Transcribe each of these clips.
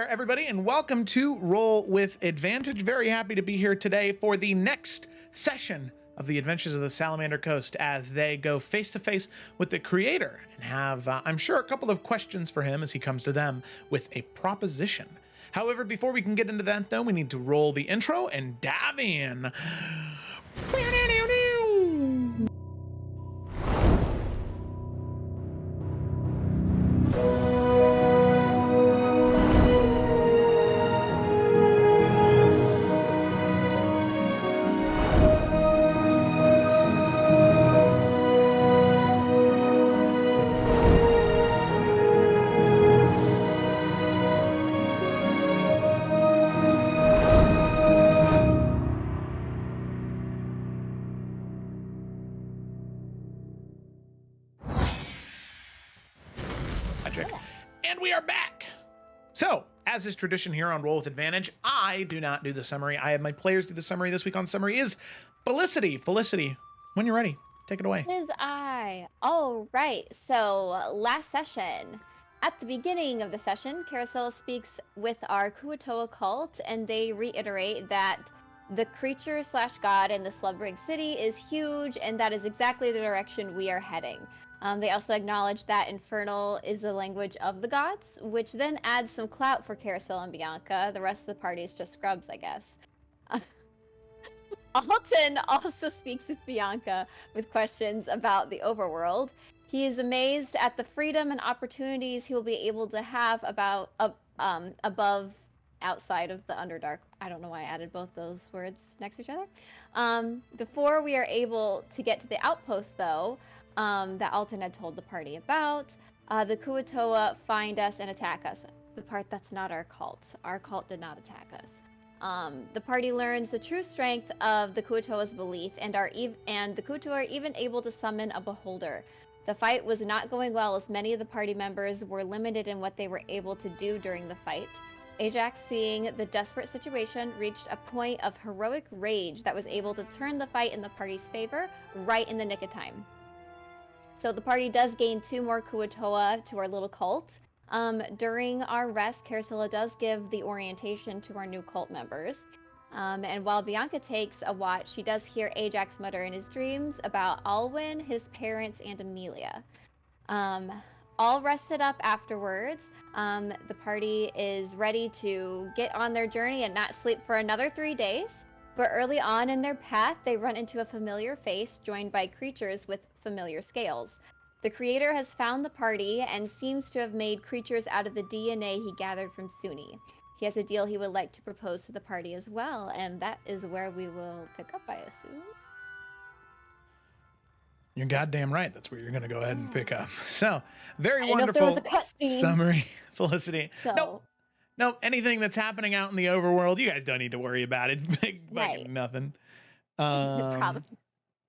there, everybody, and welcome to Roll with Advantage. Very happy to be here today for the next session of the Adventures of the Salamander Coast as they go face-to-face with the creator and have, I'm sure, a couple of questions for him as he comes to them with a proposition. However, before we can get into that, though, we need to roll the intro and dive in. And we are back. So, as is tradition here on Roll with Advantage, I do not do the summary. I have my players do the summary. This week on summary is Felicity. Felicity, when you're ready, take it away. Is I. All right. So last session, at the beginning of the session, Carousel speaks with our Kuatoa cult, and they reiterate that the creature / god in the slumbering city is huge, and that is exactly the direction we are heading. They also acknowledge that Infernal is the language of the gods, which then adds some clout for Carousel and Bianca. The rest of the party is just scrubs, I guess. Alton also speaks with Bianca with questions about the overworld. He is amazed at the freedom and opportunities he will be able to have about above, outside of the Underdark. I don't know why I added both those words next to each other. Before we are able to get to the outpost, though, that Alton had told the party about, the Kuatoa find us and attack us. The part that's not our cult. Our cult did not attack us. The party learns the true strength of the Kuatoa's belief, and the Kuatoa are even able to summon a beholder. The fight was not going well, as many of the party members were limited in what they were able to do during the fight. Ajax, seeing the desperate situation, reached a point of heroic rage that was able to turn the fight in the party's favor right in the nick of time. So the party does gain 2 more Kuatoa to our little cult. During our rest, Caracilla does give the orientation to our new cult members. And while Bianca takes a watch, she does hear Ajax mutter in his dreams about Alwyn, his parents, and Amelia. All rested up afterwards, the party is ready to get on their journey and not sleep for another 3 days. But early on in their path, they run into a familiar face joined by creatures with familiar scales. The creator has found the party and seems to have made creatures out of the DNA he gathered from Suni. He has a deal he would like to propose to the party as well, and that is where we will pick up, I assume. You're goddamn right. That's where you're going to go ahead and pick up. So, very I wonderful know if there was a cutscene. Summary, Felicity. So. Nope. Anything that's happening out in the overworld, you guys don't need to worry about. It's big fucking nothing.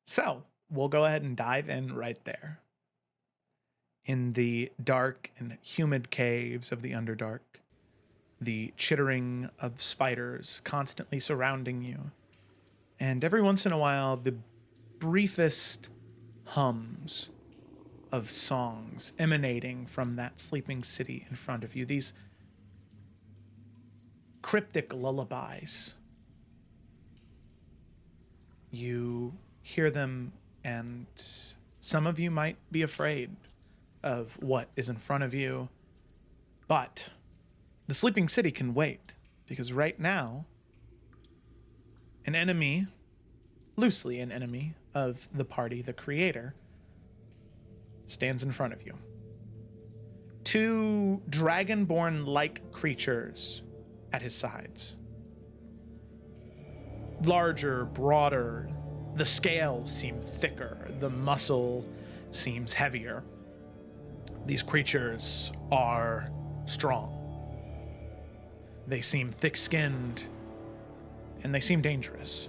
So, we'll go ahead and dive in right there. In the dark and humid caves of the Underdark, the chittering of spiders constantly surrounding you, and every once in a while, the briefest hums of songs emanating from that sleeping city in front of you. These cryptic lullabies. You hear them, and some of you might be afraid of what is in front of you, but the sleeping city can wait, because right now, an enemy, loosely an enemy of the party, the creator, stands in front of you. 2 dragonborn-like creatures at his sides. Larger, broader, the scales seem thicker, the muscle seems heavier. These creatures are strong. They seem thick-skinned, and they seem dangerous.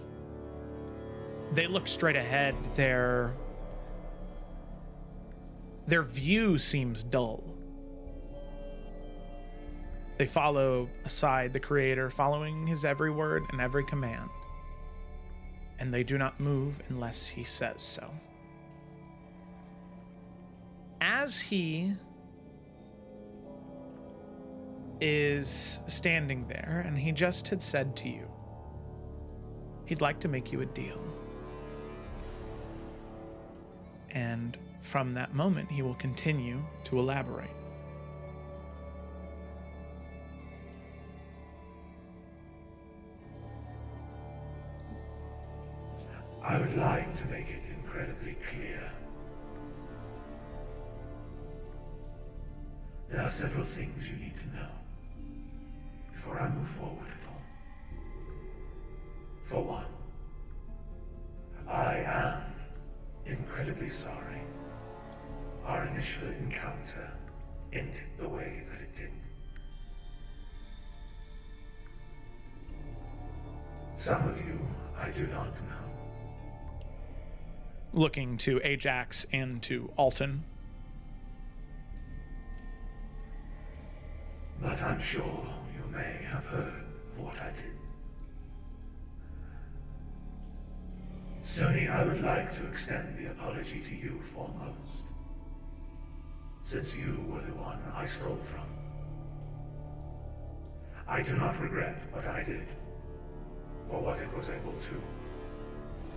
They look straight ahead. Their view seems dull. They follow aside the creator, following his every word and every command. And they do not move unless he says so. As he is standing there, and he just had said to you he'd like to make you a deal. And from that moment, he will continue to elaborate. I would like to make it incredibly clear. There are several things you need to know before I move forward at all. For one, I am incredibly sorry our initial encounter ended the way that it did. Some of you I do not know. Looking to Ajax and to Alton. But I'm sure you may have heard of what I did. Sony, I would like to extend the apology to you foremost, since you were the one I stole from. I do not regret what I did, or what it was able to,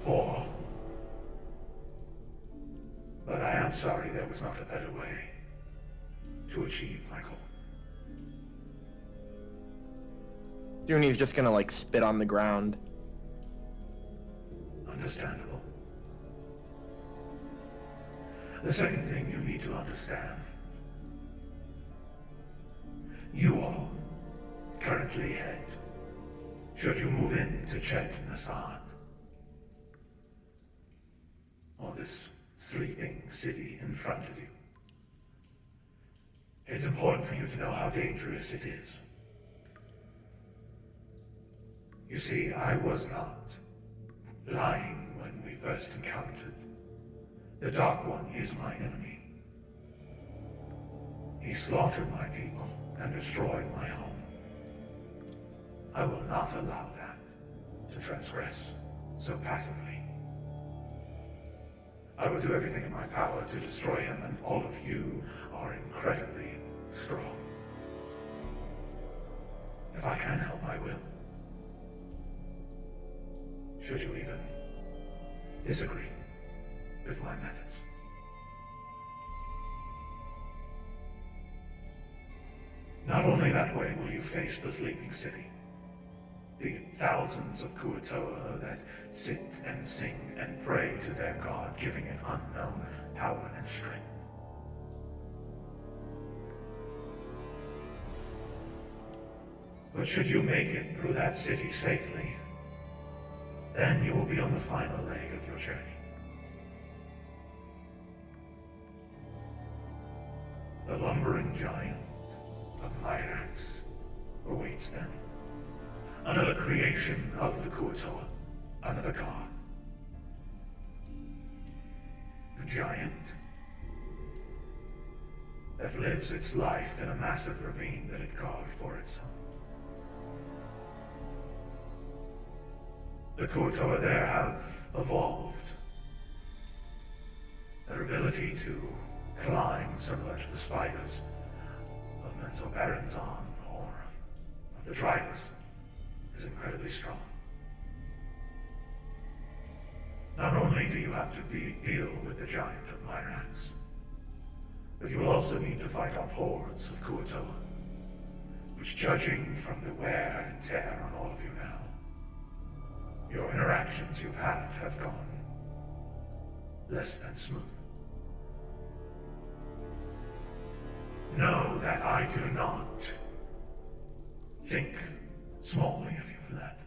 or... But I am sorry there was not a better way to achieve my goal. Dooney's just gonna, like, spit on the ground. Understandable. The second thing you need to understand. You all currently head, should you move in to check Nassad, or this sleeping city in front of you. It's important for you to know how dangerous it is. You see, I was not lying when we first encountered. The Dark One is my enemy. He slaughtered my people and destroyed my home. I will not allow that to transgress so passively. I will do everything in my power to destroy him, and all of you are incredibly strong. If I can help, I will. Should you even disagree with my methods. Not only that way will you face the sleeping city, the thousands of Kuatoa that sit and sing and pray to their god, giving it unknown power and strength. But should you make it through that city safely, then you will be on the final leg of your journey. The lumbering giant of Myrax awaits them. Another creation of the Kuatoa, another god. A giant that lives its life in a massive ravine that it carved for itself. The Kuatoa there have evolved. Their ability to climb, similar to the spiders of Menzoberranzan or of the drivers, is incredibly strong. Not only do you have to deal with the giant of Myrax, but you will also need to fight off hordes of Kuatoa, which, judging from the wear and tear on all of you now, your interactions you've had have gone less than smooth. Know that I do not think smallly of you for that.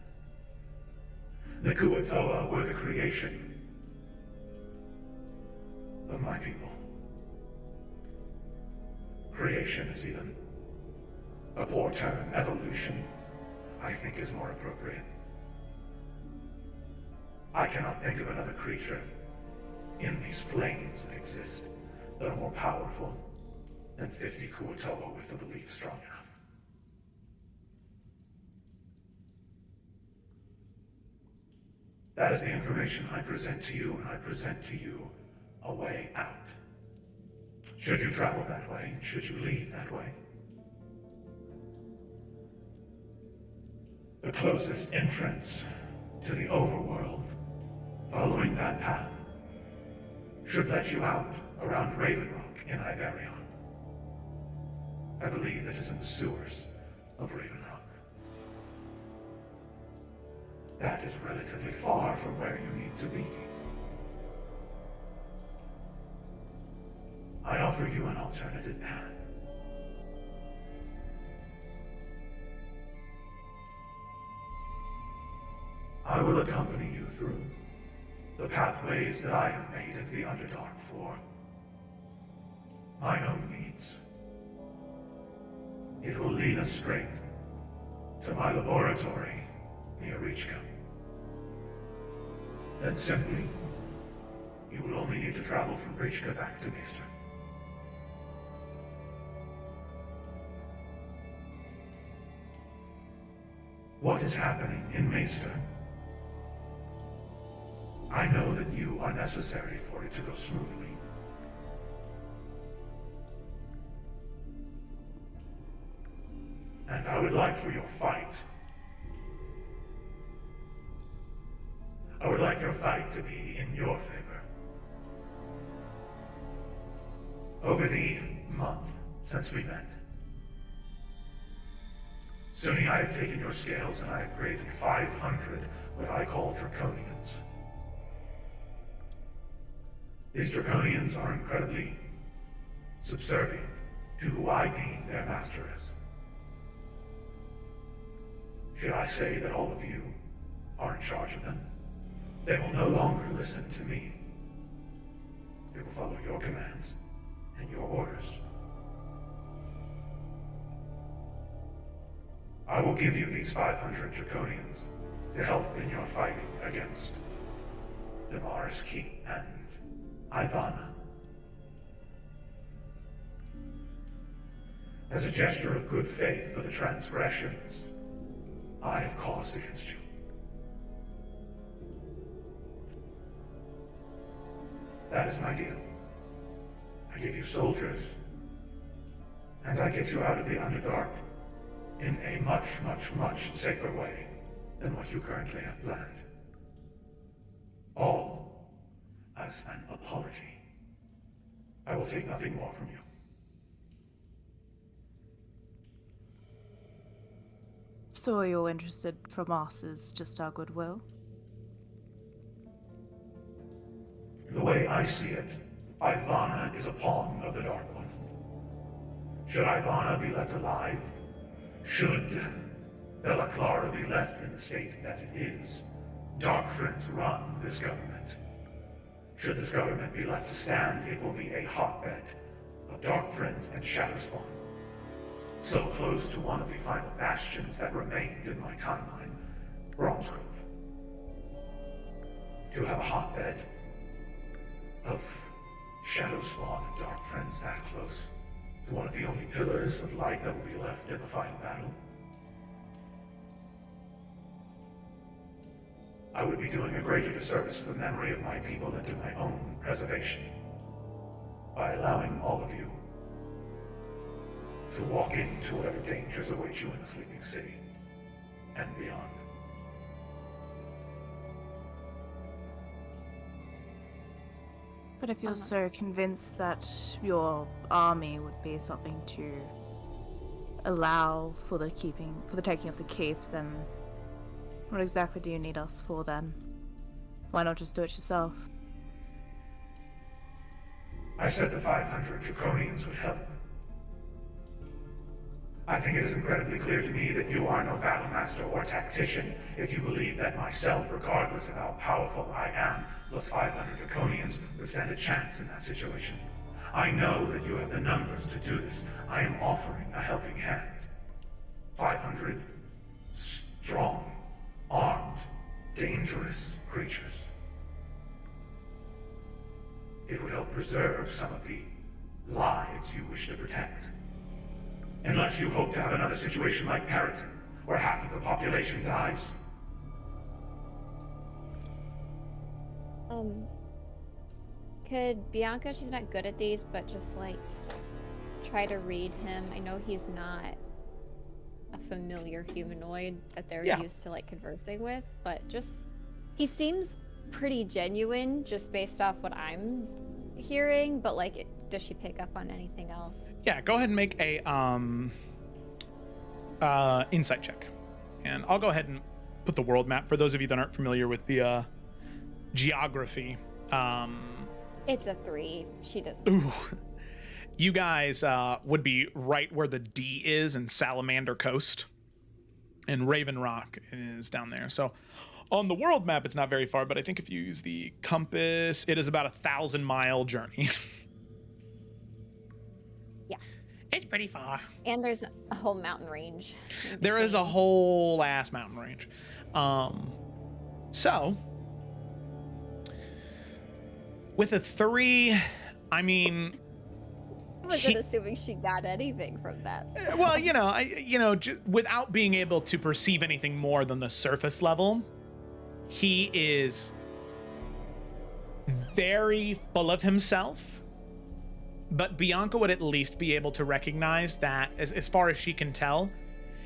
The Kuatoa were the creation of my people. Creation is even a poor term. Evolution, I think, is more appropriate. I cannot think of another creature in these planes that exist that are more powerful than 50 Kuatoa with the belief strong enough. That is the information I present to you, and I present to you a way out. Should you travel that way, should you leave that way, The closest entrance to the overworld, following that path, should let you out around Raven Rock in Iberion. I believe it is in the sewers of Raven Rock. That is relatively far from where you need to be. I offer you an alternative path. I will accompany you through the pathways that I have made into the Underdark for my own needs. It will lead us straight to my laboratory near Reachka. Then simply, you will only need to travel from Reachka back to Maester. What is happening in Maester? I know that you are necessary for it to go smoothly. And I would like for your fight. I would like your fight to be in your favor. Over the month since we met, Suni, I have taken your scales and I have created 500 what I call Draconians. These Draconians are incredibly subservient to who I deem their master is. Should I say that all of you are in charge of them? They will no longer listen to me. They will follow your commands and your orders. I will give you these 500 Draconians to help in your fighting against Damaris Keep and Ivana. As a gesture of good faith for the transgressions I have caused against you. That is my deal. I give you soldiers, and I get you out of the Underdark in a much, much, much safer way than what you currently have planned. All as an apology. I will take nothing more from you. So all you're interested from us is just our goodwill? The way I see it, Ivana is a pawn of the Dark One. Should Ivana be left alive, should Bella Clara be left in the state that it is, Dark Friends run this government. Should this government be left to stand, it will be a hotbed of Dark Friends and Shadowspawn. So close to one of the final bastions that remained in my timeline, Bromsgrove. To have a hotbed of Shadowspawn and Dark Friends that close to one of the only pillars of light that will be left in the final battle. I would be doing a greater disservice to the memory of my people and to my own preservation by allowing all of you to walk into whatever dangers await you in the Sleeping City and beyond. But if you're so convinced that your army would be something to allow for the taking of the keep, then what exactly do you need us for then? Why not just do it yourself? I said the 500 Draconians would help. I think it is incredibly clear to me that you are no battle master or tactician if you believe that myself, regardless of how powerful I am, plus 500 Draconians would stand a chance in that situation. I know that you have the numbers to do this. I am offering a helping hand. 500 strong, armed, dangerous creatures. It would help preserve some of the lives you wish to protect. Unless you hope to have another situation like Periton, where half of the population dies. Could Bianca, she's not good at these, but just like try to read him. I know he's not a familiar humanoid that they're Yeah. used to like conversing with, but just he seems pretty genuine just based off what I'm hearing, but like does she pick up on anything else? Yeah, go ahead and make a insight check. And I'll go ahead and put the world map for those of you that aren't familiar with the geography. It's a 3. She doesn't. Ooh. You guys would be right where the D is in Salamander Coast. And Raven Rock is down there. So on the world map, it's not very far, but I think if you use the compass, it is about 1,000-mile journey. Yeah. It's pretty far. And there's a whole mountain range. There is a whole ass mountain range. So with a 3, I mean, I wasn't assuming she got anything from that. well, without being able to perceive anything more than the surface level, he is very full of himself. But Bianca would at least be able to recognize that, as far as she can tell,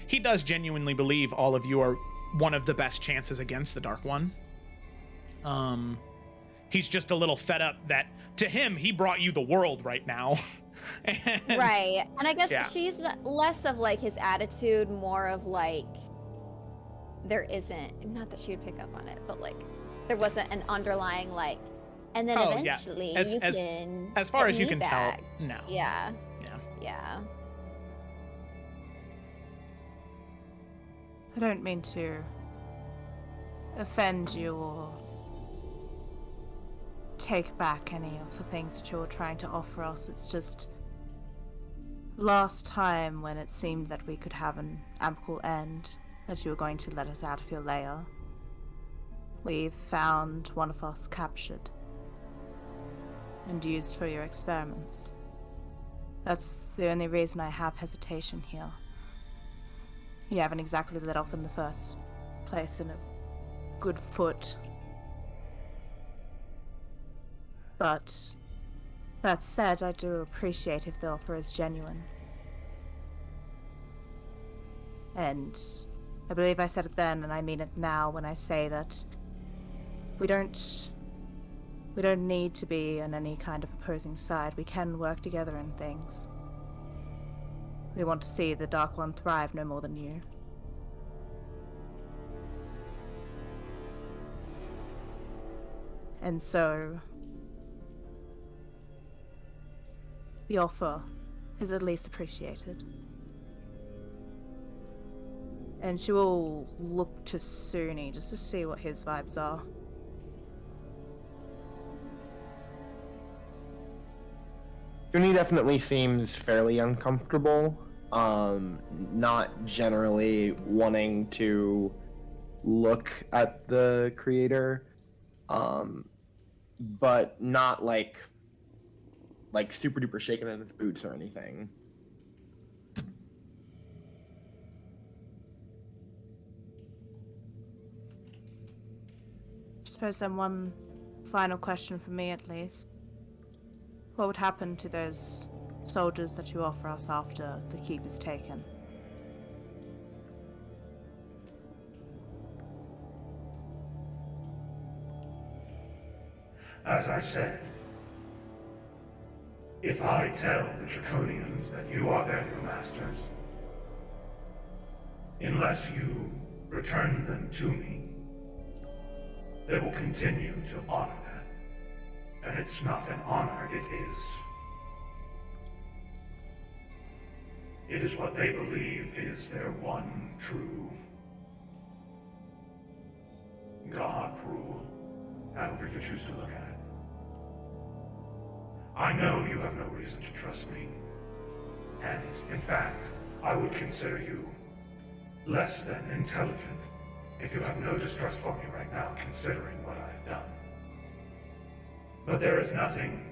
he does genuinely believe all of you are one of the best chances against the Dark One. He's just a little fed up that, to him, he brought you the world right now. Right. And I guess yeah. she's less of like his attitude, more of like there isn't, not that she would pick up on it, but like there wasn't an underlying like, and then eventually you can as far get as you me can back. tell, no. Yeah. Yeah. Yeah. I don't mean to offend you or take back any of the things that you're trying to offer us. It's just last time when it seemed that we could have an amicable end, that you were going to let us out of your lair. We found one of us captured and used for your experiments. That's the only reason I have hesitation here. You haven't exactly let off in the first place in a good foot. But that said, I do appreciate if the offer is genuine. And I believe I said it then, and I mean it now when I say that we don't need to be on any kind of opposing side. We can work together in things. We want to see the Dark One thrive no more than you. And so the offer is at least appreciated. And she will look to Suni just to see what his vibes are. Uni definitely seems fairly uncomfortable, not generally wanting to look at the creator, but not like super duper shaking in its boots or anything. I suppose then one final question from me at least. What would happen to those soldiers that you offer us after the keep is taken? As I said, if I tell the Draconians that you are their new masters, unless you return them to me, they will continue to honor that. And it's not an honor, it is. It is what they believe is their one true God rule, however you choose to look at it. I know you have no reason to trust me. And, in fact, I would consider you less than intelligent if you have no distrust for me right now, considering what I have done. But there is nothing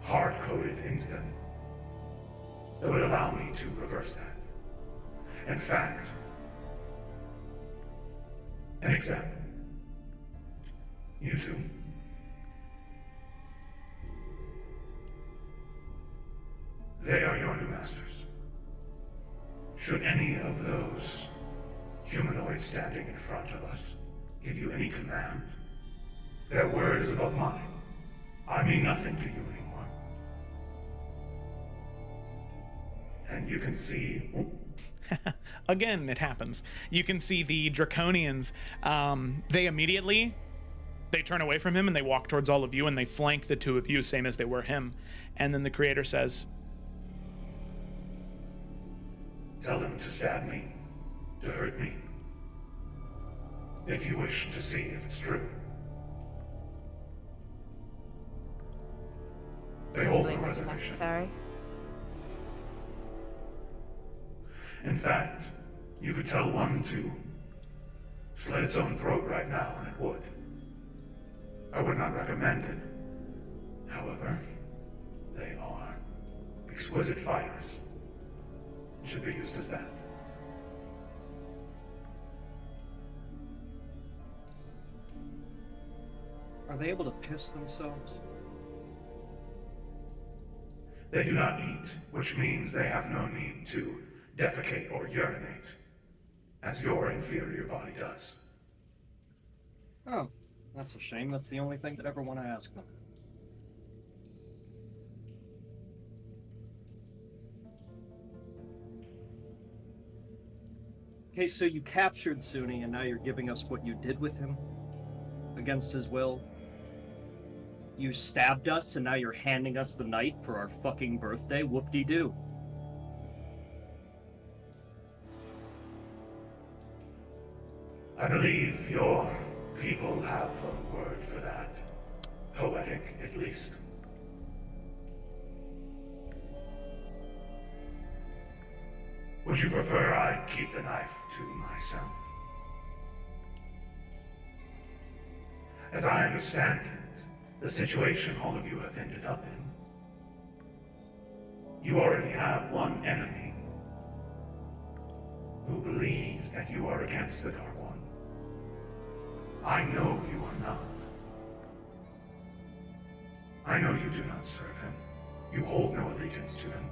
hard-coded into them that would allow me to reverse that. In fact, an example. You two. They are your new masters. Should any of those humanoids standing in front of us give you any command, their word is above mine. I mean nothing to you anymore. And you can see... Again, it happens. You can see the Draconians, they turn away from him and they walk towards all of you and they flank the two of you, same as they were him. And then the Creator says, Tell them to stab me, to hurt me, if you wish to see if it's true. They I hold no believe that's reservation. necessary. In fact, you could tell one to slit its own throat right now, and it would. I would not recommend it. However, they are exquisite fighters. Should be used as that. Are they able to piss themselves? They do not eat, which means they have no need to defecate or urinate, as your inferior body does. Oh, that's a shame. That's the only thing that I ever want to ask them. Okay, so you captured Sunni, and now you're giving us what you did with him? Against his will? You stabbed us, and now you're handing us the knife for our fucking birthday? Whoop-de-doo. I believe your people have a word for that. Poetic, at least. Would you prefer I keep the knife to myself? As I understand it, the situation all of you have ended up in, you already have one enemy who believes that you are against the Dark One. I know you are not. I know you do not serve him. You hold no allegiance to him.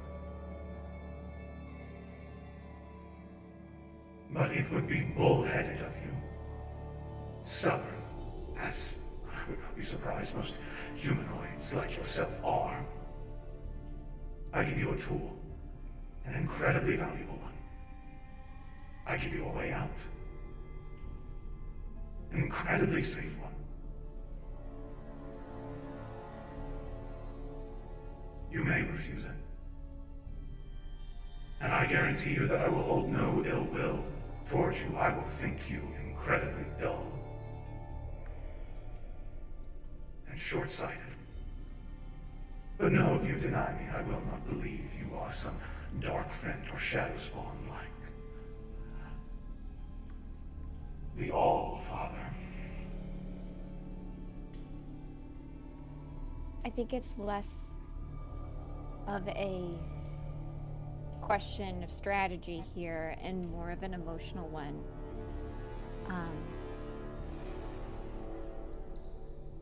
But it would be bullheaded of you, stubborn, as I would not be surprised most humanoids like yourself are. I give you a tool, an incredibly valuable one. I give you a way out, an incredibly safe one. You may refuse it, and I guarantee you that I will hold no ill will towards you. I will think you incredibly dull and short-sighted. But no, if you deny me, I will not believe you are some dark friend or shadow spawn like the All-Father. I think it's less of a question of strategy here and more of an emotional one.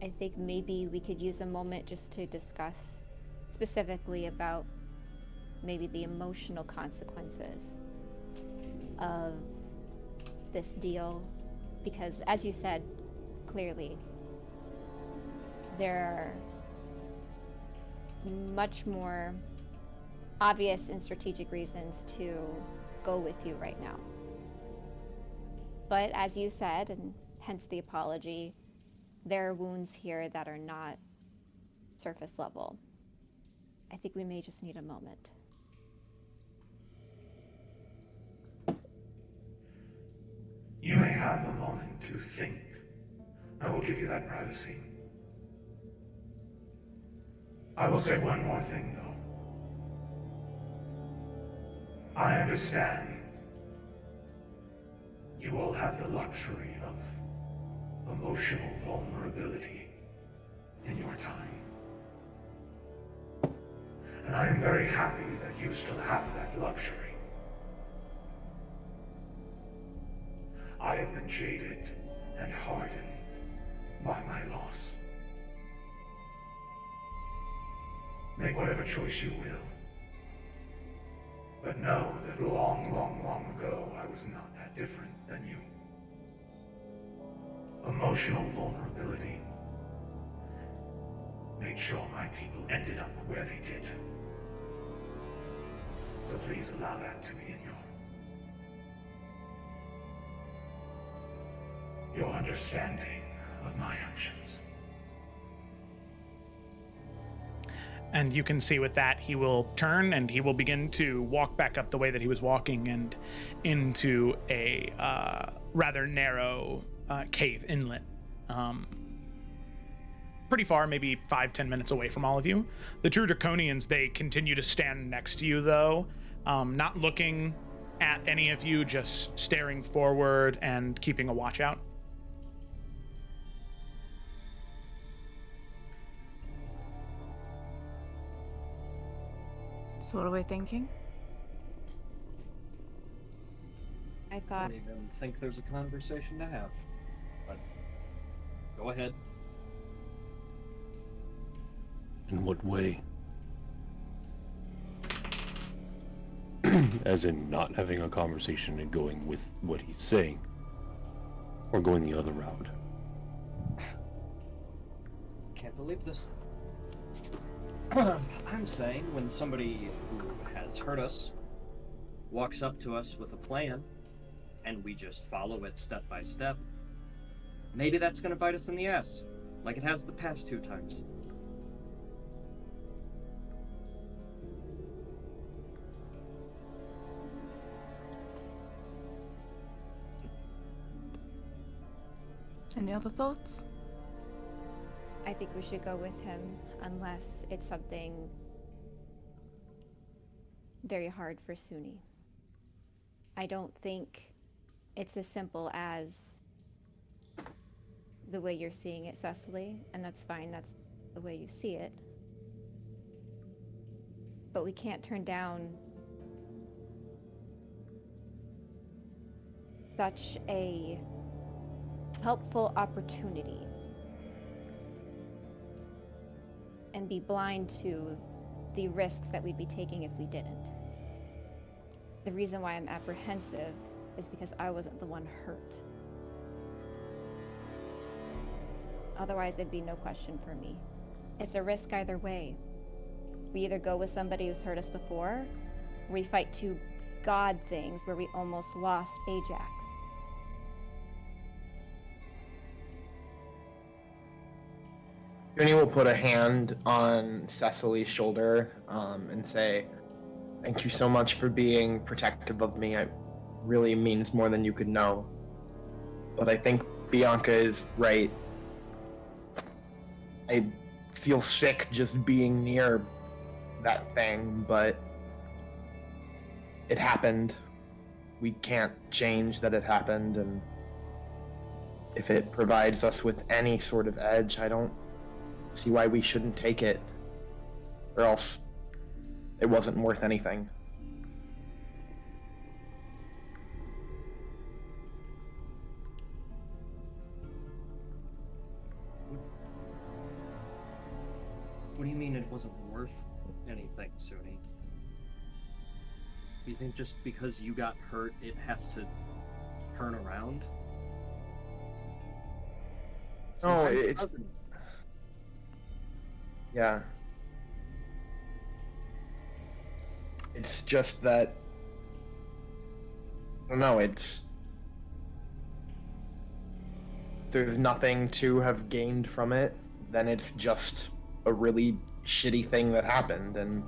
I think maybe we could use a moment just to discuss specifically about maybe the emotional consequences of this deal, because as you said clearly, there are much more obvious and strategic reasons to go with you right now. But as you said, and hence the apology, there are wounds here that are not surface level. I think we may just need a moment. You may have a moment to think. I will give you that privacy. I will say one more thing, though. I understand you all have the luxury of emotional vulnerability in your time. And I am very happy that you still have that luxury. I have been jaded and hardened by my loss. Make whatever choice you will. But know that long, long, long ago I was not that different than you. Emotional vulnerability made sure my people ended up where they did. So please allow that to be in your understanding of my actions. And you can see with that, he will turn and he will begin to walk back up the way that he was walking and into a rather narrow cave inlet. Pretty far, maybe 5-10 minutes away from all of you. The true Draconians, they continue to stand next to you though, not looking at any of you, just staring forward and keeping a watch out. So what are we thinking? I I thought don't even think there's a conversation to have. But go ahead. In what way? As in not having a conversation and going with what he's saying? Or going the other route? Can't believe this. I'm saying when somebody who has hurt us walks up to us with a plan and we just follow it step by step, maybe that's gonna bite us in the ass, like it has the past 2 times. Any other thoughts? I think we should go with him unless it's something very hard for Suni. I don't think it's as simple as the way you're seeing it, Cecily, and that's fine. That's the way you see it. But we can't turn down such a helpful opportunity and be blind to the risks that we'd be taking if we didn't. The reason why I'm apprehensive is because I wasn't the one hurt. Otherwise, it'd be no question for me. It's a risk either way. We either go with somebody who's hurt us before, or we fight 2 god things where we almost lost Ajax. Junie will put a hand on Cecily's shoulder and say, "Thank you so much for being protective of me. It really means more than you could know. But I think Bianca is right. I feel sick just being near that thing, but it happened. We can't change that it happened, and if it provides us with any sort of edge, I don't see why we shouldn't take it, or else it wasn't worth anything." What do you mean it wasn't worth anything, Suni? Do you think just because you got hurt, it has to turn around? No, Sometimes it it's... doesn't. Yeah. It's just that... I don't know, it's... There's nothing to have gained from it, then it's just a really shitty thing that happened, and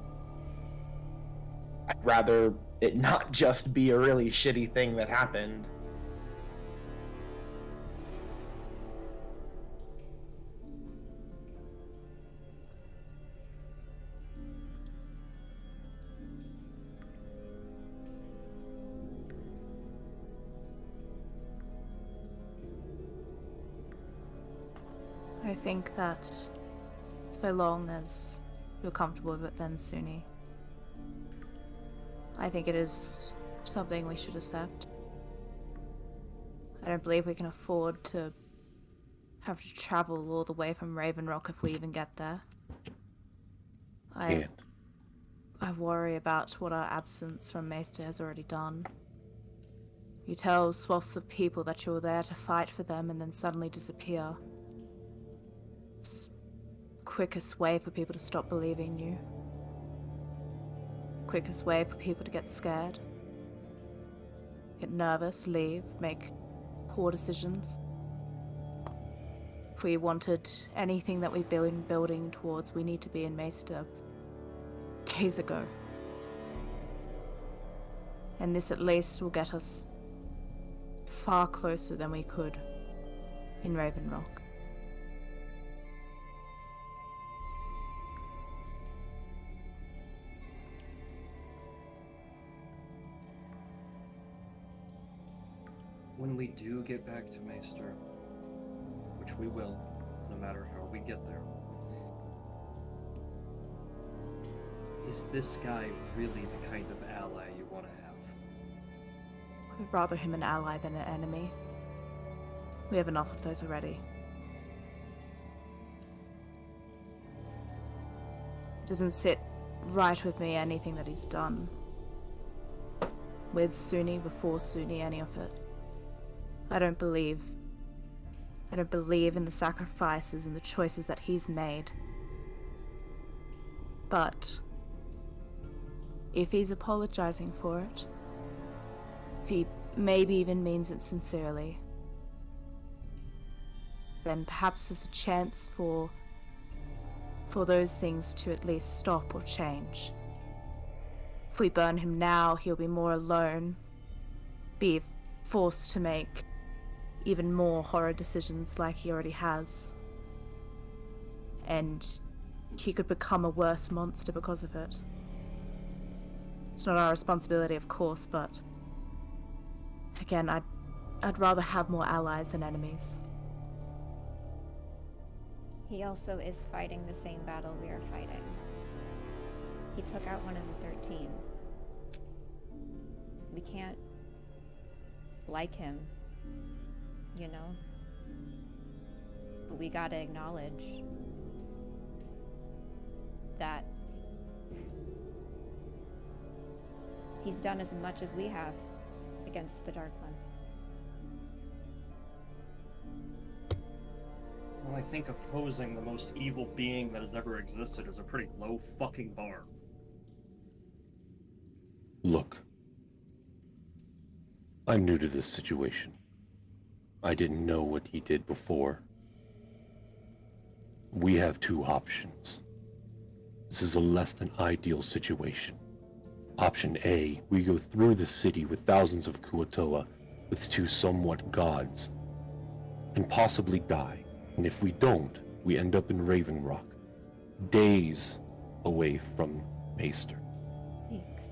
I'd rather it not just be a really shitty thing that happened. I think that so long as you're comfortable with it, then Suni, I think it is something we should accept. I don't believe we can afford to have to travel all the way from Raven Rock if we even get there. I Can't. I worry about what our absence from Maester has already done. You tell swaths of people that you're there to fight for them and then suddenly disappear. It's the quickest way for people to stop believing you. Quickest way for people to get scared. Get nervous, leave, make poor decisions. If we wanted anything that we've been building towards, we need to be in Maester days ago. And this at least will get us far closer than we could in Raven Rock. When we do get back to Maester, which we will, no matter how we get there, is this guy really the kind of ally you want to have? I'd rather him an ally than an enemy. We have enough of those already. It doesn't sit right with me, anything that he's done. With Suni, before Suni, any of it. I don't believe in the sacrifices and the choices that he's made. But if he's apologizing for it, if he maybe even means it sincerely, then perhaps there's a chance for those things to at least stop or change. If we burn him now, he'll be more alone, be forced to make even more horror decisions like he already has. And he could become a worse monster because of it. It's not our responsibility, of course, but again, I'd rather have more allies than enemies. He also is fighting the same battle we are fighting. He took out one of the 13. We can't like him, you know? But we gotta acknowledge that he's done as much as we have against the Dark One. Well, I think opposing the most evil being that has ever existed is a pretty low fucking bar. Look, I'm new to this situation. I didn't know what he did before. We have two options. This is a less than ideal situation. Option A, we go through the city with thousands of Kuo-toa with two somewhat gods, and possibly die. And if we don't, we end up in Raven Rock, days away from Maester. Weeks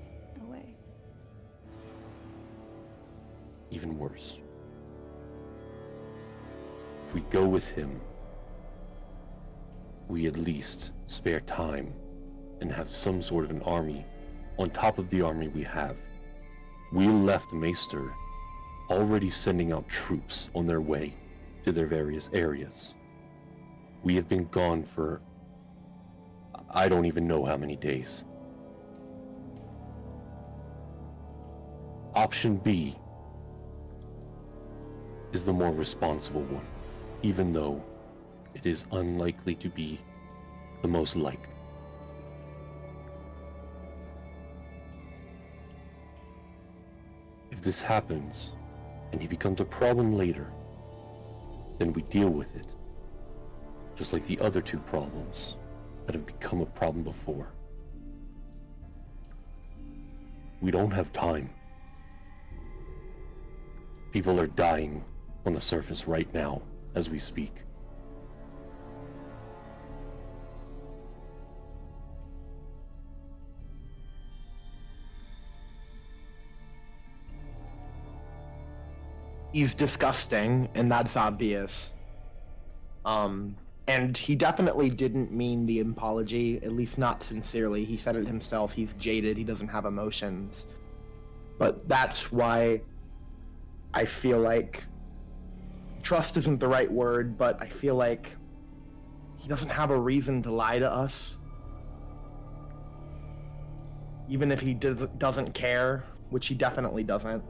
away. Even worse. If we go with him, we at least spare time and have some sort of an army on top of the army we have. We left Maester already sending out troops on their way to their various areas. We have been gone for I don't even know how many days. Option B is the more responsible one, even though it is unlikely to be the most likely. If this happens, and he becomes a problem later, then we deal with it. Just like the other two problems that have become a problem before. We don't have time. People are dying on the surface right now, as we speak. He's disgusting, and that's obvious. And he definitely didn't mean the apology, at least not sincerely. He said it himself. He's jaded. He doesn't have emotions. But that's why I feel like trust isn't the right word, but I feel like he doesn't have a reason to lie to us. even if he doesn't care, which he definitely doesn't.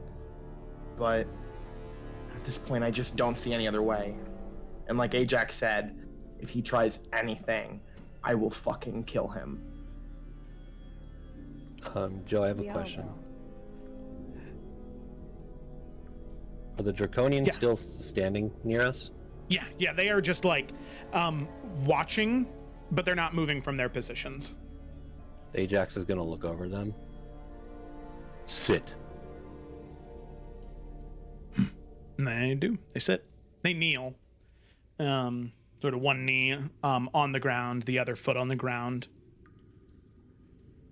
But at this point, I just don't see any other way. And like Ajax said, if he tries anything, I will fucking kill him. Joe, I have a We all question. will. Are the Draconians Yeah. still standing near us? Yeah, they are just like watching, but they're not moving from their positions. Ajax is gonna look over them. Sit. And they do. They sit. They kneel. Sort of one knee on the ground, the other foot on the ground.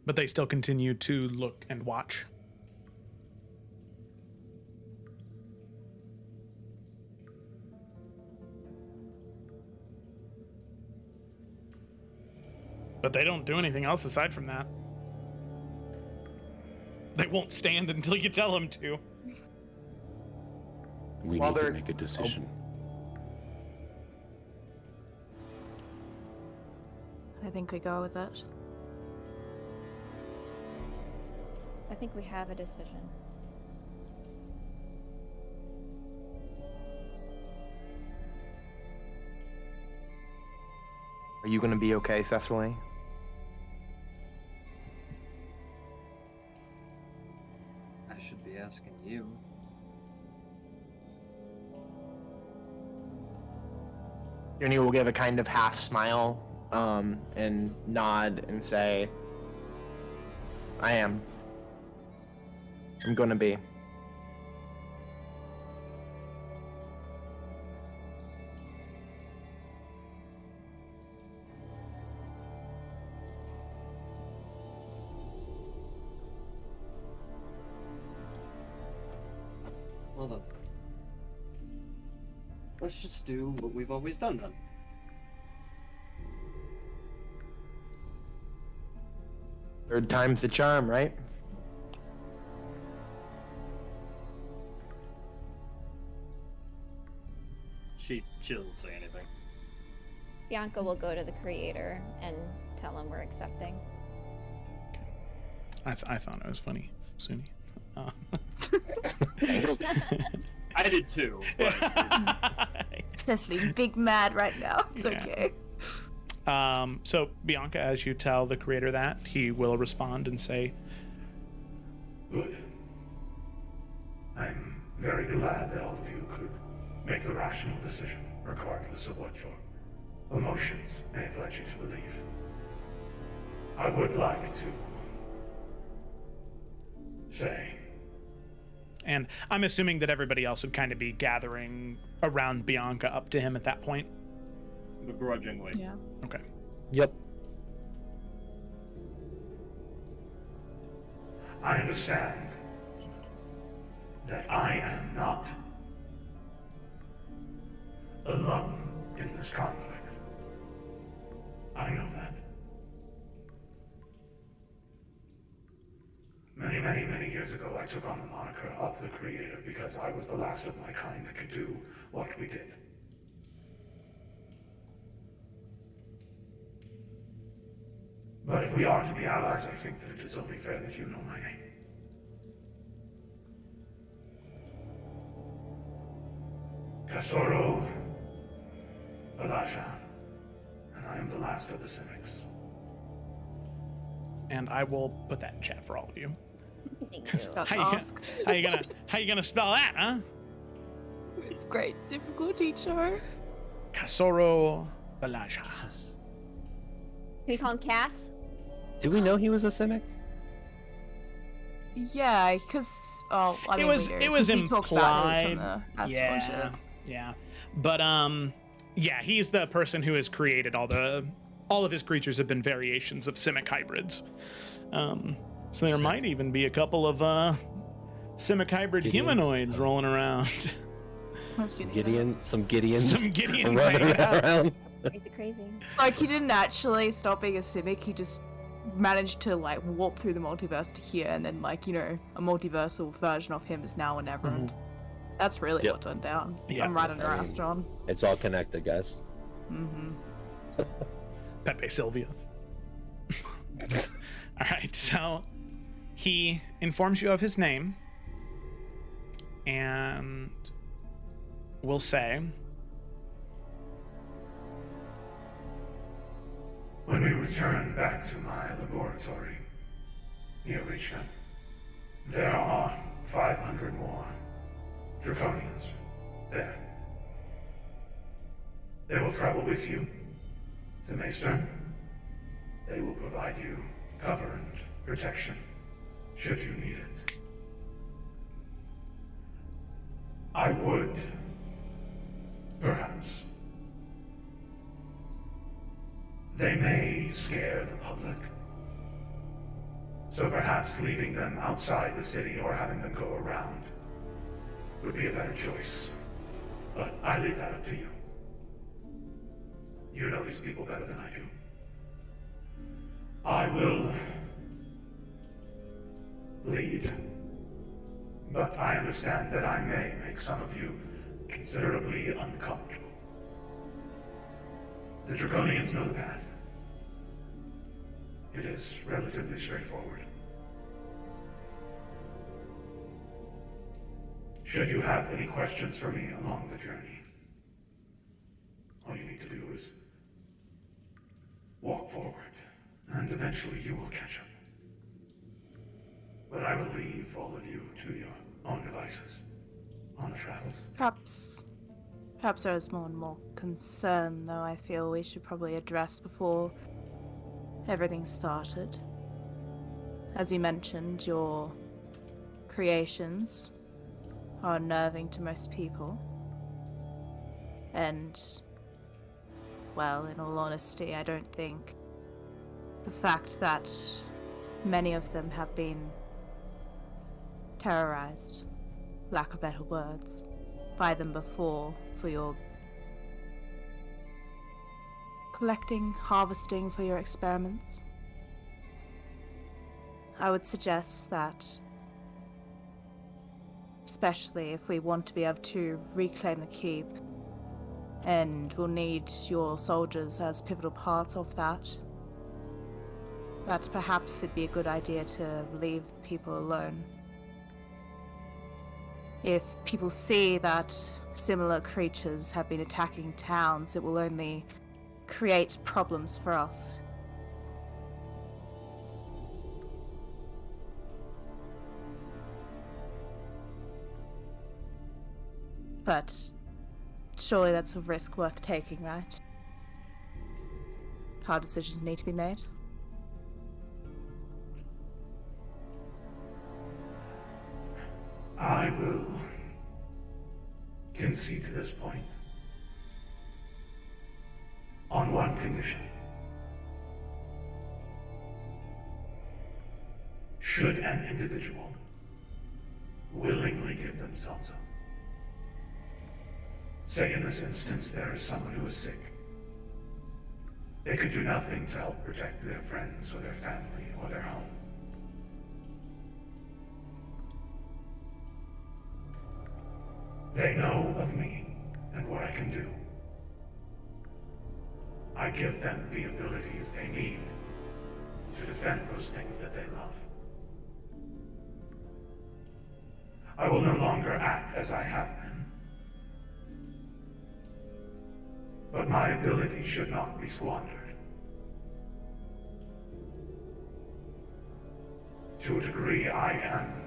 But they still continue to look and watch. But they don't do anything else aside from that. They won't stand until you tell them to. We Well, need to they're- make a decision. I think we go with it. I think we have a decision. Are you gonna be okay, Cecily? I should be asking you. Yoni will give a kind of half smile, and nod and say, I am. I'm gonna be. Well then. Let's just do what we've always done then. Third time's the charm, right? She doesn't say anything. Bianca will go to the creator and tell him we're accepting. I thought it was funny, Suni. I did too, but Cecily's big mad right now. It's Yeah. okay. So Bianca, as you tell the creator that, he will respond and say, Good. I'm very glad that all of you could make the rational decision, regardless of what your emotions may have led you to believe. I would like to say, and I'm assuming that everybody else would kind of be gathering around Bianca up to him at that point. begrudgingly. Yeah. Okay. Yep. I understand that I am not alone in this conflict. I know that. Many, many, many years ago, I took on the moniker of the Creator because I was the last of my kind that could do what we did. But if we are to be allies, I think that it is only fair that you know my name. Kasoro Valajan, and I am the last of the cynics. And I will put that in chat for all of you. Thank you. Don't How you, ask. how you gonna spell that, huh? With great difficulty, Joe. Kasoro Balaja. Jesus. Can we call him Cass? Do we know he was a Simic? Yeah, because I mean, we do, It was 'cause he talked about it implied. on the Astral Yeah, ship. yeah. But yeah, he's the person who has created all of his creatures have been variations of Simic hybrids. So there might even be a couple of Simic hybrid Gideons. humanoids rolling around. I've seen it. Some Gideons. Some Gideons running hanging out. around. Crazy, crazy. It's like he didn't actually stop being a Simic. He just managed to like warp through the multiverse to here, and then like a multiversal version of him is now in Everend. That's really Yep. what went down. Yeah. I'm right under I mean- Astron. It's all connected, guys. Pepe Sylvia. All right, so He informs you of his name and will say, when we return back to my laboratory near Richka, there are 500 more Draconians there. They will travel with you to Maestern. They will provide you cover and protection should you need it. I would, perhaps. They may scare the public. So perhaps leaving them outside the city or having them go around would be a better choice. But I leave that up to you. You know these people better than I do. I will lead. But I understand that I may make some of you considerably uncomfortable. The Draconians know the path. It is relatively straightforward. Should you have any questions for me along the journey, all you need to do is walk forward, and eventually you will catch up. But I will leave all of you to your own devices on the travels. Perhaps there is more and more concern, though I feel we should probably address before everything started. As you mentioned, your creations are unnerving to most people. And, well, in all honesty, I don't think the fact that many of them have been terrorized, lack of better words, by them before for your collecting, harvesting for your experiments. I would suggest that, especially if we want to be able to reclaim the keep, and we'll need your soldiers as pivotal parts of that perhaps it'd be a good idea to leave people alone. If people see that similar creatures have been attacking towns, it will only create problems for us. But surely that's a risk worth taking, right? Hard decisions need to be made. I will concede to this point on one condition. Should an individual willingly give themselves up, say in this instance there is someone who is sick, they could do nothing to help protect their friends or their family or their home. They know of me and what I can do. I give them the abilities they need to defend those things that they love. I will no longer act as I have been. But my ability should not be squandered. To a degree, I am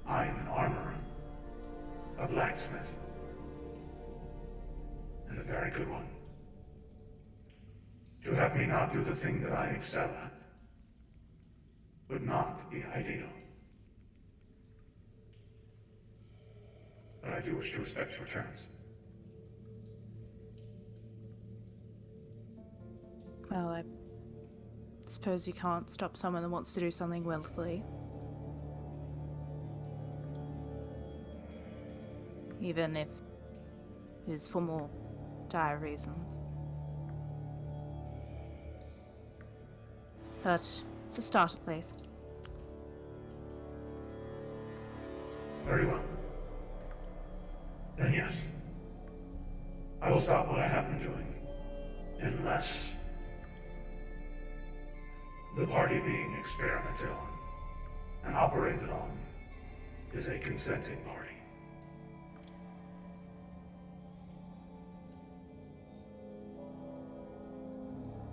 an armorer, a blacksmith, and a very good one. To have me not do the thing that I excel at would not be ideal. But I do wish to respect your terms. Well, I suppose you can't stop someone that wants to do something willfully. Even if it is for more dire reasons. But it's a start at least. Very well. Then yes. I will stop what I have been doing. Unless The party being experimented on and operated on is a consenting party.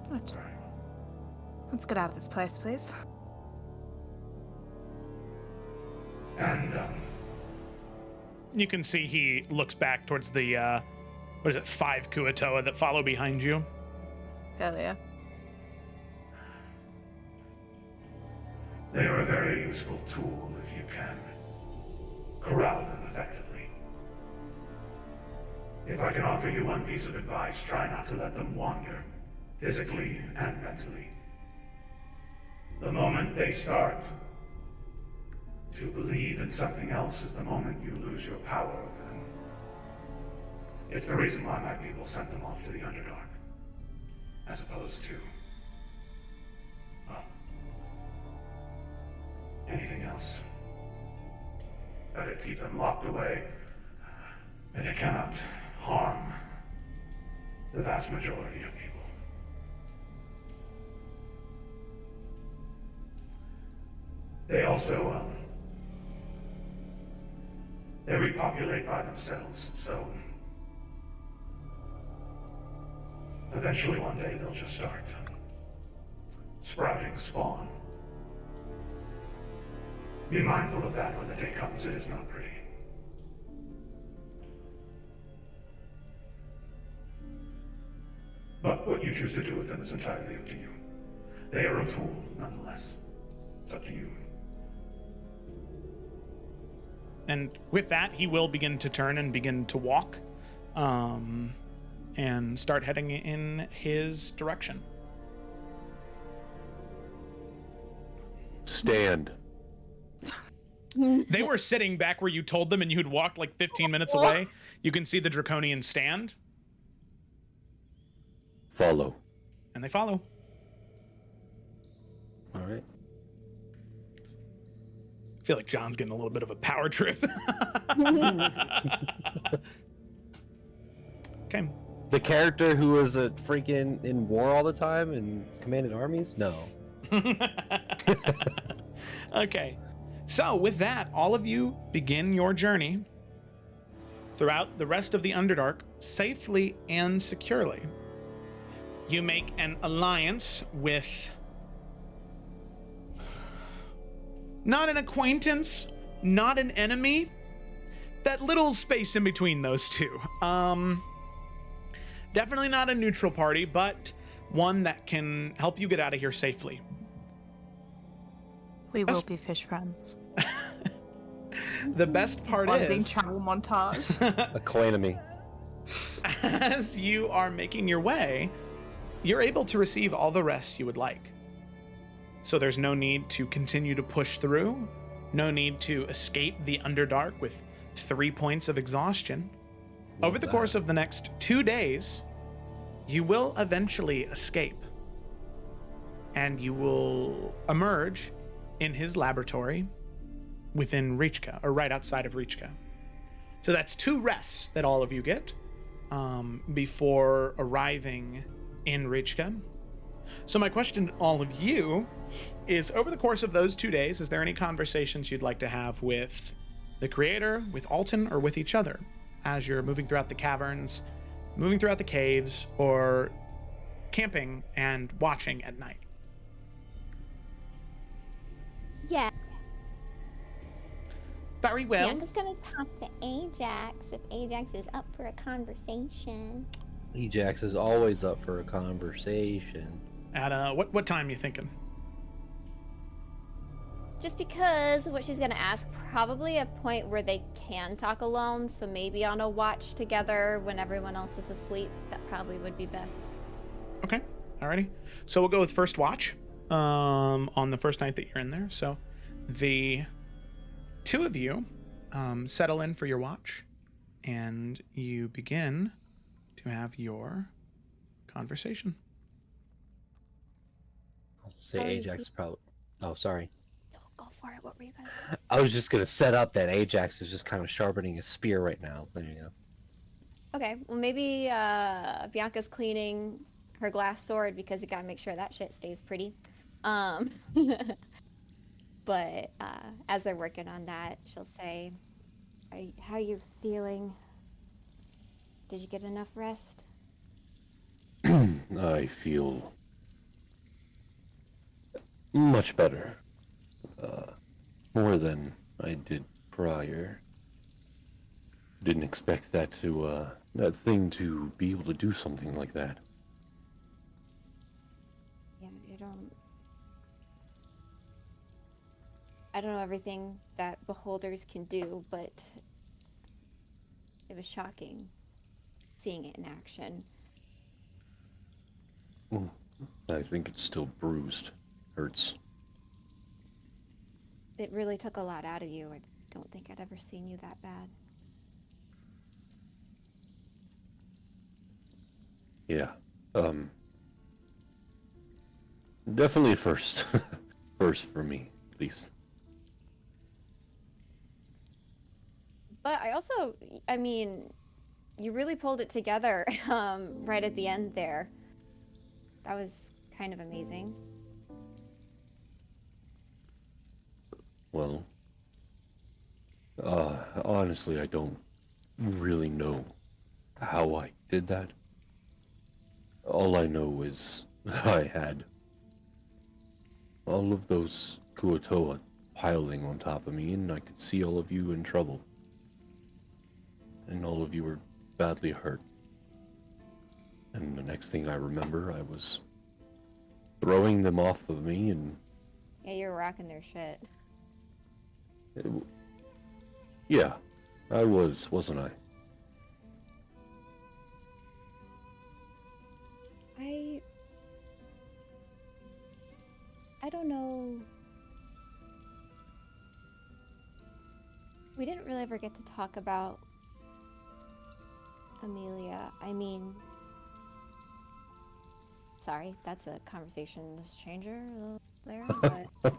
Right. Sorry. Let's get out of this place, please. And, You can see he looks back towards the, what is it, 5 Kuatoa that follow behind you. Hell yeah. they are a very useful tool if you can corral them effectively. If I can offer you one piece of advice, try not to let them wander, physically and mentally. The moment they start to believe in something else is the moment you lose your power over them. It's the reason why my people sent them off to the Underdark, as opposed to, well, anything else. Better keep them locked away, where they cannot harm the vast majority of people. They also, they repopulate by themselves, so eventually one day they'll just start sprouting spawn. Be mindful of that when the day comes. It is not pretty. But what you choose to do with them is entirely up to you. They are a tool, nonetheless. It's up to you. And with that, he will begin to turn and begin to walk, and start heading in his direction. Stand. They were sitting back where you told them, and you had walked like 15 minutes away. You can see the Draconian stand, Follow. and they follow. All right. I feel like John's getting a little bit of a power trip. Okay. The character who was a freaking in war all the time and commanded armies? No. Okay. So with that, all of you begin your journey throughout the rest of the Underdark safely and securely. You make an alliance with not an acquaintance, not an enemy, that little space in between those two. Definitely not a neutral party, but one that can help you get out of here safely. We will be fish friends. The best part Bonding is, travel montage. Acquaintame. as you are making your way, you're able to receive all the rest you would like. So there's no need to continue to push through, no need to escape the Underdark with 3 points of exhaustion. Over the course of the next 2 days, you will eventually escape. And you will emerge in his laboratory within Reachka, or right outside of Reachka. So that's 2 rests that all of you get before arriving in Reachka. So my question to all of you is, over the course of those 2 days, is there any conversations you'd like to have with the creator, with Alton, or with each other as you're moving throughout the caverns, moving throughout the caves, or camping and watching at night? Yeah. Very well. I'm just gonna talk to Ajax if Ajax is up for a conversation. Ajax is always up for a conversation. At what time you thinking? Just because what she's gonna ask, probably a point where they can talk alone, so maybe on a watch together when everyone else is asleep. That probably would be best. Okay, alrighty. So we'll go with first watch on the first night that you're in there. So the 2 of you settle in for your watch, and you begin to have your conversation. I'll say Sorry, Ajax is probably. Oh, sorry. Go for it. What were you gonna say? I was just gonna set up that Ajax is just kind of sharpening his spear right now. There you go. Okay, well maybe Bianca's cleaning her glass sword because you gotta make sure that shit stays pretty. Um, but as they're working on that, she'll say, how are you feeling? Did you get enough rest? I feel much better. More than I did prior. Didn't expect that thing to be able to do something like that. Yeah, I don't know everything that beholders can do, but it was shocking seeing it in action. I think it's still bruised. Hurts. It really took a lot out of you. I don't think I'd ever seen you that bad. Yeah. Definitely first. First for me, at least. But I mean, you really pulled it together right at the end there. That was kind of amazing. Well, honestly, I don't really know how I did that. All I know is I had all of those Kuotoa piling on top of me, and I could see all of you in trouble. And all of you were badly hurt. And the next thing I remember, I was throwing them off of me, and Yeah, you're rocking their shit. yeah, I was, wasn't I? I don't know. We didn't really ever get to talk about Amelia. I mean, sorry, that's a conversation changer there, but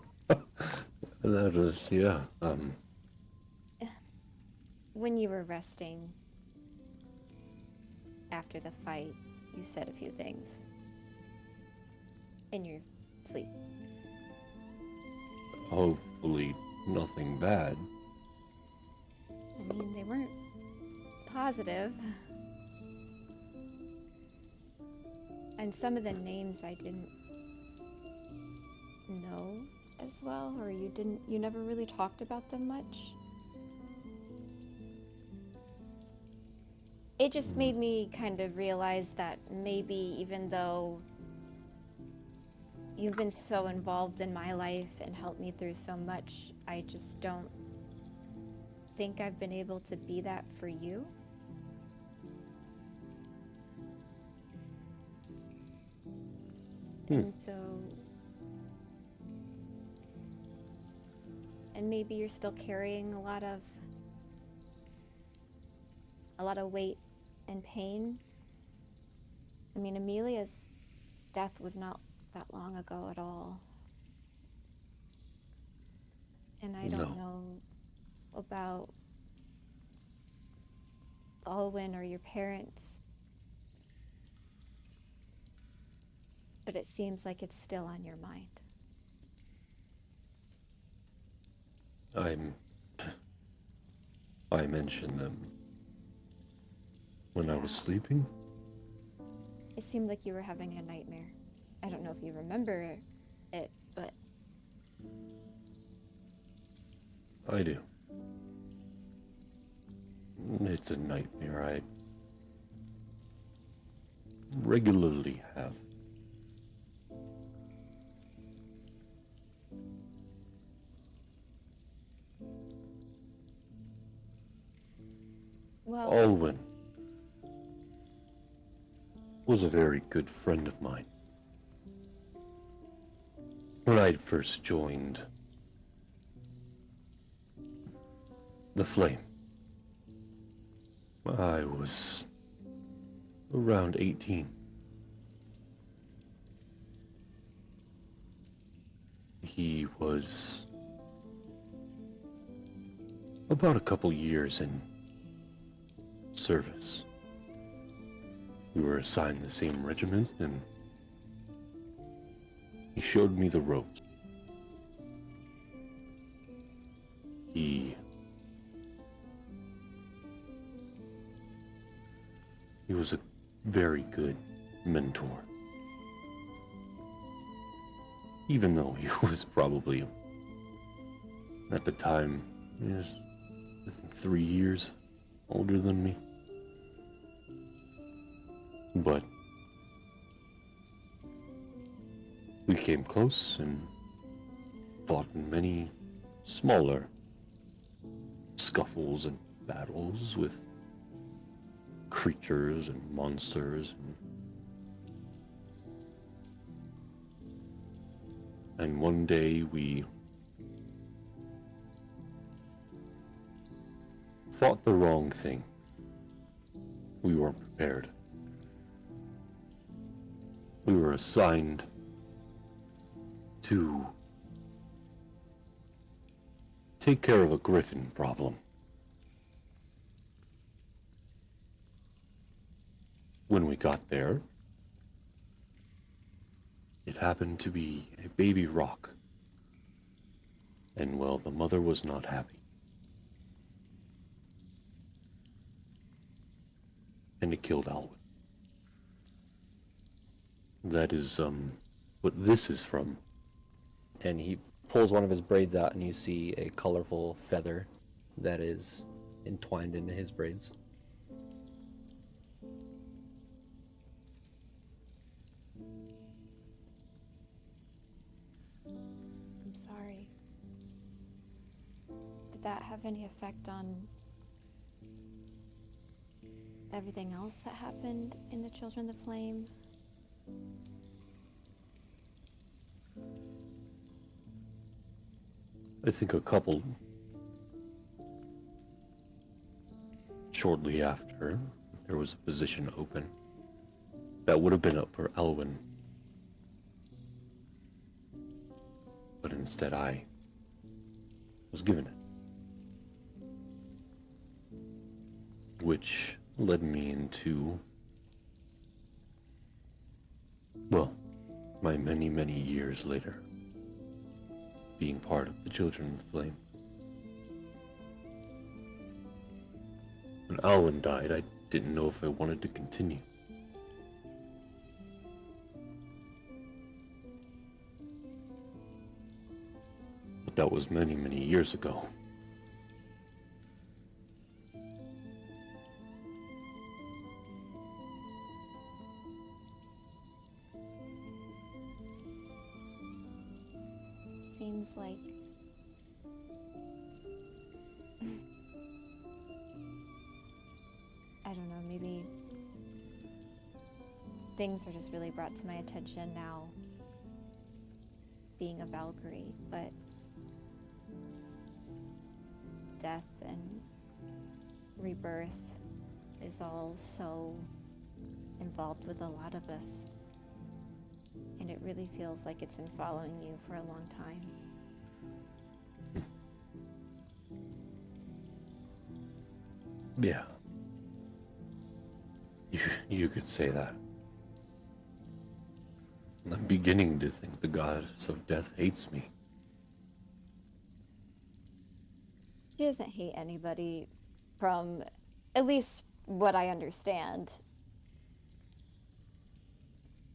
That was, yeah, when you were resting after the fight, you said a few things in your sleep. hopefully nothing bad. I mean, they weren't positive. And some of the names I didn't know as well, or you never really talked about them much. It just made me kind of realize that maybe even though you've been so involved in my life and helped me through so much, I just don't think I've been able to be that for you. And so, and maybe you're still carrying a lot of weight and pain. I mean, Amelia's death was not that long ago at all. And I don't know about Alwyn or your parents, but it seems like it's still on your mind. I mentioned them when I was sleeping. It seemed like you were having a nightmare. I don't know if you remember it, but I do. It's a nightmare I regularly have. well, Alwyn was a very good friend of mine. When I first joined the Flame, I was around 18. He was about a couple years in service. We were assigned the same regiment, and He showed me the ropes. He was a very good mentor. Even though he was probably, at the time, he was, I think, 3 years older than me. But we came close and fought in many smaller scuffles and battles with creatures and monsters and one day we fought the wrong thing. We weren't prepared. We were assigned to take care of a griffin problem. When we got there, it happened to be a baby rock. And well, the mother was not happy. And it killed Alwyn. That is, what this is from. And he pulls one of his braids out, and you see a colorful feather that is entwined into his braids. I'm sorry. Did that have any effect on everything else that happened in the Children of the Flame? I think a couple shortly after, there was a position open that would have been up for Elwyn. But instead I was given it. Which led me into, well, my many, many years later, being part of the Children of the Flame. When Alwyn died, I didn't know if I wanted to continue. But that was many, many years ago. Seems like I don't know, maybe things are just really brought to my attention now, being a Valkyrie, but death and rebirth is all so involved with a lot of us. And it really feels like it's been following you for a long time. Yeah. You could say that. I'm beginning to think the goddess of death hates me. She doesn't hate anybody, from at least what I understand.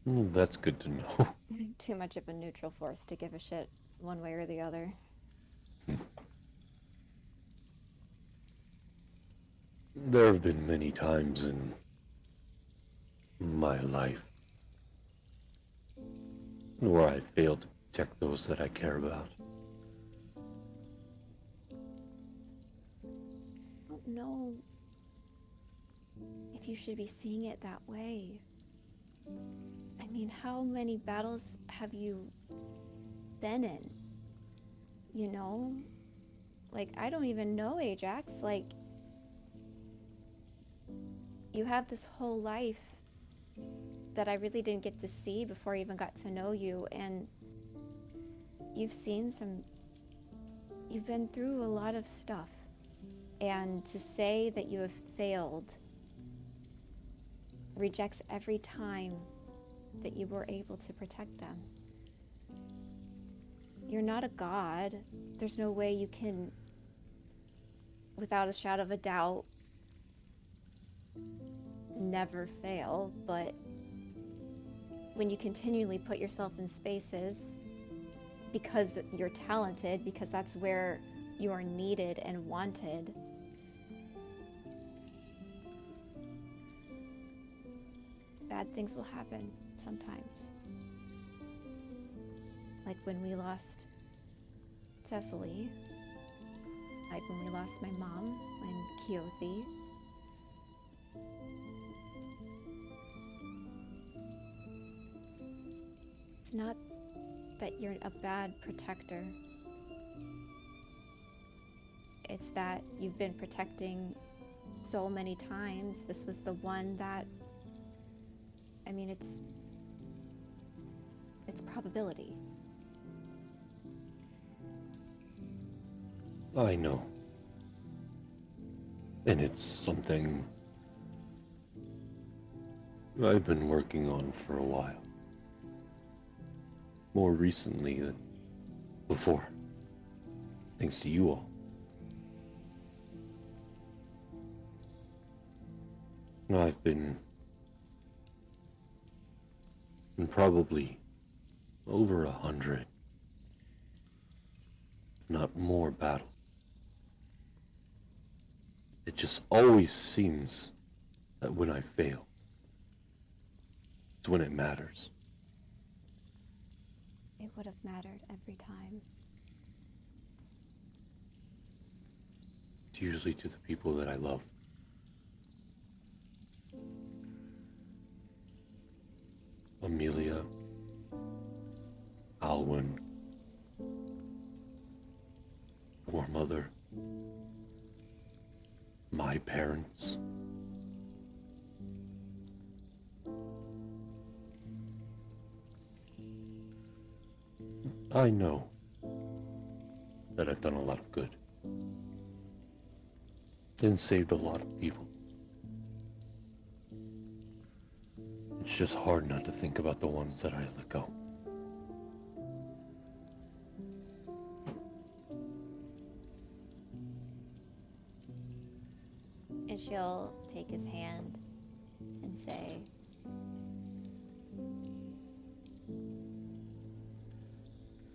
That's good to know. Too much of a neutral force to give a shit one way or the other. There have been many times in my life where I failed to protect those that I care about. I don't know if you should be seeing it that way. I mean, how many battles have you been in? You know? Like, I don't even know, Ajax. Like, you have this whole life that I really didn't get to see before I even got to know you, and you've been through a lot of stuff. And to say that you have failed rejects every time that you were able to protect them. You're not a god. There's no way you can, without a shadow of a doubt, never fail, but when you continually put yourself in spaces because you're talented, because that's where you are needed and wanted, bad things will happen sometimes. Like when we lost Cecily, like when we lost my mom and Keothi. It's not that you're a bad protector. It's that you've been protecting so many times. This was the one that, I mean, it's probability. I know. And it's something I've been working on for a while. More recently than before. Thanks to you all. I've been in probably over 100, if not more, battles. It just always seems that when I fail, it's when it matters. It would have mattered every time. It's usually to the people that I love. Amelia, Alwyn, poor mother, my parents. I know that I've done a lot of good and saved a lot of people. It's just hard not to think about the ones that I let go. And she'll take his hand and say,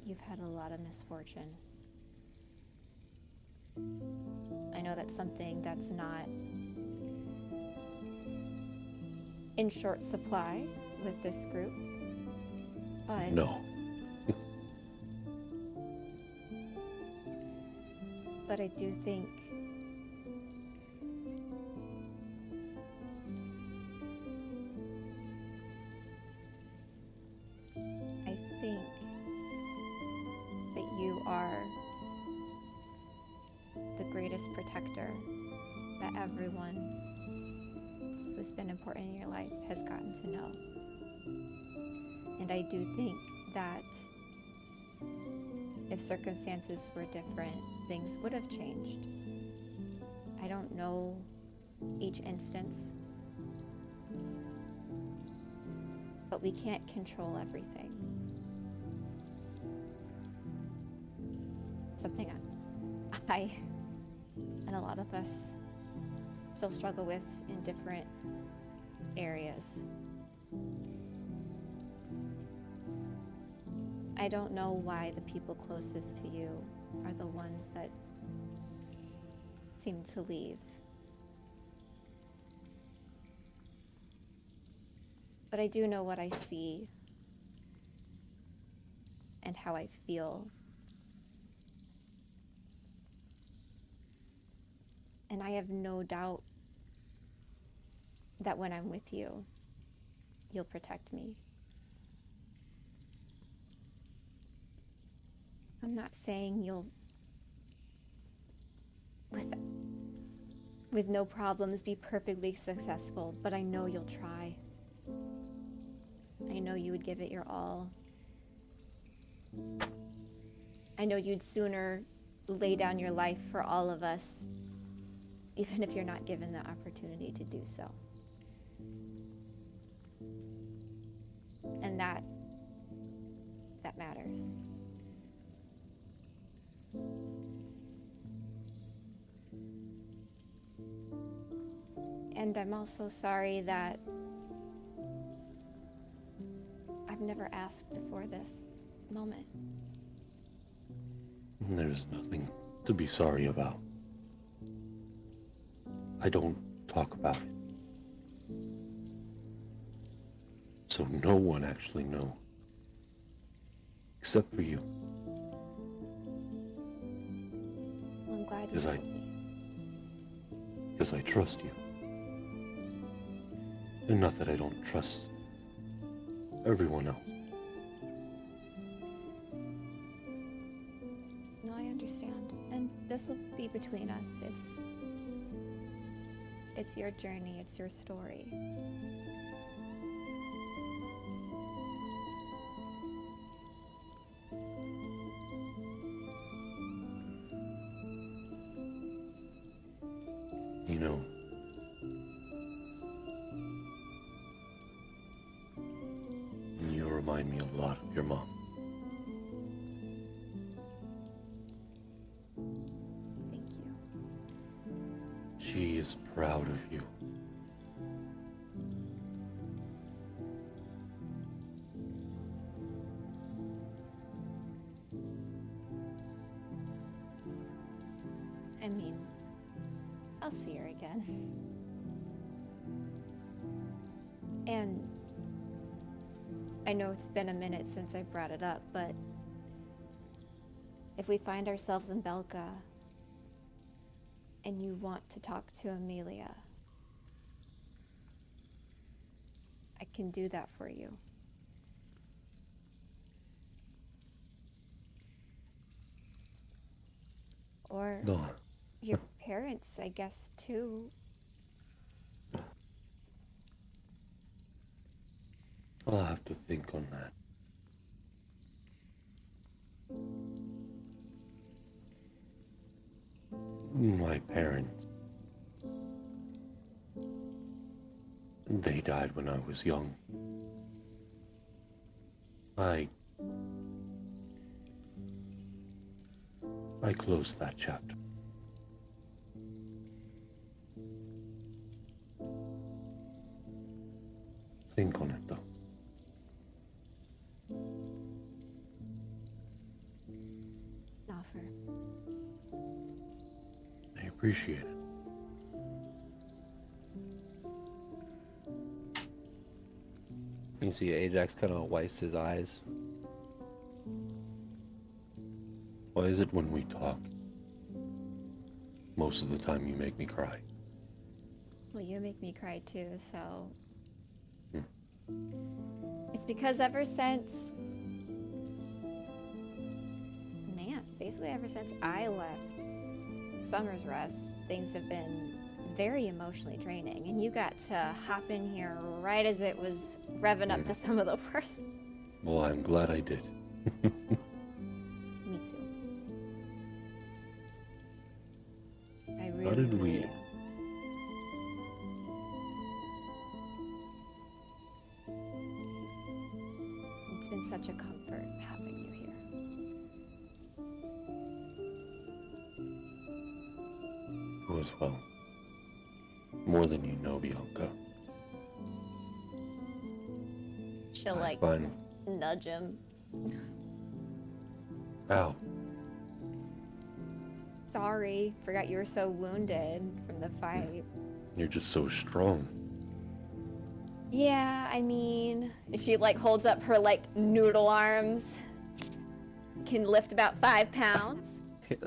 "You've had a lot of misfortune. I know that's something that's not in short supply with this group, but No. but I do think that you are the greatest protector that everyone who's been important in your life has gotten to know. And I do think that if circumstances were different, things would have changed. I don't know each instance, but we can't control everything. Something I and a lot of us still struggle with in different areas. I don't know why the people closest to you are the ones that seem to leave. But I do know what I see and how I feel. And I have no doubt that when I'm with you, you'll protect me. I'm not saying you'll, with no problems, be perfectly successful, but I know you'll try. I know you would give it your all. I know you'd sooner lay down your life for all of us, even if you're not given the opportunity to do so. And that matters. And I'm also sorry that I've never asked for this moment. There's nothing to be sorry about. I don't talk about it. So no one actually knows. Except for you. Well, I'm glad you Because told me. I trust you. And not that I don't trust everyone else. No, I understand. And this will be between us. It's your journey, it's your story. You know, you remind me a lot of your mom. Thank you. She is proud of you. I mean, I'll see her again. And I know it's been a minute since I brought it up, but if we find ourselves in Belka and you want to talk to Amelia, I can do that for you. Or No, your parents, I guess, too. I'll have to think on that. My parents. They died when I was young. I closed that chapter. Think on it, though. Offer. I appreciate it. You see Ajax kind of wipes his eyes. Why is it when we talk, most of the time you make me cry? Well, you make me cry too, so. Hmm. It's because ever since. Man, basically ever since I left Summer's Rest, things have been very emotionally draining. And you got to hop in here right as it was revving up to some of the worst. Well, I'm glad I did. Me too. I really. How did we... It's been such a comfort having you here. You as well. More than you know, Bianca. She'll I like find... nudge him. Ow. Sorry, forgot you were so wounded from the fight. You're just so strong. Yeah, I mean, she like holds up her like noodle arms. Can lift about 5 pounds.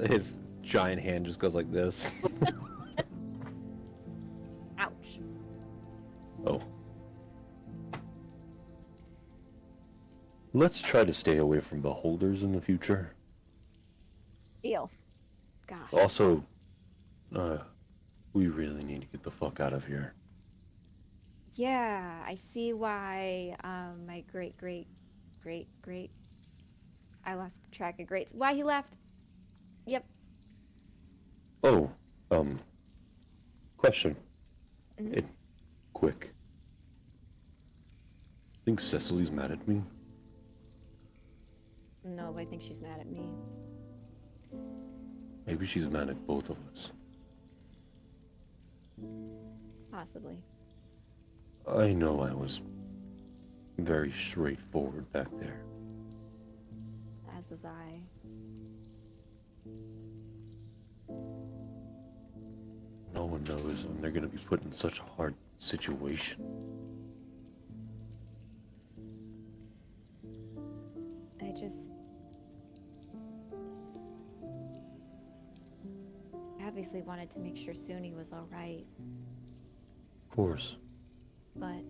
His giant hand just goes like this. Ouch. Oh. Let's try to stay away from beholders in the future. Deal. Gosh. Also, we really need to get the fuck out of here. Yeah, I see why my great I lost track of greats. Why he left? Yep. Oh, question. Mhm. Quick. Think Cecily's mad at me? No, I think she's mad at me. Maybe she's mad at both of us. Possibly. I know I was very straightforward back there. As was I. No one knows when they're going to be put in such a hard situation. I obviously wanted to make sure Suni was all right, Of course. but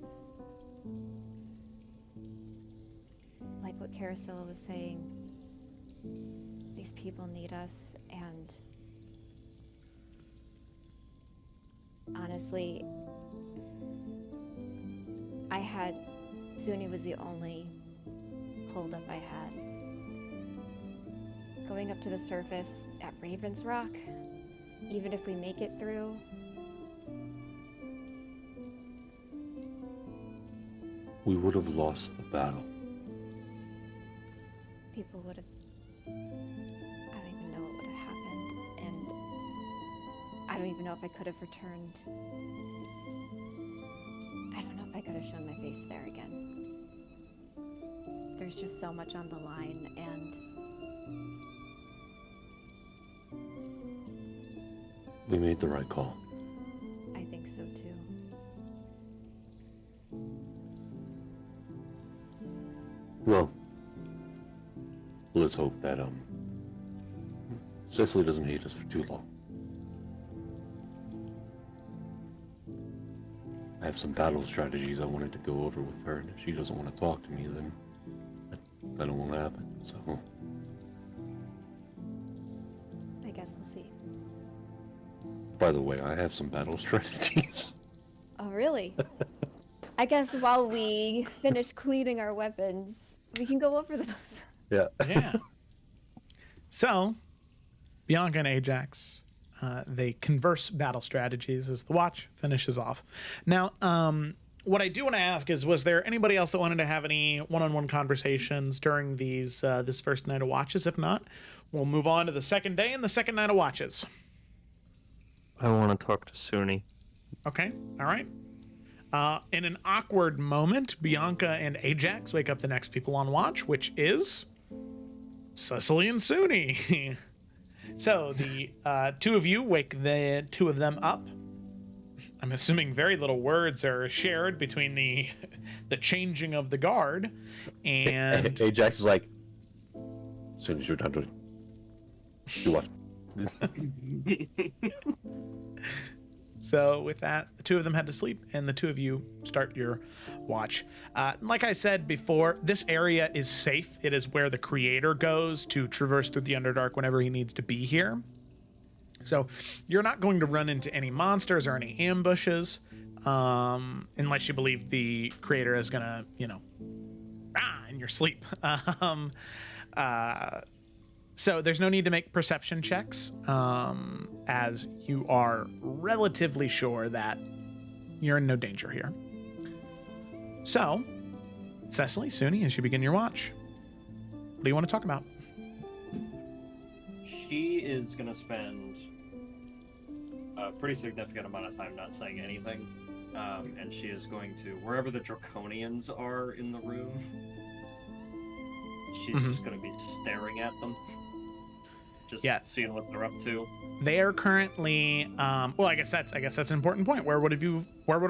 like what Carasilla was saying, these people need us, and honestly, Suni was the only holdup I had. Going up to the surface at Raven's Rock, even if we make it through, We would have lost the battle. people would have... I don't even know what would have happened, and I don't even know if I could have returned. I don't know if I could have shown my face there again. There's just so much on the line, and We made the right call. I think so too. Well, let's hope that Cecily doesn't hate us for too long. I have some battle strategies I wanted to go over with her, and if she doesn't want to talk to me, then that don't want to happen. So I guess we'll see. by the way, I have some battle strategies. Oh, really? I guess while we finish cleaning our weapons, we can go over those. Yeah. Yeah. So, Bianca and Ajax, they converse battle strategies as the watch finishes off. Now, what I do want to ask is, was there anybody else that wanted to have any one-on-one conversations during these this first night of watches? If not, we'll move on to the second day and the second night of watches. I want to talk to Suni. Okay, all right. In an awkward moment, Bianca and Ajax wake up the next people on watch, which is Cecily and Suni. So the two of you wake the two of them up. I'm assuming very little words are shared between the changing of the guard, and Ajax is like, as soon as you're done doing, you watch. so with that, the two of them had to sleep, and the two of you start your watch. Like I said before, this area is safe. It is where the creator goes to traverse through the Underdark whenever he needs to be here. So you're not going to run into any monsters or any ambushes, unless you believe the creator is gonna, in your sleep. So there's no need to make perception checks, as you are relatively sure that you're in no danger here. So, Cecily, Suni, as you begin your watch, what do you want to talk about? She is going to spend a pretty significant amount of time not saying anything. And she is going to, wherever the Draconians are in the room, she's just going to be staring at them. Just seeing what they're up to. They are currently, well, I guess that's an important point. Where would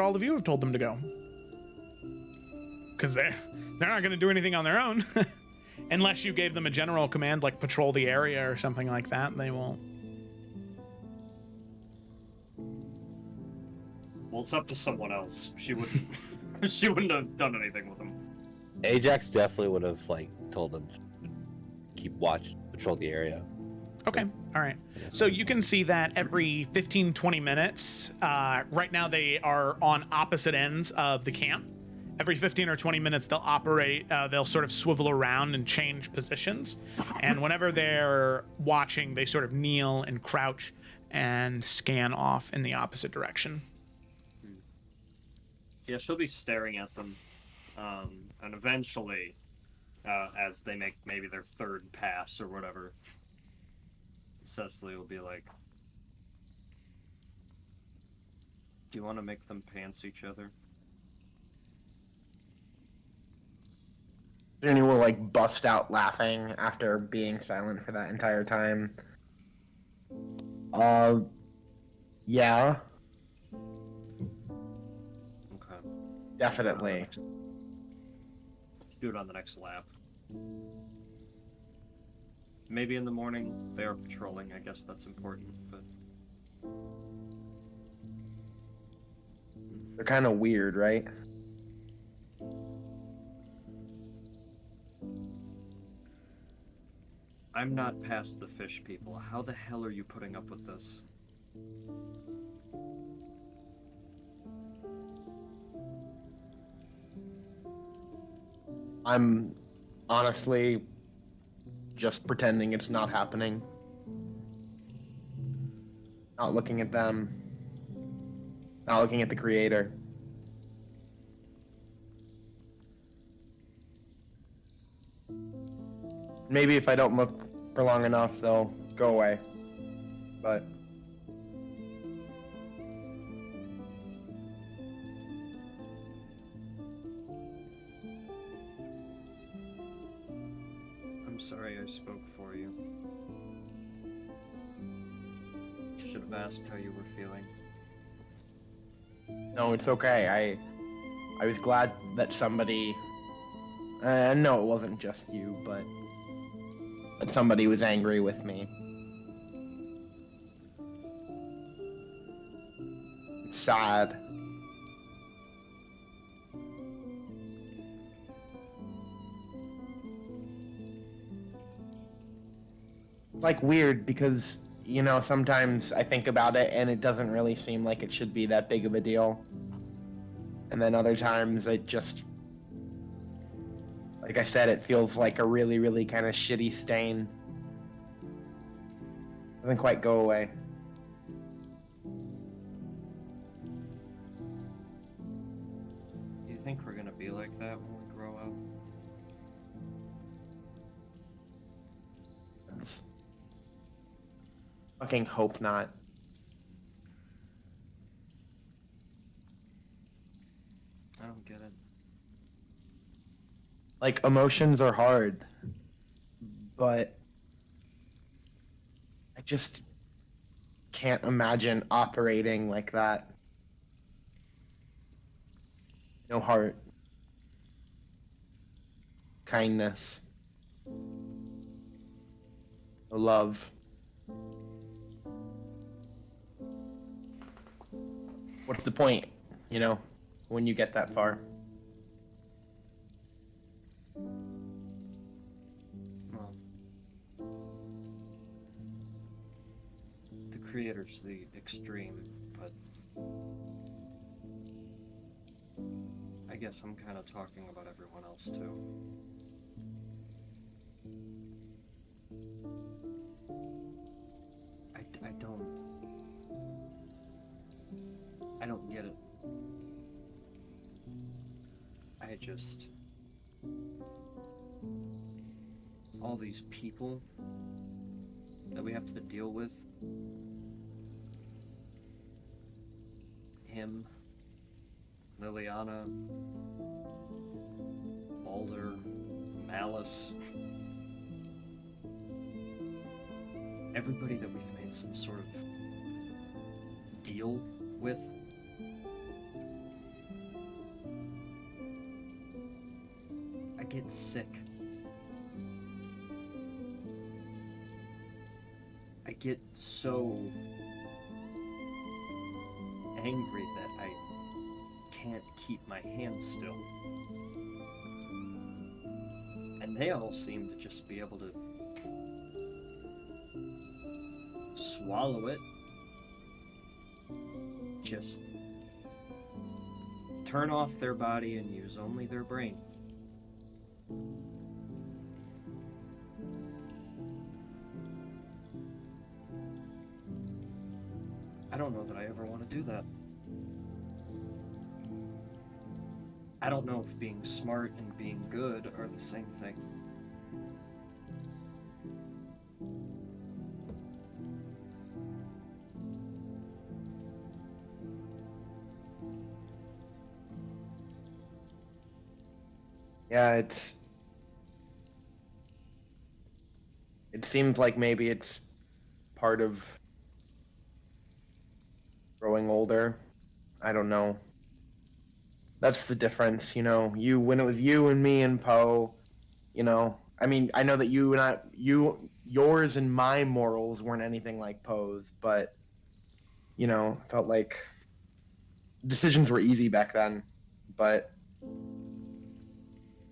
all of you have told them to go? Because they're not going to do anything on their own, unless you gave them a general command like patrol the area or something like that. They won't. Well, it's up to someone else. She wouldn't. She wouldn't have done anything with them. Ajax definitely would have told them to keep watch, patrol the area. Okay, all right. So you can see that every 15-20 minutes, right now they are on opposite ends of the camp. Every 15 or 20 minutes they'll operate, they'll sort of swivel around and change positions. And whenever they're watching, they sort of kneel and crouch and scan off in the opposite direction. Yeah, she'll be staring at them. And eventually, as they make maybe their third pass or whatever, Cecily will be like, Do you want to make them pants each other? Suni will like bust out laughing after being silent for that entire time. Yeah, Okay. definitely. Do it on the next lap. Maybe in the morning they are patrolling. I guess that's important, but They're kind of weird, right? I'm not past the fish people. How the hell are you putting up with this? I'm honestly just pretending it's not happening. Not looking at them. Not looking at the creator. Maybe if I don't look for long enough, they'll go away. But I'm sorry I spoke for you. Should have asked how you were feeling. no, it's okay. I was glad that somebody. No, it wasn't just you, but that somebody was angry with me. It's sad. Like weird because, you know, sometimes I think about it and it doesn't really seem like it should be that big of a deal. And then other times it just, like I said, it feels like a really, really kind of shitty stain. Doesn't quite go away. Do you think we're gonna be like that when we grow up? Fucking hope not. I don't get it. Like, emotions are hard, but I just can't imagine operating like that. No heart. Kindness. No love. What's the point, you know, when you get that far? Well, the creator's the extreme, but I guess I'm kind of talking about everyone else too. I don't get it. I just... all these people that we have to deal with. Him, Liliana, Balder, Malice. Everybody that we've made some sort of deal with. I get sick. I get so angry that I can't keep my hands still. And they all seem to just be able to swallow it. Just turn off their body and use only their brain. I don't know that I ever want to do that. I don't know if being smart and being good are the same thing. Yeah, it seems like maybe it's part of growing older. I don't know. That's the difference, you know. You when it was you and me and Poe, you know. I mean, I know that yours and my morals weren't anything like Poe's, but you know, felt like decisions were easy back then. But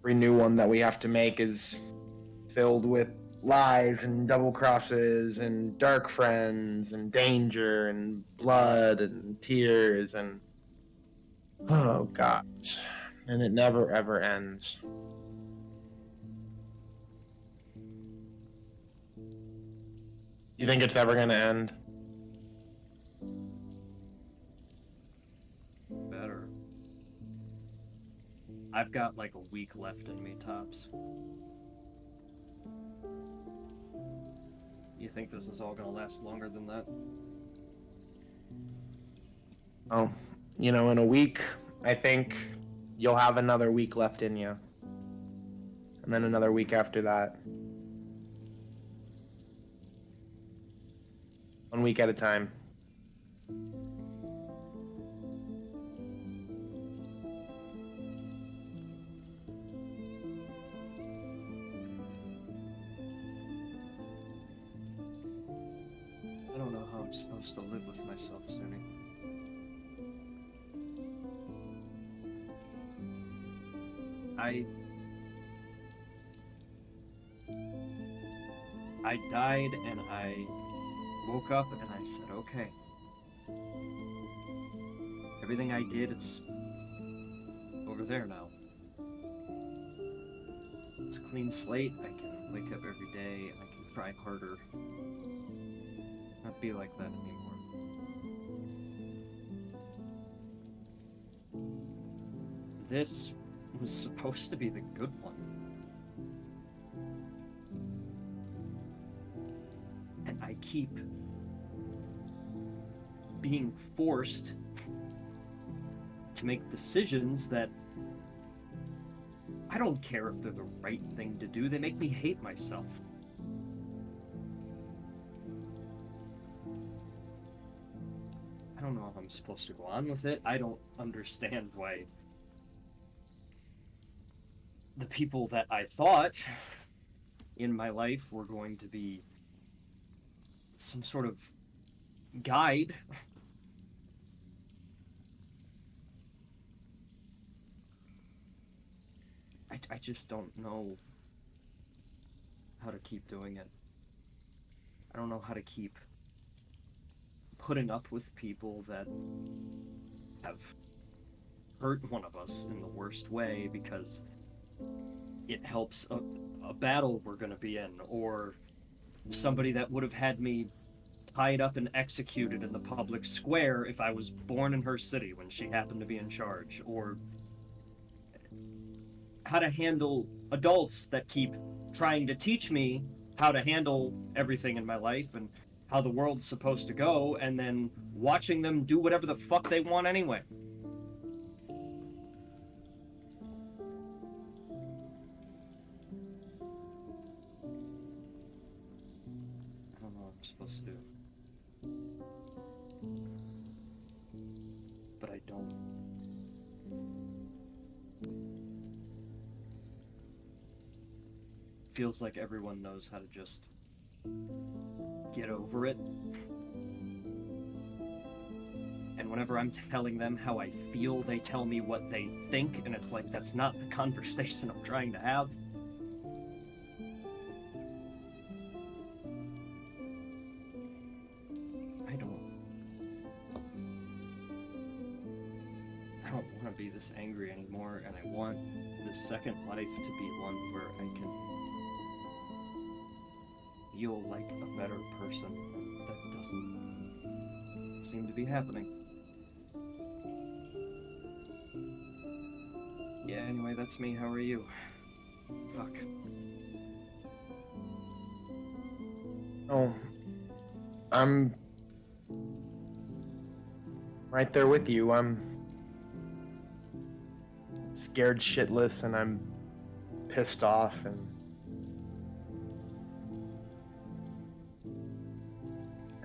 every new one that we have to make is filled with lies and double crosses and dark friends and danger and blood and tears and oh god, and it never ever ends. You think it's ever gonna end? Better. I've got like a week left in me, tops. You think this is all gonna last longer than that? Oh, you know, in a week, I think you'll have another week left in you, and then another week after that. 1 week at a time. I don't know how I'm supposed to live with myself, Sunny. I died and I woke up and I said, okay. Everything I did, it's over there now. It's a clean slate. I can wake up every day and I can try harder. Not be like that anymore. This was supposed to be the good one. And I keep being forced to make decisions that I don't care if they're the right thing to do. They make me hate myself. I don't know if I'm supposed to go on with it. I don't understand why the people that I thought in my life were going to be some sort of guide. I just don't know how to keep doing it. I don't know how to keep putting up with people that have hurt one of us in the worst way because it helps a battle we're going to be in, or somebody that would have had me tied up and executed in the public square if I was born in her city when she happened to be in charge, or how to handle adults that keep trying to teach me how to handle everything in my life and how the world's supposed to go, and then watching them do whatever the fuck they want anyway. I don't know what I'm supposed to do. But I don't. Feels like everyone knows how to just get over it. And whenever I'm telling them how I feel, they tell me what they think, and it's like, that's not the conversation I'm trying to have. I don't want to be this angry anymore, and I want the second life to be one where I can feel like a better person. That doesn't seem to be happening. Yeah, anyway, that's me. How are you? Fuck. Oh, I'm right there with you. I'm scared shitless, and I'm pissed off, and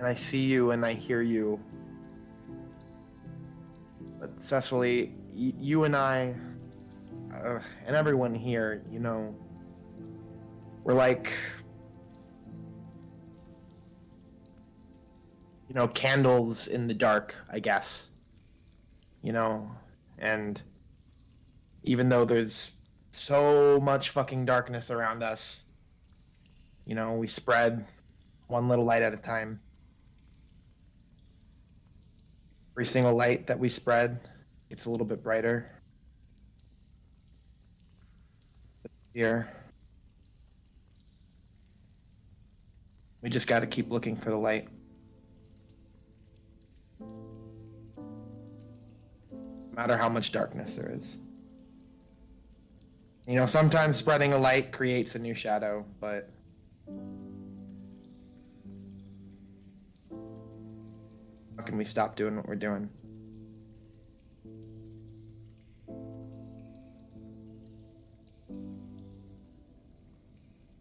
I see you and I hear you. But Cecily, you and I, and everyone here, you know, we're like, you know, candles in the dark, I guess. You know, and even though there's so much fucking darkness around us, you know, we spread one little light at a time. Every single light that we spread gets a little bit brighter. Here. We just got to keep looking for the light. No matter how much darkness there is. You know, sometimes spreading a light creates a new shadow, but how can we stop doing what we're doing?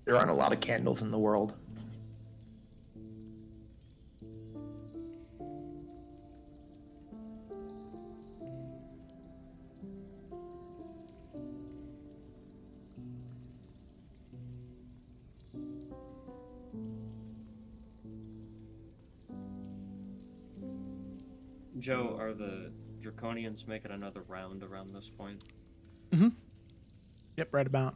There aren't a lot of candles in the world. Joe, are the Draconians making another round around this point? Mm-hmm. Yep, right about.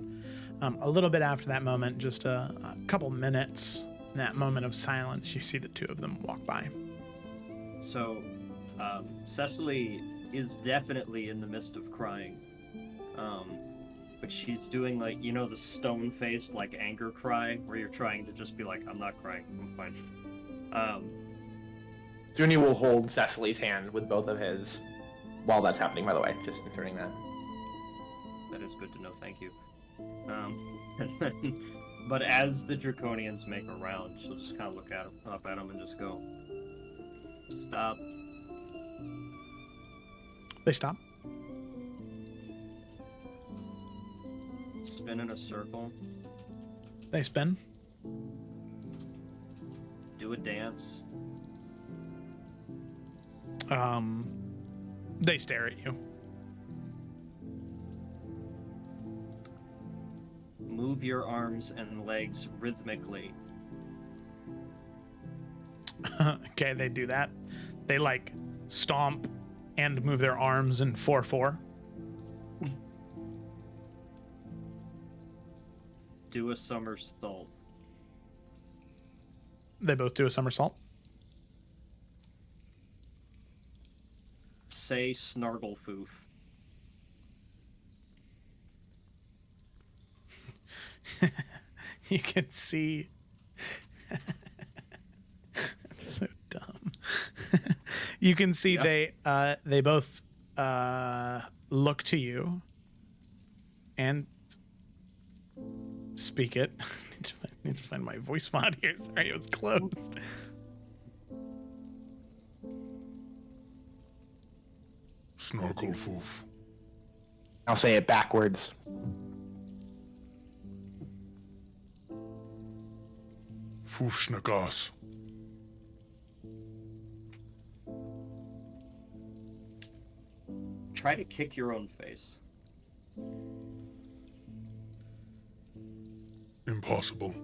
A little bit after that moment, just a couple minutes, in that moment of silence, you see the two of them walk by. So, Cecily is definitely in the midst of crying. But she's doing, like, you know, the stone-faced, like, anger cry, where you're trying to just be like, I'm not crying, I'm fine. Zuni will hold Cecily's hand with both of his while that's happening, by the way, just inserting that. That is good to know, thank you. But as the Draconians make a round, she'll just kind of look up at them and just go, stop. They stop. Spin in a circle. They spin. Do a dance. They stare at you. Move your arms and legs rhythmically. Okay, they do that. They like stomp and move their arms in 4/4. Do a somersault. They both do a somersault. Say snarglefoof. You can see. That's so dumb. You can see they both look to you and speak it. I need to find my voice mod here. Sorry, it was closed. Snarglefoof. I'll say it backwards. Foofschnagas. Try to kick your own face. Impossible.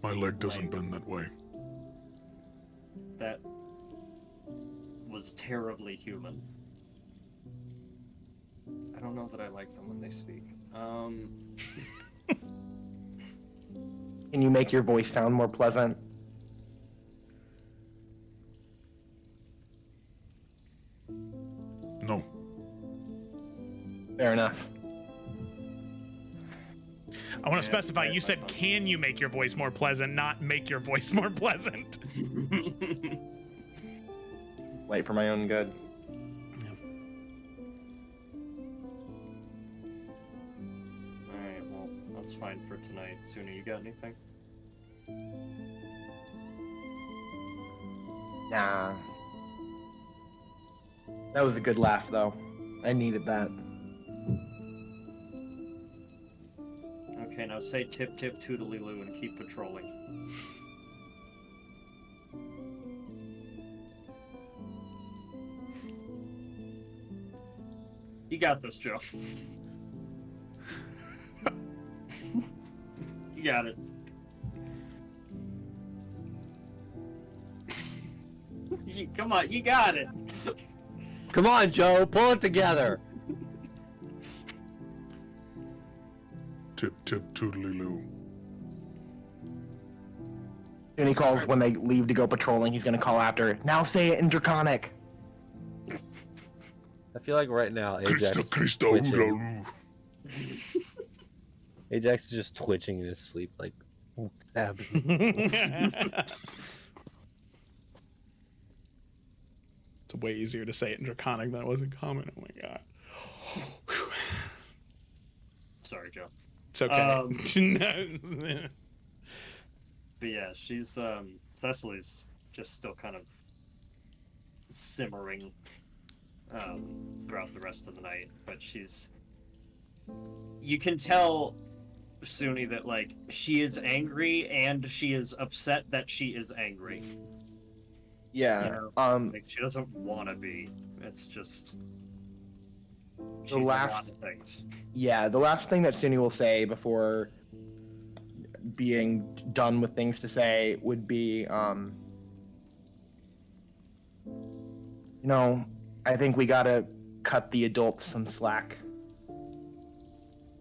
My leg doesn't bend that way. That was terribly human. I don't know that I like them when they speak. Can you make your voice sound more pleasant? No. Fair enough. I want to specify, you said, can you make your voice more pleasant, not make your voice more pleasant. Wait for my own good. Alright, well, that's fine for tonight. Suna, you got anything? Nah. That was a good laugh, though. I needed that. Okay, now say tip tip toodly loo and keep patrolling. You got this, Joe. You got it. Come on, you got it. Come on, Joe, pull it together. Tip tip toodly loo. And he calls when they leave to go patrolling. He's gonna call after. Now say it in Draconic. I feel like right now Ajax is Christo twitching. hula Ajax is just twitching in his sleep, like, what's happening? It's way easier to say it in Draconic than it was in Common. Oh my god. Sorry, Joe. It's okay. But yeah, she's Cecily's just still kind of simmering throughout the rest of the night, but you can tell Suni that like she is angry and she is upset that she is angry. Yeah. Like she doesn't want to be. It's just she's a lot of things. Yeah, the last thing that Suni will say before being done with things to say would be, I think we gotta cut the adults some slack.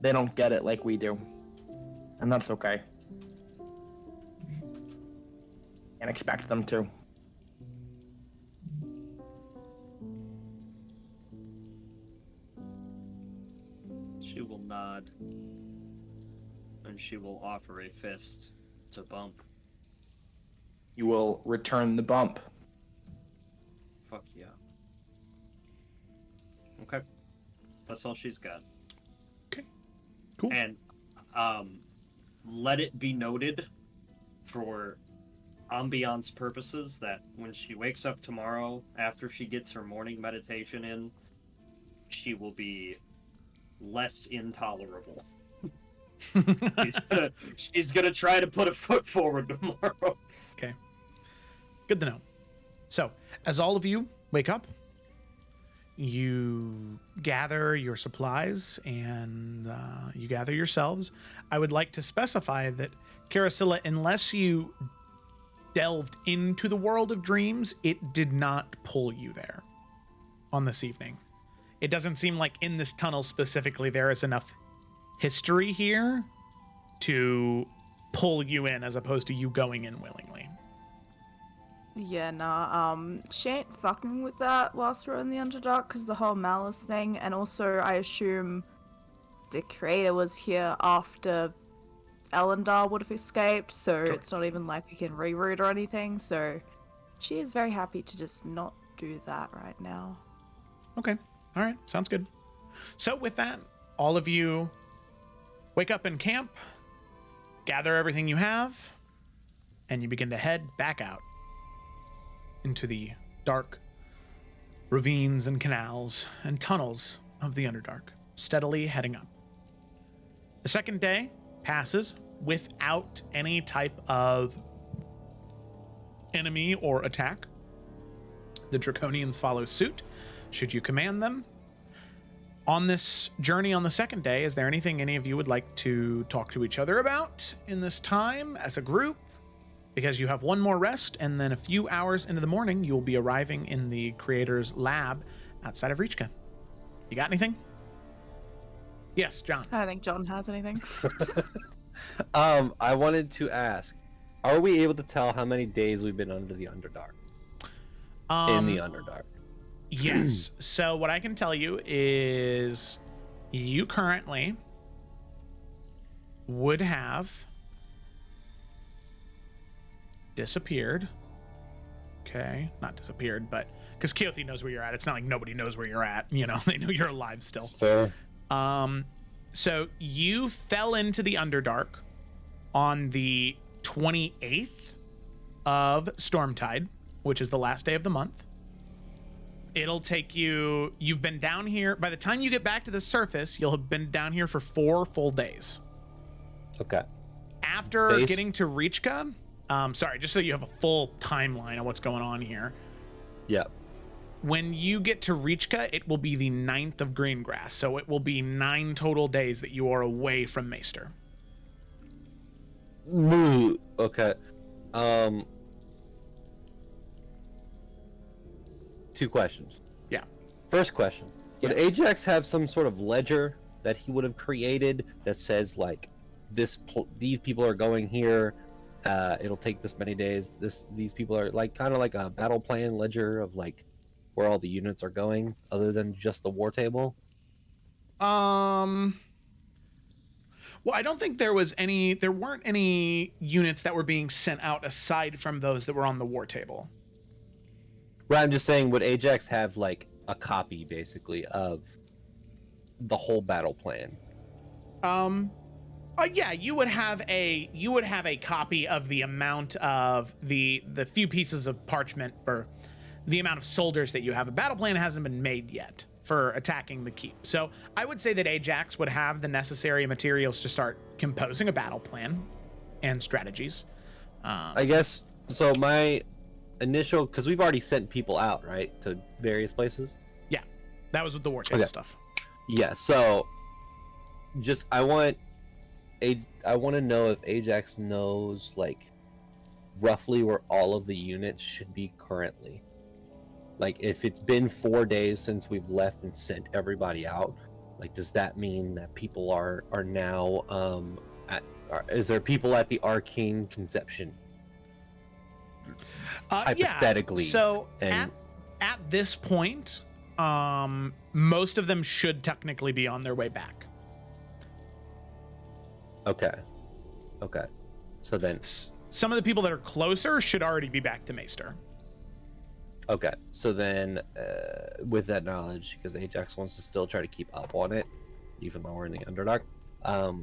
They don't get it like we do. And that's okay. Can't expect them to. She will nod. And she will offer a fist to Bump. You will return the bump. Fuck yeah. Okay. That's all she's got. Okay. Cool. And let it be noted for ambiance purposes that when she wakes up tomorrow after she gets her morning meditation in, she will be less intolerable. she's gonna try to put a foot forward tomorrow. Okay. Good to know. So, as all of you wake up, you gather your supplies and you gather yourselves. I would like to specify that, Carasilla, unless you delved into the world of dreams, it did not pull you there on this evening. It doesn't seem like in this tunnel specifically there is enough history here to pull you in as opposed to you going in willingly. Yeah, nah, she ain't fucking with that whilst we're in the Underdark, because the whole malice thing, and also I assume the creator was here after Elendar would have escaped, so it's not even like we can reroute or anything, so she is very happy to just not do that right now. Okay. All right. Sounds good. So with that, all of you wake up in camp, gather everything you have, and you begin to head back out into the dark ravines and canals and tunnels of the Underdark, steadily heading up. The second day passes without any type of enemy or attack. The Draconians follow suit, should you command them. On this journey on the second day, is there anything any of you would like to talk to each other about in this time as a group? Because you have one more rest, and then a few hours into the morning, you'll be arriving in the creator's lab outside of Reachka. You got anything? Yes, John. I don't think John has anything. I wanted to ask, are we able to tell how many days we've been under the Underdark? In the Underdark. Yes. So what I can tell you is you currently would have disappeared. Okay. Not disappeared, but because Keothi knows where you're at. It's not like nobody knows where you're at. You know, they know you're alive still. Fair. So you fell into the Underdark on the 28th of Stormtide, which is the last day of the month. It'll take you, you've been down here, by the time you get back to the surface, you'll have been down here for 4 full days. Okay. After Base? getting to Reachka, sorry, just so you have a full timeline of what's going on here. Yeah. When you get to Reachka, it will be the 9th of Greengrass, so it will be 9 total days that you are away from Maester. Okay. 2 questions. Yeah. First question. Would Yeah. Ajax have some sort of ledger that he would have created that says, like, these people are going here, it'll take this many days, these people are, like, kind of like a battle plan ledger of, like, where all the units are going, other than just the war table? Well, I don't think there weren't any units that were being sent out aside from those that were on the war table. Right, I'm just saying, would Ajax have, like, a copy, basically, of the whole battle plan? Yeah, you would have a copy of the amount of the few pieces of parchment for the amount of soldiers that you have. A battle plan hasn't been made yet for attacking the keep. So I would say that Ajax would have the necessary materials to start composing a battle plan and strategies. I guess, so my initial, because we've already sent people out, right, to various places? Yeah, that was with the war table Okay. stuff. Yeah, so just I want to know if Ajax knows, like, roughly where all of the units should be currently. Like, if it's been 4 days since we've left and sent everybody out, like, does that mean that people are now is there people at the Arcane Conception? Hypothetically. Yeah. So and at this point, most of them should technically be on their way back. okay. So then, Some of the people that are closer should already be back to Maester. okay. So then, with that knowledge, because Ajax wants to still try to keep up on it, even though we're in the Underdark,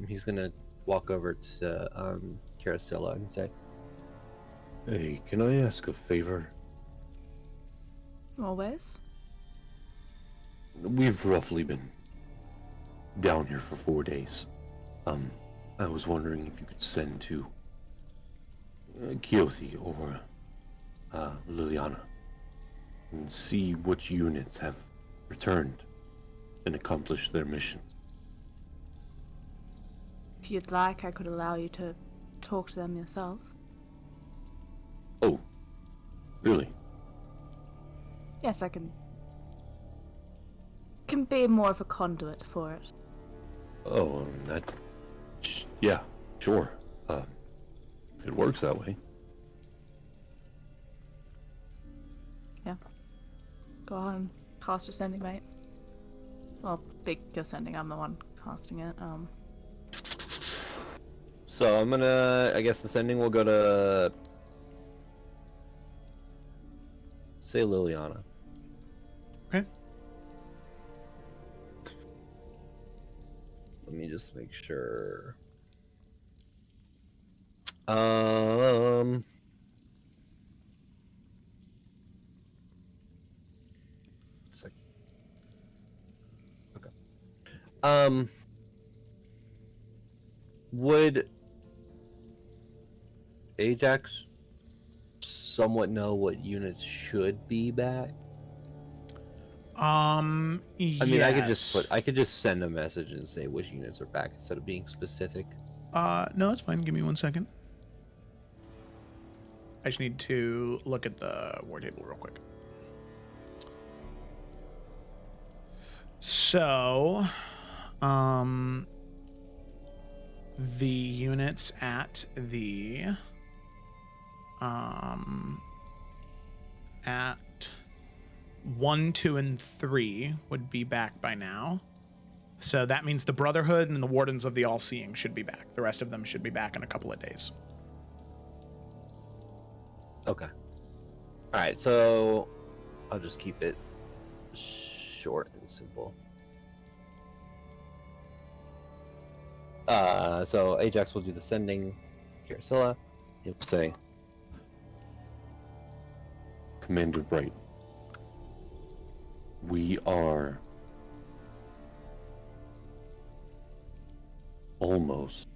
he's gonna walk over to Carasilla and say, Hey, can I ask a favor? Always. We've roughly been down here for 4 days. I was wondering if you could send to Keothi or Liliana and see which units have returned and accomplished their missions. If you'd like, I could allow you to talk to them yourself. Oh, really? Yes, I can be more of a conduit for it. Oh, yeah, sure. If it works that way. Yeah. Go on, cast your sending, mate. Well, big you're sending, I'm the one casting it. so I guess the sending will go to, say, Liliana. Okay. Let me just make sure. Sec. Okay. Would Ajax somewhat know what units should be back? I mean, I could just send a message and say which units are back instead of being specific. No, it's fine. Give me 1 second. I just need to look at the war table real quick. So, the units at the at 1, 2, and 3 would be back by now. So that means the Brotherhood and the Wardens of the All-Seeing should be back. The rest of them should be back in a couple of days. Okay. Alright, so I'll just keep it short and simple. So Ajax will do the sending. Carasilla, he'll say, Commander Bright, we are almost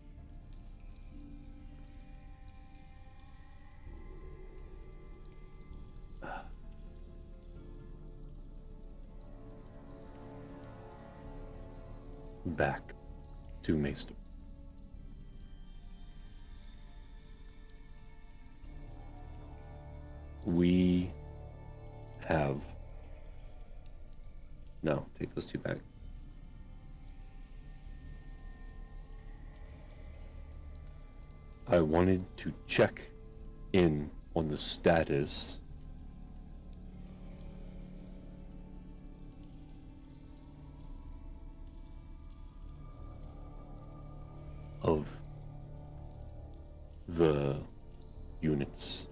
back to Maester. We have... No, take those two back. I wanted to check in on the status of the units.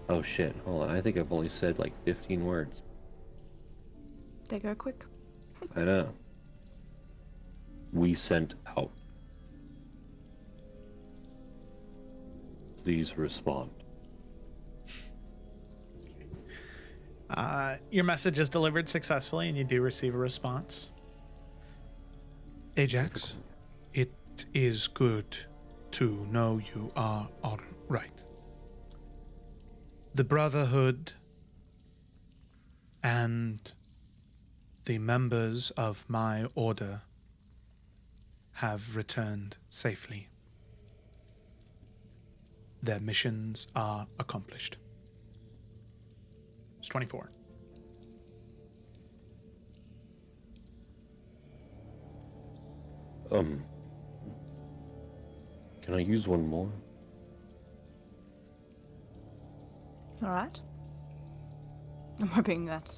Oh shit, hold on, I think I've only said like 15 words. They go quick. I know. We sent out. Please respond. Your message is delivered successfully, and you do receive a response. Ajax, it is good to know you are all right. The Brotherhood and the members of my order have returned safely. Their missions are accomplished. It's 24. Can I use one more? All right. I'm hoping that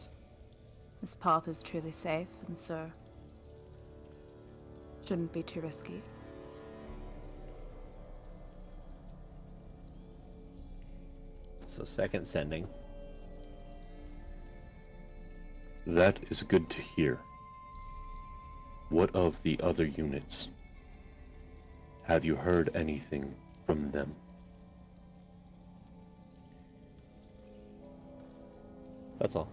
this path is truly safe, and so shouldn't be too risky. So second sending. That is good to hear. What of the other units? Have you heard anything from them? That's all.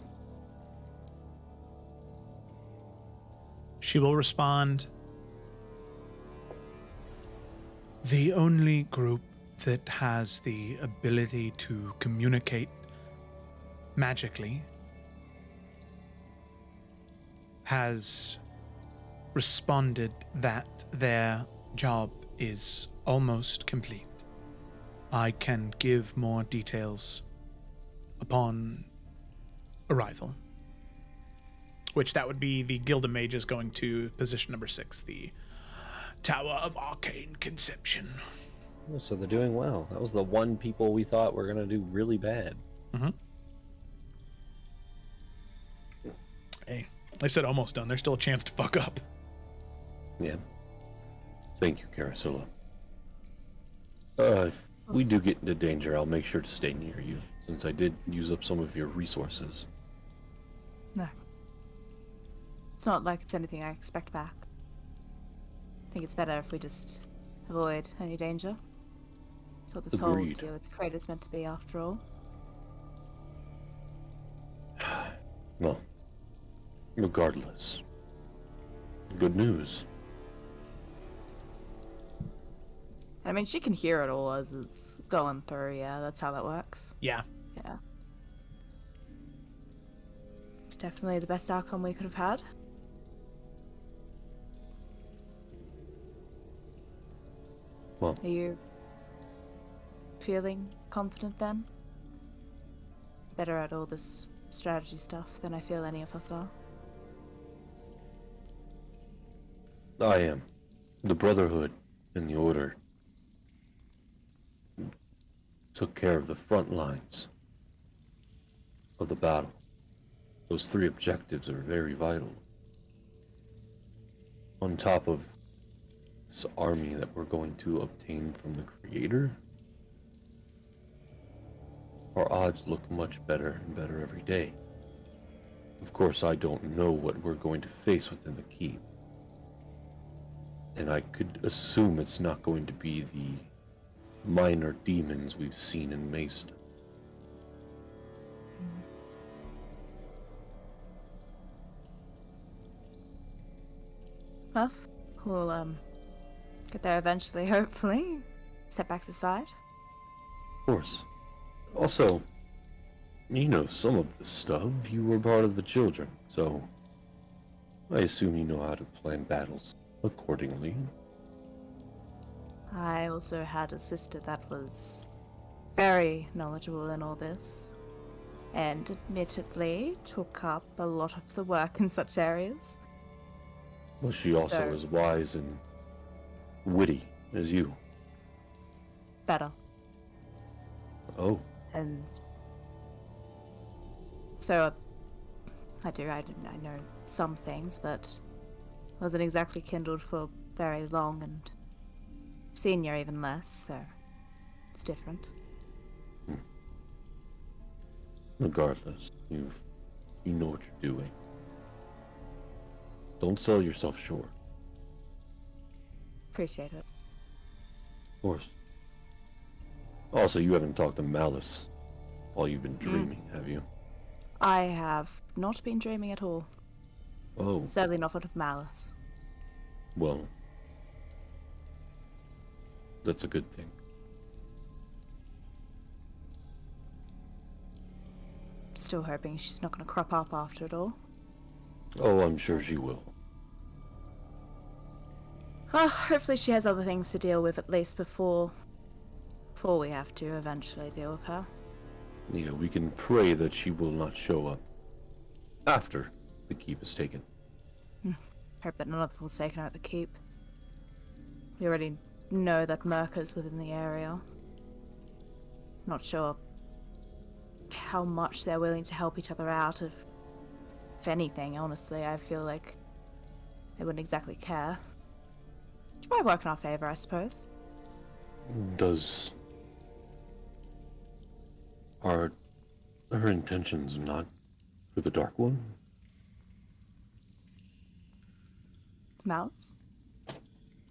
She will respond. The only group that has the ability to communicate magically has responded that their job is almost complete. I can give more details upon arrival. Which that would be the Guild of Mages going to position number 6, the Tower of Arcane Conception. Oh, so they're doing well. That was the one people we thought were going to do really bad. Mm-hmm. Hey, I said almost done. There's still a chance to fuck up. Yeah. Thank you, Carasilla. If we do get into danger, I'll make sure to stay near you, since I did use up some of your resources. No. It's not like it's anything I expect back. I think it's better if we just avoid any danger. That's what this whole Agreed. deal with the crate is meant to be, after all. Well, regardless. Good news. I mean, she can hear it all as it's going through, yeah, that's how that works. Yeah. Yeah. It's definitely the best outcome we could have had. Well, Are you feeling confident then? Better at all this strategy stuff than I feel any of us are. I am. The Brotherhood and the Order took care of the front lines of the battle. Those 3 objectives are very vital. On top of this army that we're going to obtain from the Creator, our odds look much better and better every day. Of course, I don't know what we're going to face within the keep. And I could assume it's not going to be the minor demons we've seen in Mason. Well, we'll get there eventually, hopefully. Setbacks aside. Of course. Also, you know some of the stuff. You were part of the children, so I assume you know how to plan battles accordingly. I also had a sister that was very knowledgeable in all this, and admittedly took up a lot of the work in such areas. Was she also So- as wise and witty as you? Better. Oh, And so I know some things, but wasn't exactly kindled for very long, and senior even less, so it's different. regardless, you know what you're doing. Don't sell yourself short. Appreciate it. Of course. Also, you haven't talked to Malice while you've been dreaming, have you? I have not been dreaming at all. Oh, Certainly not of malice. well. That's a good thing. Still hoping she's not going to crop up after it all. Oh, I'm sure she will. Well, hopefully she has other things to deal with at least before we have to eventually deal with her. Yeah, we can pray that she will not show up after the keep is taken. Hope that none of the Forsaken are at the keep. We already know that Merca's within the area. Not sure how much they're willing to help each other out, if anything, honestly. I feel like they wouldn't exactly care. Which might work in our favor, I suppose. Are her intentions not for the Dark One? Malice?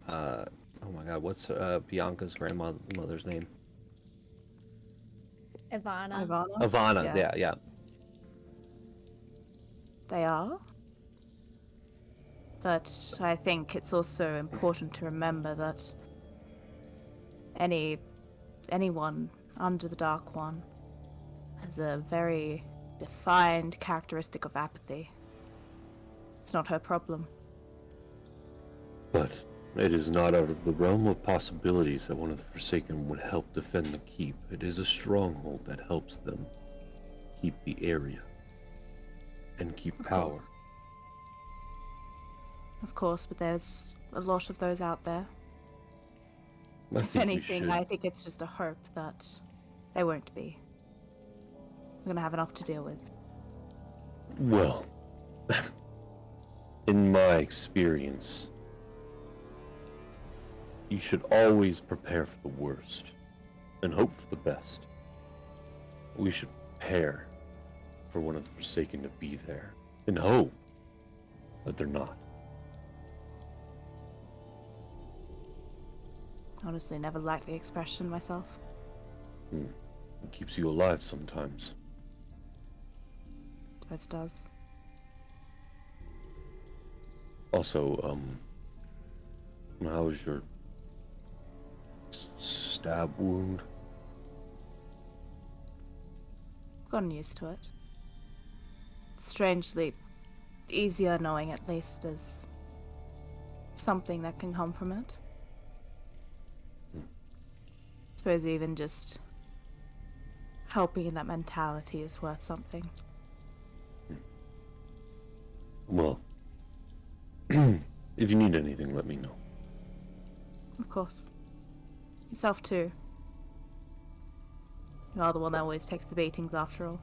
Oh my god, what's Bianca's grandmother's name? Ivana. Ivana? Ivana, yeah. They are. But I think it's also important to remember that anyone under the Dark One has a very defined characteristic of apathy. It's not her problem. But it is not out of the realm of possibilities that one of the Forsaken would help defend the keep. It is a stronghold that helps them keep the area and keep power. Of course, but there's a lot of those out there. I If think we anything, should- I think it's just a hope that they won't be. We're gonna have enough to deal with. Well, in my experience, you should always prepare for the worst and hope for the best. We should prepare for one of the Forsaken to be there and hope that they're not. Honestly, never liked the expression myself. It keeps you alive sometimes. Suppose it does. Also, how's your stab wound? Gotten used to it. Strangely easier knowing at least there's something that can come from it. Suppose even just helping in that mentality is worth something. Well, if you need anything, let me know. Of course. Yourself too. You are the one that always takes the beatings after all.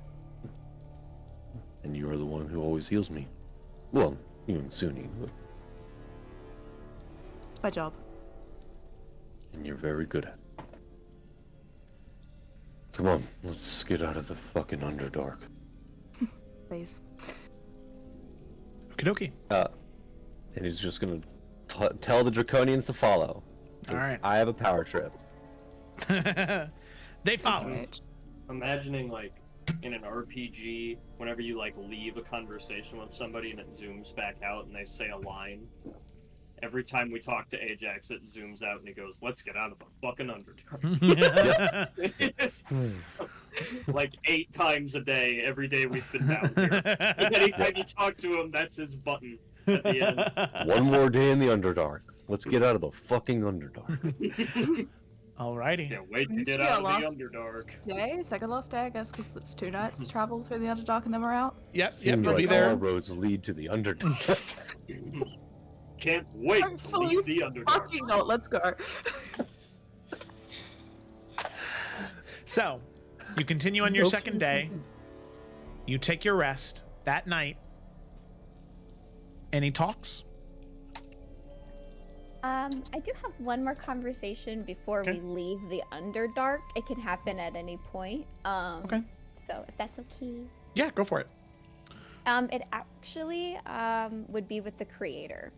And you are the one who always heals me. Well, you and Suni, but- It's my job. and you're very good at it. Come on, let's get out of the fucking Underdark. Please. Okie And he's just gonna tell the Draconians to follow. 'Cause Alright. I have a power trip. dokie. They follow. Right. Imagining like in an RPG, whenever you like leave a conversation with somebody and it zooms back out and they say a line. Every time we talk to Ajax, it zooms out and he goes, "Let's get out of the fucking Underdark." Like 8 times a day, every day we've been down here. And anytime you talk to him, that's his button. At the end. One more day in the Underdark. Let's get out of the fucking Underdark. Alrighty. Can't wait to This get should be out our of the last Underdark. day, second last day, I guess, because it's 2 nights travel through the Underdark and then we're out. Yep, Seems we'll be like all there. roads lead to the Underdark. Can't wait to Hopefully, leave the Underdark. fucking not. Let's go. So, you continue on your Nope. second day. You take your rest that night. Any talks? I do have one more conversation before Okay. we leave the Underdark. It can happen at any point. Okay. So if that's okay. Yeah, go for it. It actually would be with the creator.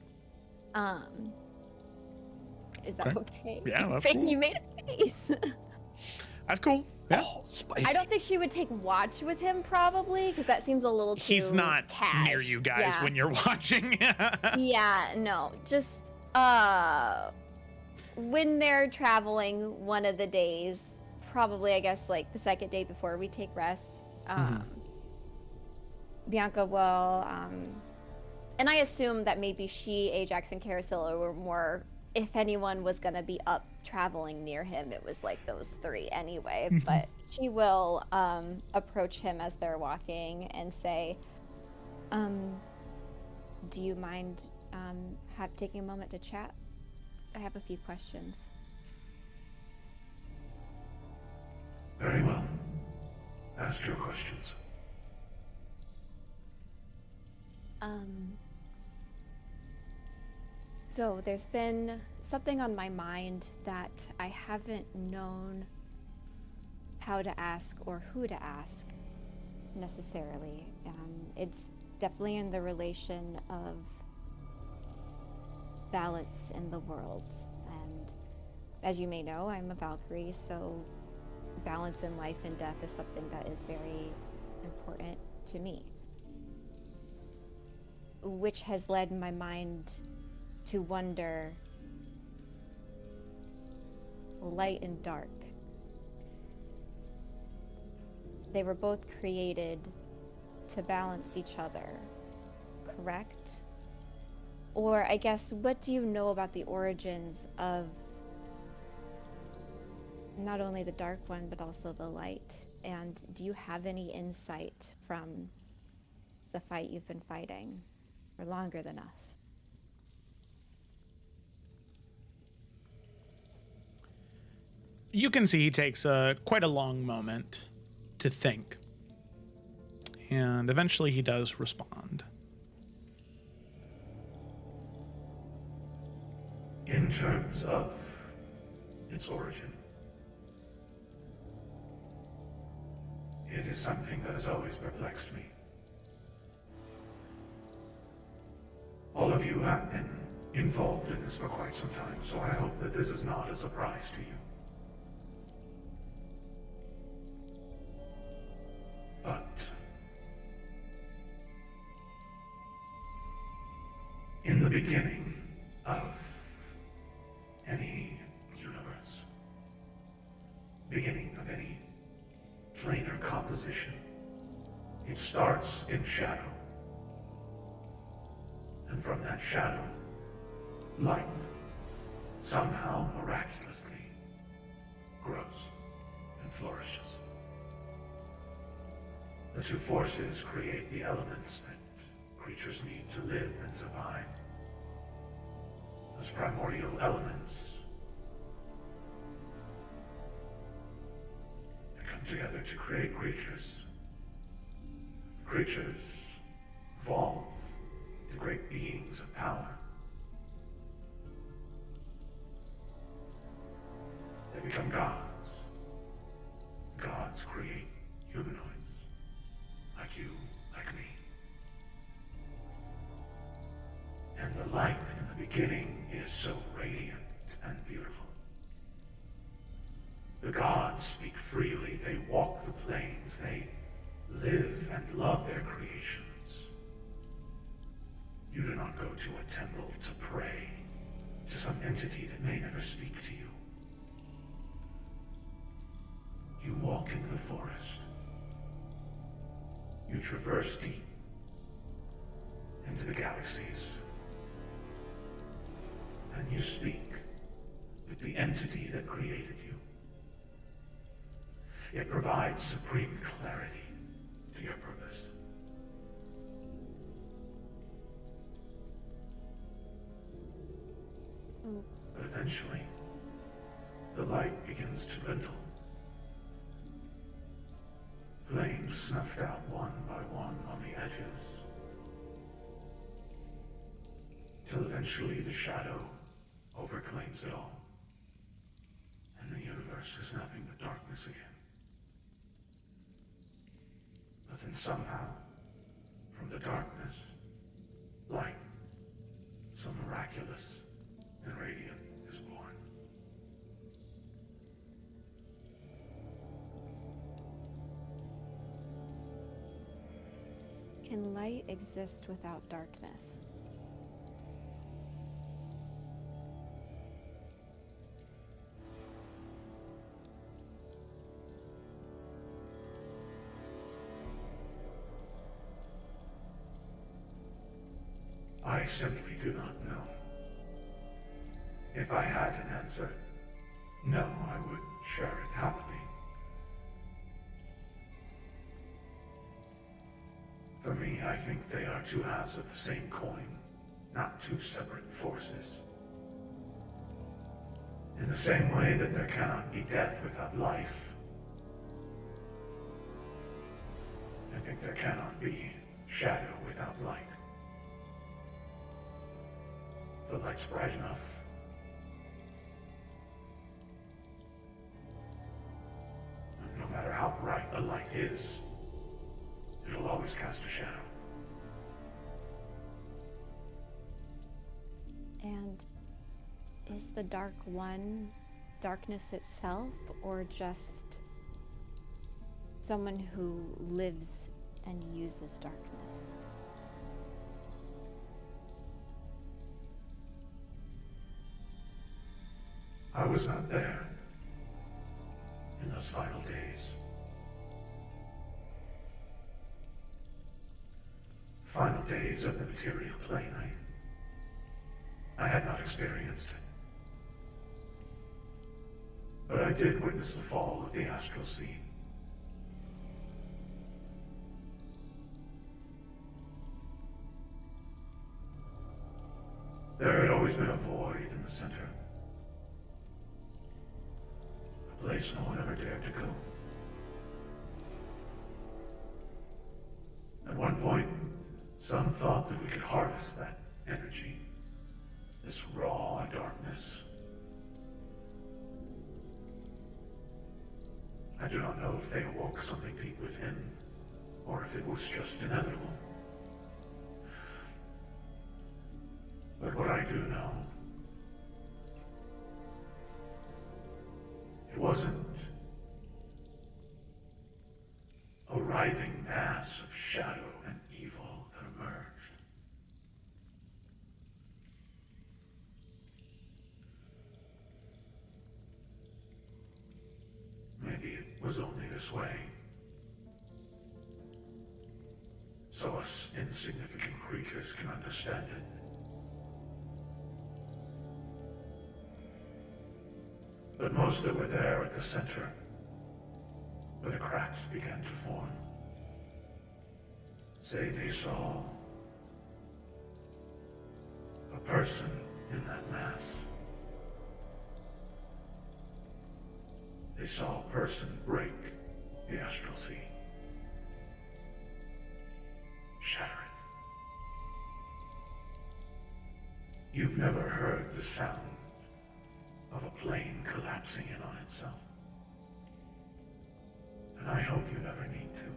Is that okay? Yeah, that's Face- cool. You made a face. That's cool. Yeah. Oh, spicy. I don't think she would take watch with him, probably, because that seems a little too. He's not cash. near you guys Yeah. when you're watching. Yeah, no, just when they're traveling one of the days, probably I guess like the second day before we take rest, Bianca will and I assume that maybe she, Ajax, and Carasilla were more, if anyone was gonna be up traveling near him, it was like those 3 anyway. But she will approach him as they're walking and say, do you mind taking a moment to chat? I have a few questions. Very well. Ask your questions. So there's been something on my mind that I haven't known how to ask or who to ask necessarily. It's definitely in the relation of balance in the world. And as you may know, I'm a Valkyrie, so balance in life and death is something that is very important to me. Which has led my mind to wonder, light and dark. They were both created to balance each other, correct? Or I guess, what do you know about the origins of not only the dark one, but also the light? And do you have any insight from the fight you've been fighting for longer than us? You can see he takes quite a long moment to think. And eventually he does respond. In terms of its origin, it is something that has always perplexed me. All of you have been involved in this for quite some time, so I hope that this is not a surprise to you. But in the beginning of any universe, beginning of any planar composition, it starts in shadow. And from that shadow, light somehow miraculously grows and flourishes. The two forces create the elements that creatures need to live and survive. Those primordial elements that come together to create creatures. Creatures evolve to great beings of power. They become gods. Gods create humanoids. Like you, like me. And the light in the beginning is so radiant and beautiful. The gods speak freely, they walk the plains, they live and love their creations. You do not go to a temple to pray to some entity that may never speak to you. You walk in the forest. You traverse deep, into the galaxies. And you speak with the entity that created you. It provides supreme clarity to your purpose. But eventually, the light begins to dwindle. Flames snuffed out one by one on the edges. Till eventually the shadow overclaims it all. And the universe is nothing but darkness again. But then somehow, from the darkness, light, so miraculous and radiant, is born. Can light exist without darkness? I simply do not know. If I had an answer, no, I would share it happily. For me, I think they are two halves of the same coin, not two separate forces. In the same way that there cannot be death without life, I think there cannot be shadow without light. The light's bright enough. No matter how bright a light is, it'll always cast a shadow. And is the Dark One darkness itself, or just someone who lives and uses darkness? I was not there in those final days. Final days of the material plane. I had not experienced it. But I did witness the fall of the astral sea. There had always been a void in the center. A place no one ever dared to go. At one point, some thought that we could harvest that energy, this raw darkness. I do not know if they awoke something deep within, or if it was just inevitable. But what I do know, it wasn't a writhing mass of shadow and evil that emerged. Maybe it was only this way, so us insignificant creatures can understand it. But most that were there at the center, where the cracks began to form, say they saw a person in that mass. They saw a person break the astral sea, shatter it. You've never heard the sound of a plane collapsing in on itself. And I hope you never need to.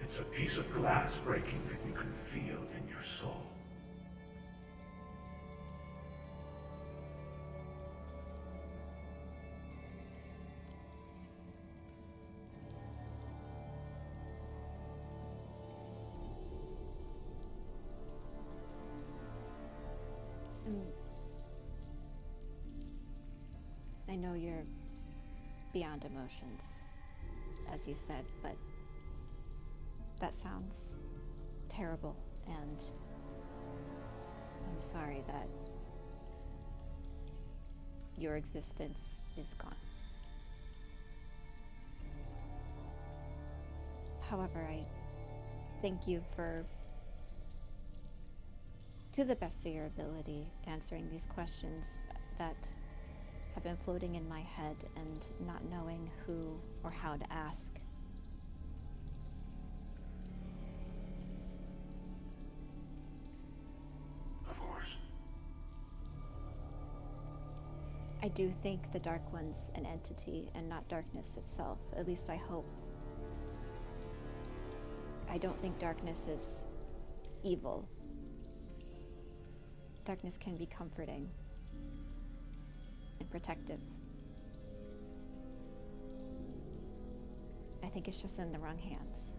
It's a piece of glass breaking that you can feel in your soul. I know you're beyond emotions as you said, but that sounds terrible, and I'm sorry that your existence is gone. However, I thank you for, to the best of your ability, answering these questions that have been floating in my head and not knowing who or how to ask. Of course. I do think the Dark One's an entity and not darkness itself. At least I hope. I don't think darkness is evil. Darkness can be comforting and protective. I think it's just in the wrong hands.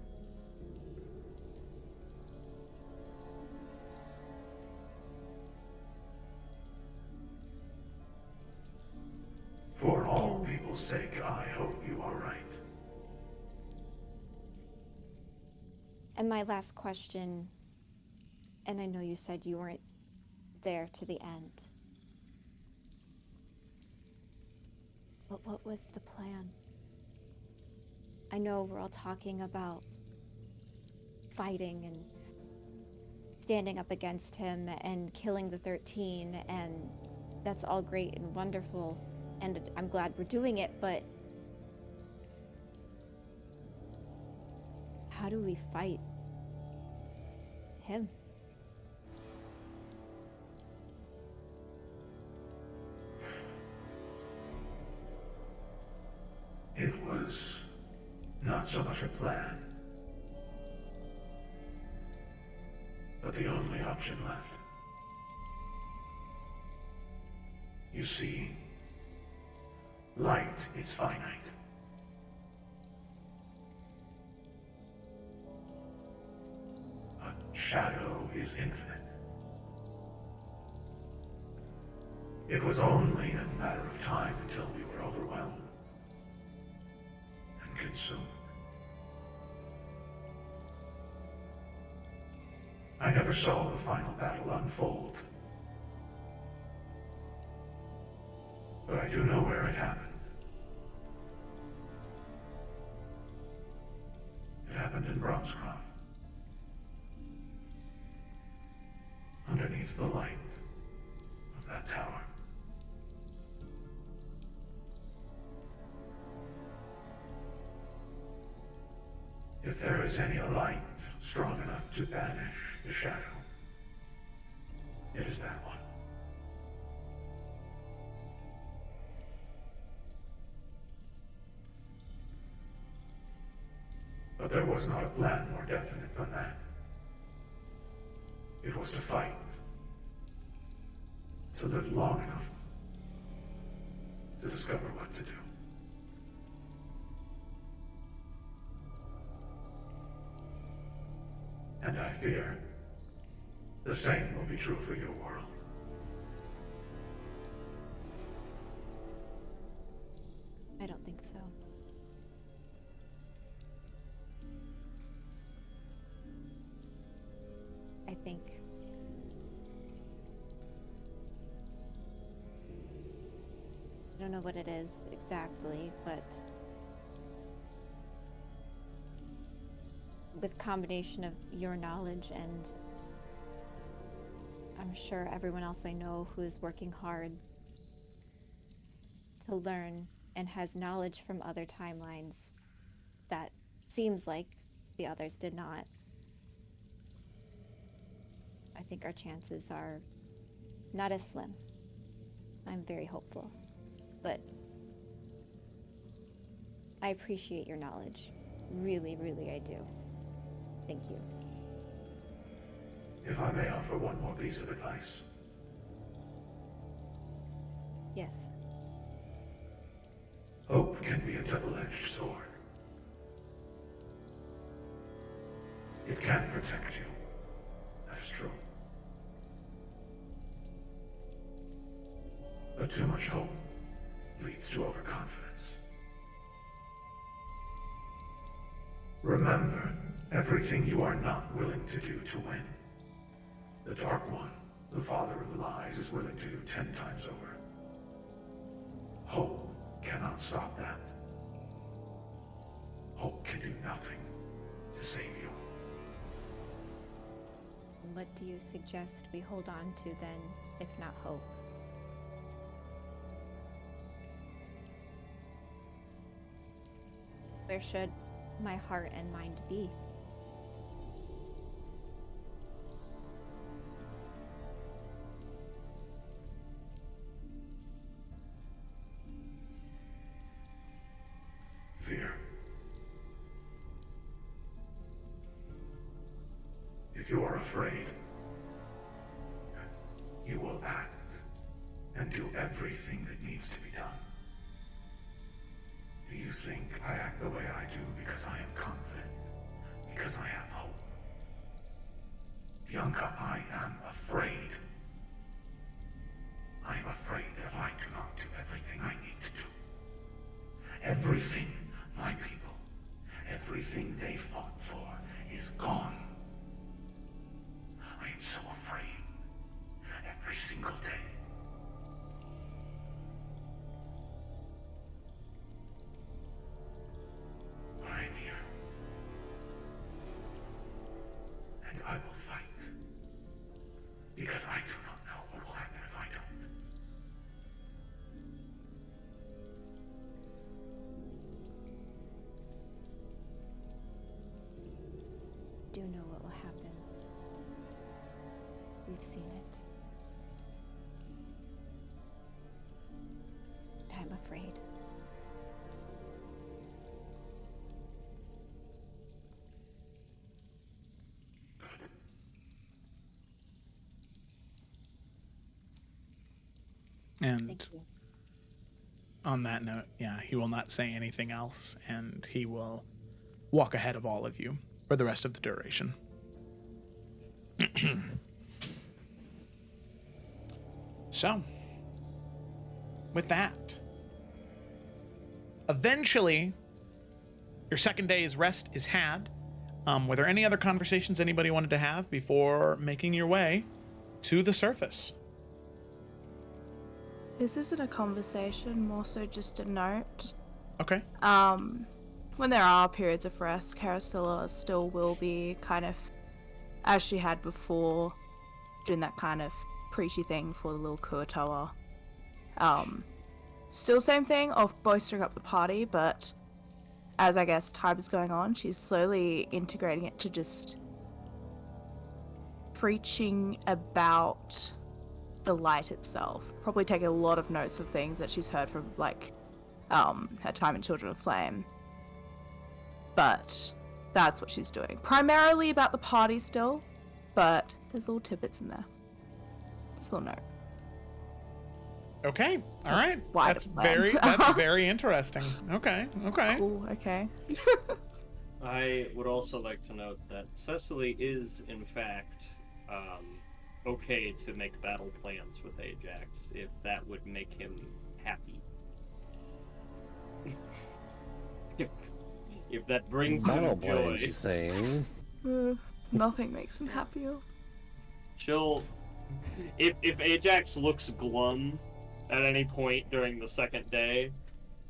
For all people's sake, I hope you are right. And my last question, and I know you said you weren't there to the end, but what was the plan? I know we're all talking about fighting and standing up against him and killing the 13, and that's all great and wonderful, and I'm glad we're doing it, but how do we fight him? It was not so much a plan, but the only option left. You see, light is finite. But shadow is infinite. It was only a matter of time until we were overwhelmed and consumed. I never saw the final battle unfold, but I do know where it happened. It happened in Bronzecroft, underneath the light of that tower. If there is any light strong enough to banish the shadow, it is that one. But there was not a plan more definite than that. It was to fight, to live long enough to discover what to do. And I fear the same will be true for your world. I don't think so. I think I don't know what it is exactly, but with combination of your knowledge and I'm sure everyone else I know who is working hard to learn and has knowledge from other timelines that seems like the others did not. I think our chances are not as slim. I'm very hopeful, but I appreciate your knowledge. Really, really I do. Thank you. If I may offer one more piece of advice. Yes. Hope can be a double-edged sword. It can protect you. That is true. But too much hope leads to overconfidence. Remember everything you are not willing to do to win. The Dark One, the father of lies, is willing to do 10 times over. Hope cannot stop that. Hope can do nothing to save you. What do you suggest we hold on to then, if not hope? Where should my heart and mind be? Fear. If you are afraid, you will act and do everything that needs to be done. Do you think I act the way I do because I am confident, because I have hope? Bianca, I am afraid. I am afraid that if I do not do everything I need to do, everything my people, everything they fought for is gone. I am so afraid. Every single day. But I am here. And I will fight. Because I do not know what will happen if I don't. Do know what will happen. We've seen it. I'm afraid. Good. And Thank you. on that note, yeah, he will not say anything else, and he will walk ahead of all of you for the rest of the duration. So, with that, eventually, your second day's rest is had. Were there any other conversations anybody wanted to have before making your way to the surface? This isn't a conversation, more so just a note. Okay. When there are periods of rest, Carasilla still will be kind of, as she had before, doing that kind of preachy thing for the little Kuatoa. Still same thing of boistering up the party, but as I guess time is going on, she's slowly integrating it to just preaching about the light itself. Probably taking a lot of notes of things that she's heard from, like, her time in Children of Flame. But that's what she's doing. Primarily about the party still, but there's little tidbits in there. Just a little note. Okay. All right. Wide That's of plan. that's very interesting. Okay. Okay. Cool, okay. I would also like to note that Cecily is, in fact, okay to make battle plans with Ajax if that would make him happy. If that brings Battle him plans, joy, you saying? Nothing makes him happier. she'll. If Ajax looks glum at any point during the second day,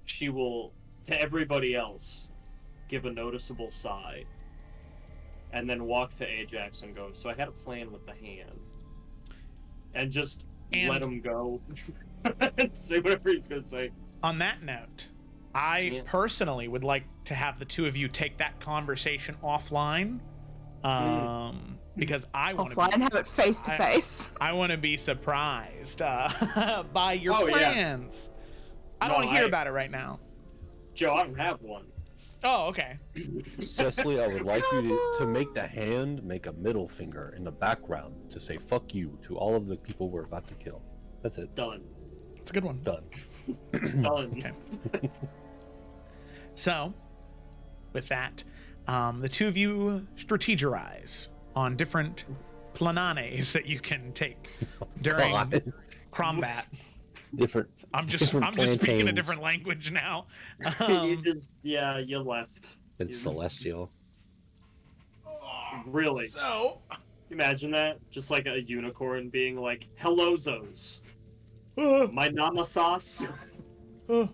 she will, to everybody else, give a noticeable sigh, and then walk to Ajax and go, "So I had a plan with the hand," and just let him go and say whatever he's gonna say. On that note, I personally would like to have the two of you take that conversation offline, because I want to Offline, have it face to face. I want to be surprised by your Oh, yeah. plans. I don't No, want to hear I- about it right now. Joe, I don't have one. Oh, okay. Cecily, I would like you to make the hand make a middle finger in the background to say "fuck you" to all of the people we're about to kill. That's it. Done. It's a good one. Done. Done. Okay. So, with that, the two of you strategize on different plananes that you can take during God. combat. Different. I'm just speaking a plantains. different language now. You just, you left. It's celestial. Really? So, Imagine that. Just like a unicorn being like, hello, Zos. My nama sauce. okay,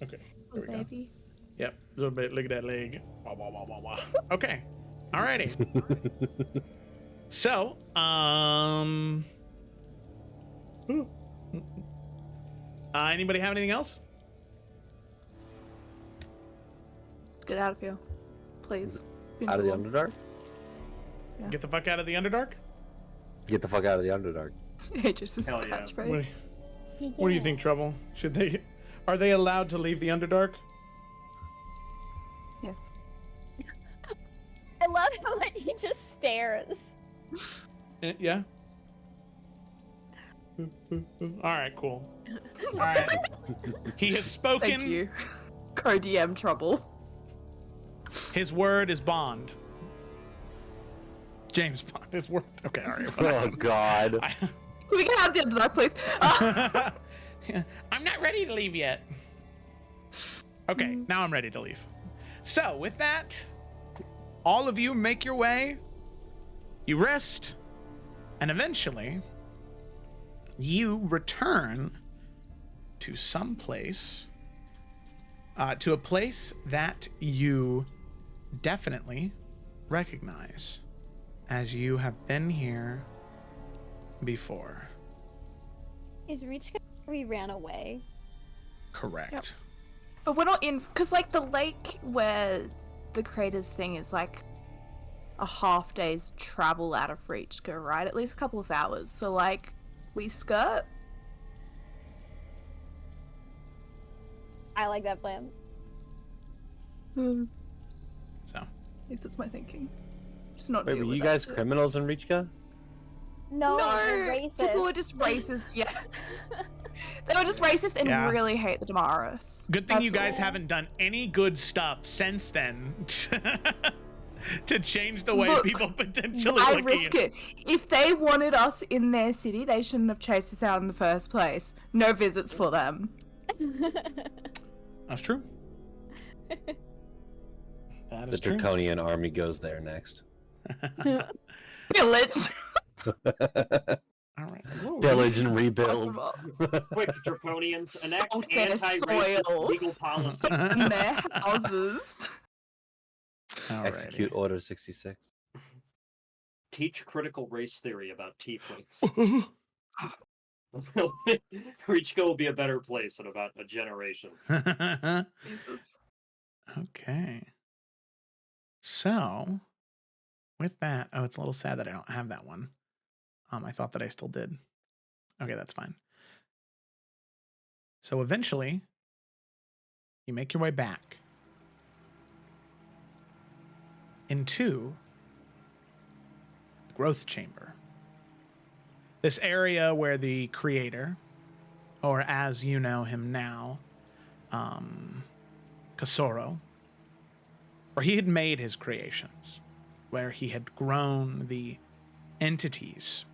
there Oh, we go. baby. Yep, a little bit. Look at that leg. Wah, wah, wah, wah, wah. Okay, alrighty. So, anybody have anything else? Get out of here. Please. Out of the Underdark? Yeah. Get the fuck out of the Underdark. Get the fuck out of the Underdark. Aegis' Hell yeah. catchphrase. What do you think, Trouble? Should they? Are they allowed to leave the Underdark? Yes. I love how much he just stares. Yeah. All right, cool. All right. He has spoken. Thank you. Co-DM Trouble. His word is bond. James Bond. His word. Okay, all right. Oh God. We can have the Underdark, please. Ah! I'm not ready to leave yet. Okay, now I'm ready to leave. So, with that, all of you make your way, you rest, and eventually, you return to some place, to a place that you definitely recognize, as you have been here before. Is Reach we ran away? Correct. Yep. But we're not in, because like the lake where the craters thing is like a half day's travel out of Reachka, right? At least a couple of hours. So like, we skirt. I like that plan. So, If that's my thinking. Just not Wait, deal were with you that guys shit. criminals in Reachka? No, No, they're racist. people were just racist, yeah. They were just racist and Yeah. really hate the Damaris. good thing you That's guys all. haven't done any good stuff since then to change the way Look, people potentially I look risk at you. it. If they wanted us in their city, they shouldn't have chased us out in the first place. No visits for them. That's true. That The is true. Draconian army goes there next. Village. All right. Whoa. Pillage and rebuild. Quick, Draconians, enact Salt their anti-racist soils. legal policy. In their houses. Alrighty. Execute Order 66. Teach critical race theory about tieflings. Reachko will be a better place in about a generation. Jesus. Okay. So, with that, oh, it's a little sad that I don't have that one. I thought that I still did. Okay, that's fine. So eventually, you make your way back into the growth chamber. This area where the creator, or as you know him now, Kasoro, where he had made his creations, where he had grown the entities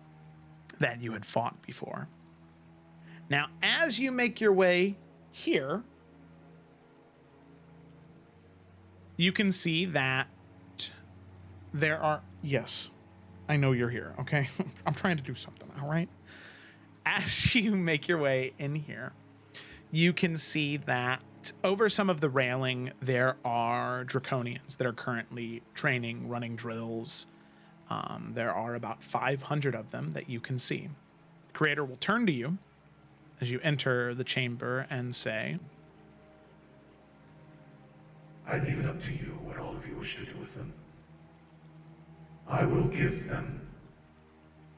that you had fought before. Now, as you make your way here, you can see that there are... Yes, I know you're here, okay? I'm trying to do something, all right? As you make your way in here, you can see that over some of the railing, there are Draconians that are currently training, running drills. There are about 500 of them that you can see. The creator will turn to you as you enter the chamber and say, I leave it up to you what all of you wish to do with them. I will give them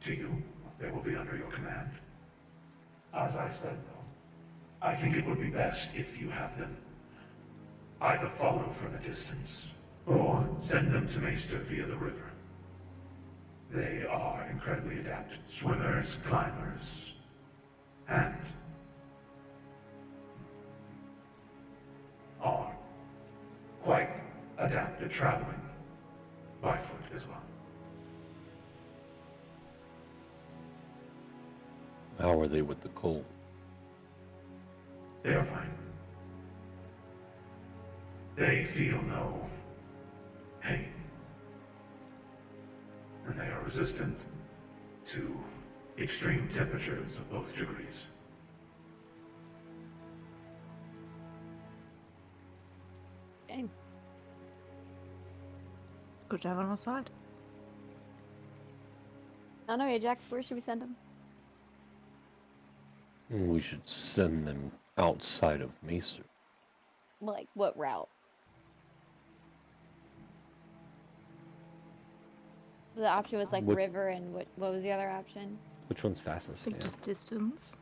to you. They will be under your command. As I said, though, I think it would be best if you have them either follow from a distance or send them to Maester via the river. They are incredibly adapted swimmers, climbers, and are quite adapted traveling by foot as well. How are they with the cold? They are fine. They feel no pain. resistant to extreme temperatures of both degrees. Okay. Good to have on our side. I don't know, Ajax, where should we send him? We should send them outside of Maester. Like, what route? The option was like What- river, and what was the other option? Which one's I fastest? think Yeah. just distance.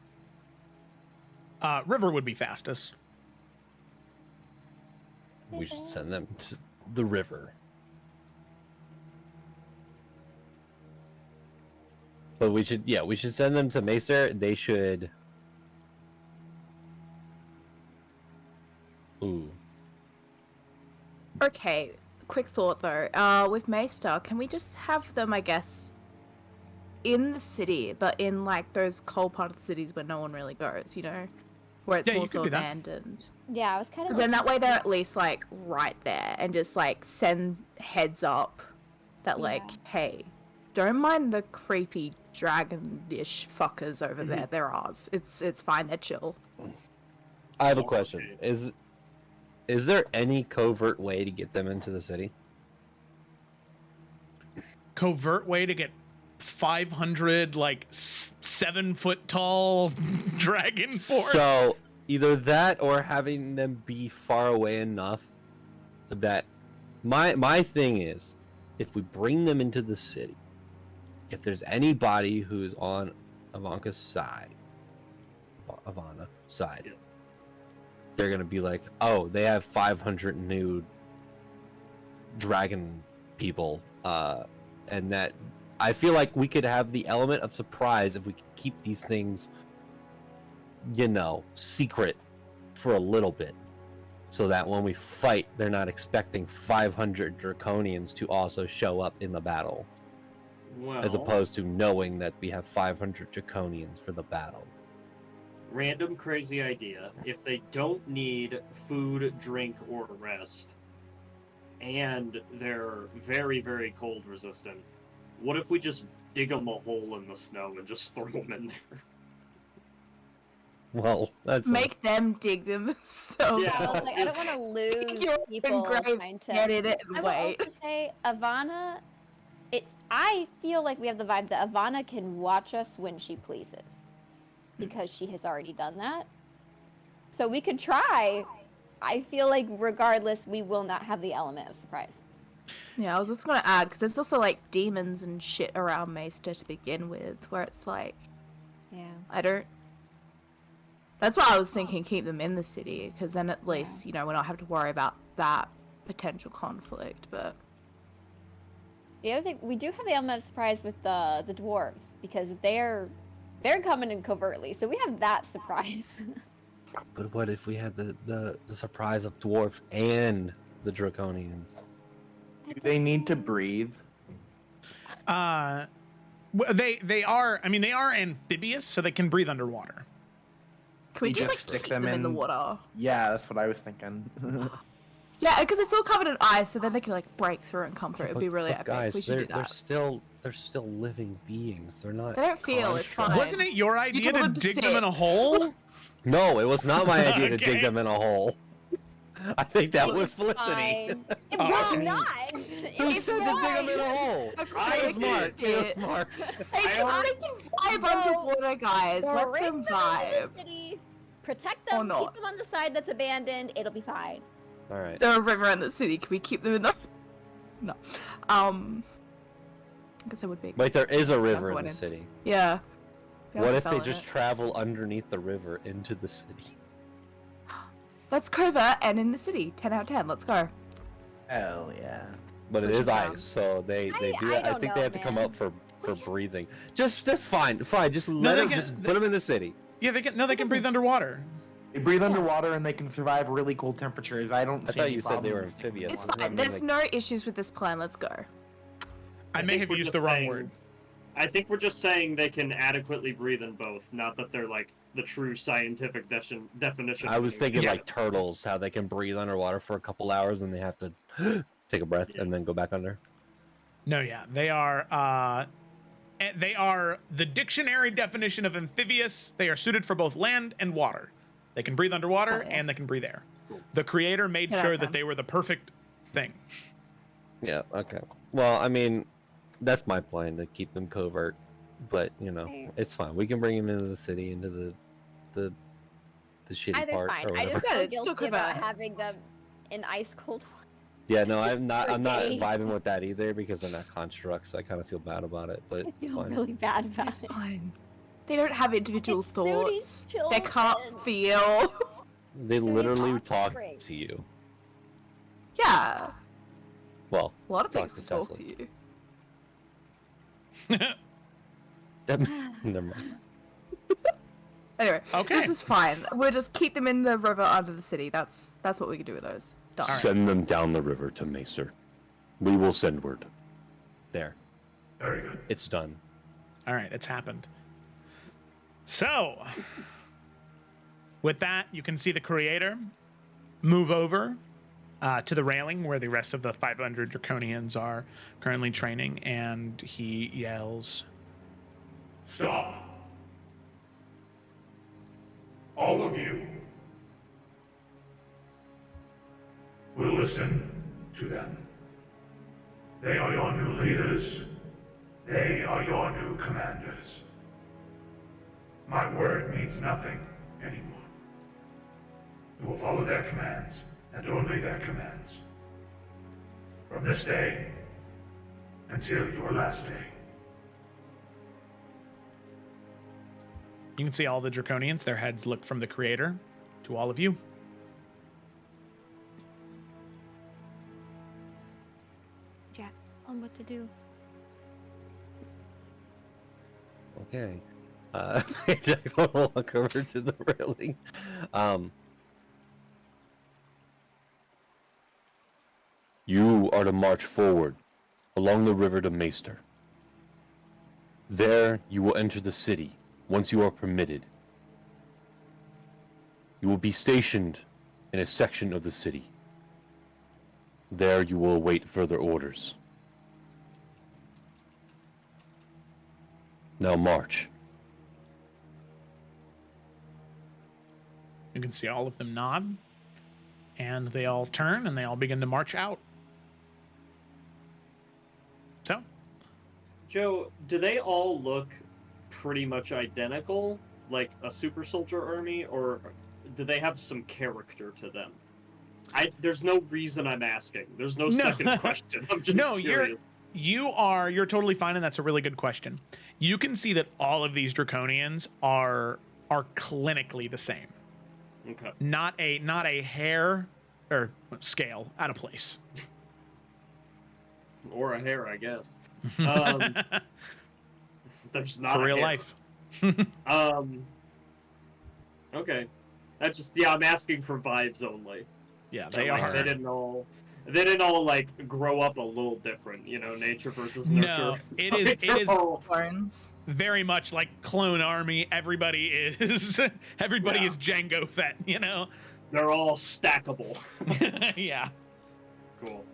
River would be fastest. We should send them to the river. But we should send them to Maester. They should. Ooh. Okay, quick thought though. With Maester, can we just have them, I guess, in the city, but in like those cold part of the cities where no one really goes, you know? Where it's Yeah, you also could do that. abandoned. Yeah, I was kind of. Because then that way they're at least like right there and just like send heads up that like, hey, don't mind the creepy dragon-ish fuckers over there. They're ours. It's fine. They're chill. I have a question. Is there any covert way to get them into the city? Covert way to get 500 like 7-foot tall dragon force. So either that or having them be far away enough that my thing is, if we bring them into the city, if there's anybody who's on Ivana's side, Yeah. they're gonna be like, oh, they have 500 new dragon people, and that I feel like we could have the element of surprise if we could keep these things, you know, secret for a little bit, so that when we fight, they're not expecting 500 draconians to also show up in the battle, Well, as opposed to knowing that we have 500 draconians for the battle. random crazy idea. If they don't need food, drink, or rest, and they're very, very cold resistant, what if we just dig them a hole in the snow and just throw them in there? Well, that's Make them dig them so Yeah. I was like, I don't want to lose Your people grave, trying to. get in it I and will wait. also say, Ivana. I feel like we have the vibe that Ivana can watch us when she pleases, because she has already done that. So we could try. I feel like regardless, we will not have the element of surprise. Yeah, I was just gonna add because there's also like demons and shit around Maester to begin with, where it's like Yeah. I don't. That's why I was thinking keep them in the city, because then at least you know we don't have to worry about that potential conflict. But The other thing, we do have the element of surprise with the dwarves, because they're coming in covertly, so we have that surprise. But what if we had the surprise of dwarves and the draconians? Do they need to breathe? They are. I mean, they are amphibious, so they can breathe underwater. can we You just just like stick keep them them in the in- water? Yeah, that's what I was thinking. Yeah, because it's all covered in ice, so then they can like break through and come through. It'd be really epic. Guys, We should do they're that. still living beings. They're not. They don't feel. It's constructs. fine. Wasn't it your idea told to them to dig them sit. in a hole? No, it was not my idea to dig Okay. them in a hole. I think that was Felicity. Fine. It Oh, was okay. not. It Who was said to dig them in a fine. hole? I It was Mark. It was Mark. Hey, they can vibe underwater, guys. Let Bring them them into vibe. the city, protect Or them, not. keep them on the side that's abandoned. It'll be fine. All right. There's a river in the city. Can we keep them in the? No. I guess it would be. Wait, there is a river in Going the in. city. Yeah. We What haven't if they fell in just it. travel underneath the river into the city? Let's covert and in the city. 10 out of 10. Let's go. Hell yeah. But it Such a is plan. ice, so they do. I I don't think know, they have to come man. up for breathing. Just fine. Just No, let they them. can- Just put them in the city. Yeah, they can. No, they can breathe underwater. They breathe underwater and they can survive really cold temperatures. I don't I see thought any you said they were problems. amphibious. It's Doesn't that fine. mean There's they- no issues with this plan. Let's go. I may think have we're used just the wrong saying- word. I think we're just saying they can adequately breathe in both, not that they're like the true scientific definition. I was thinking Yeah. like turtles, how they can breathe underwater for a couple hours and they have to take a breath Yeah. and then go back under. No, yeah, they are the dictionary definition of amphibious. They are suited for both land and water. They can breathe underwater Oh, yeah. and they can breathe air. The creator made Yeah, sure that okay. they were the perfect thing. Yeah. Okay. Well, I mean, that's my plan to keep them covert, but you know, it's fine. We can bring them into the city, into the shitty Either's part fine. or I whatever. just Yeah, feel it's still guilty about covert. having them in ice cold water. Yeah, no, Just I'm not. for I'm not days. vibing with that either because they're not constructs. I kind of feel bad about it, but I feel fine. really bad about it. Fine. They don't have individual It's thoughts. Suni's They can't children. feel. They So he's literally talk offspring. to you. Yeah. Well, A lot of talk things to can talk to Cecily. you. Never mind. Anyway, Okay. this is fine. We'll just keep them in the river under the city. That's what we can do with those. Done. Send them down the river to Maester. We will send word. There, Very good. it's done. All right, it's happened. So, with that, you can see the creator move over to the railing where the rest of the 500 Draconians are currently training, and he yells, Stop. All of you will listen to them. They are your new leaders. They are your new commanders. My word means nothing anymore. You will follow their commands, and only their commands. From this day until your last day. You can see all the Draconians, their heads look from the creator to all of you. Jack, on what to do. Okay. Jack's gonna walk over to the railing. You are to march forward along the river to Maester. There you will enter the city once you are permitted. You will be stationed in a section of the city. There you will await further orders. Now march. You can see all of them nod, and they all turn and they all begin to march out. So, Joe, do they all look pretty much identical, like a super soldier army, or do they have some character to them? There's no reason I'm asking. There's no No. second question. I'm just No, curious. you're totally fine, and that's a really good question. You can see that all of these Draconians are clinically the same. Okay. Not a hair or scale out of place. Or a hair, I guess. There's not For a real hair. life. Okay. That's just I'm asking for vibes only. Yeah, So, they like, are. They didn't all like grow up a little different, nature versus nurture. No, it Like, is they're all- Clones. very much like Clone Army. Everybody is Yeah. Django Fett, They're all stackable. Yeah. Cool.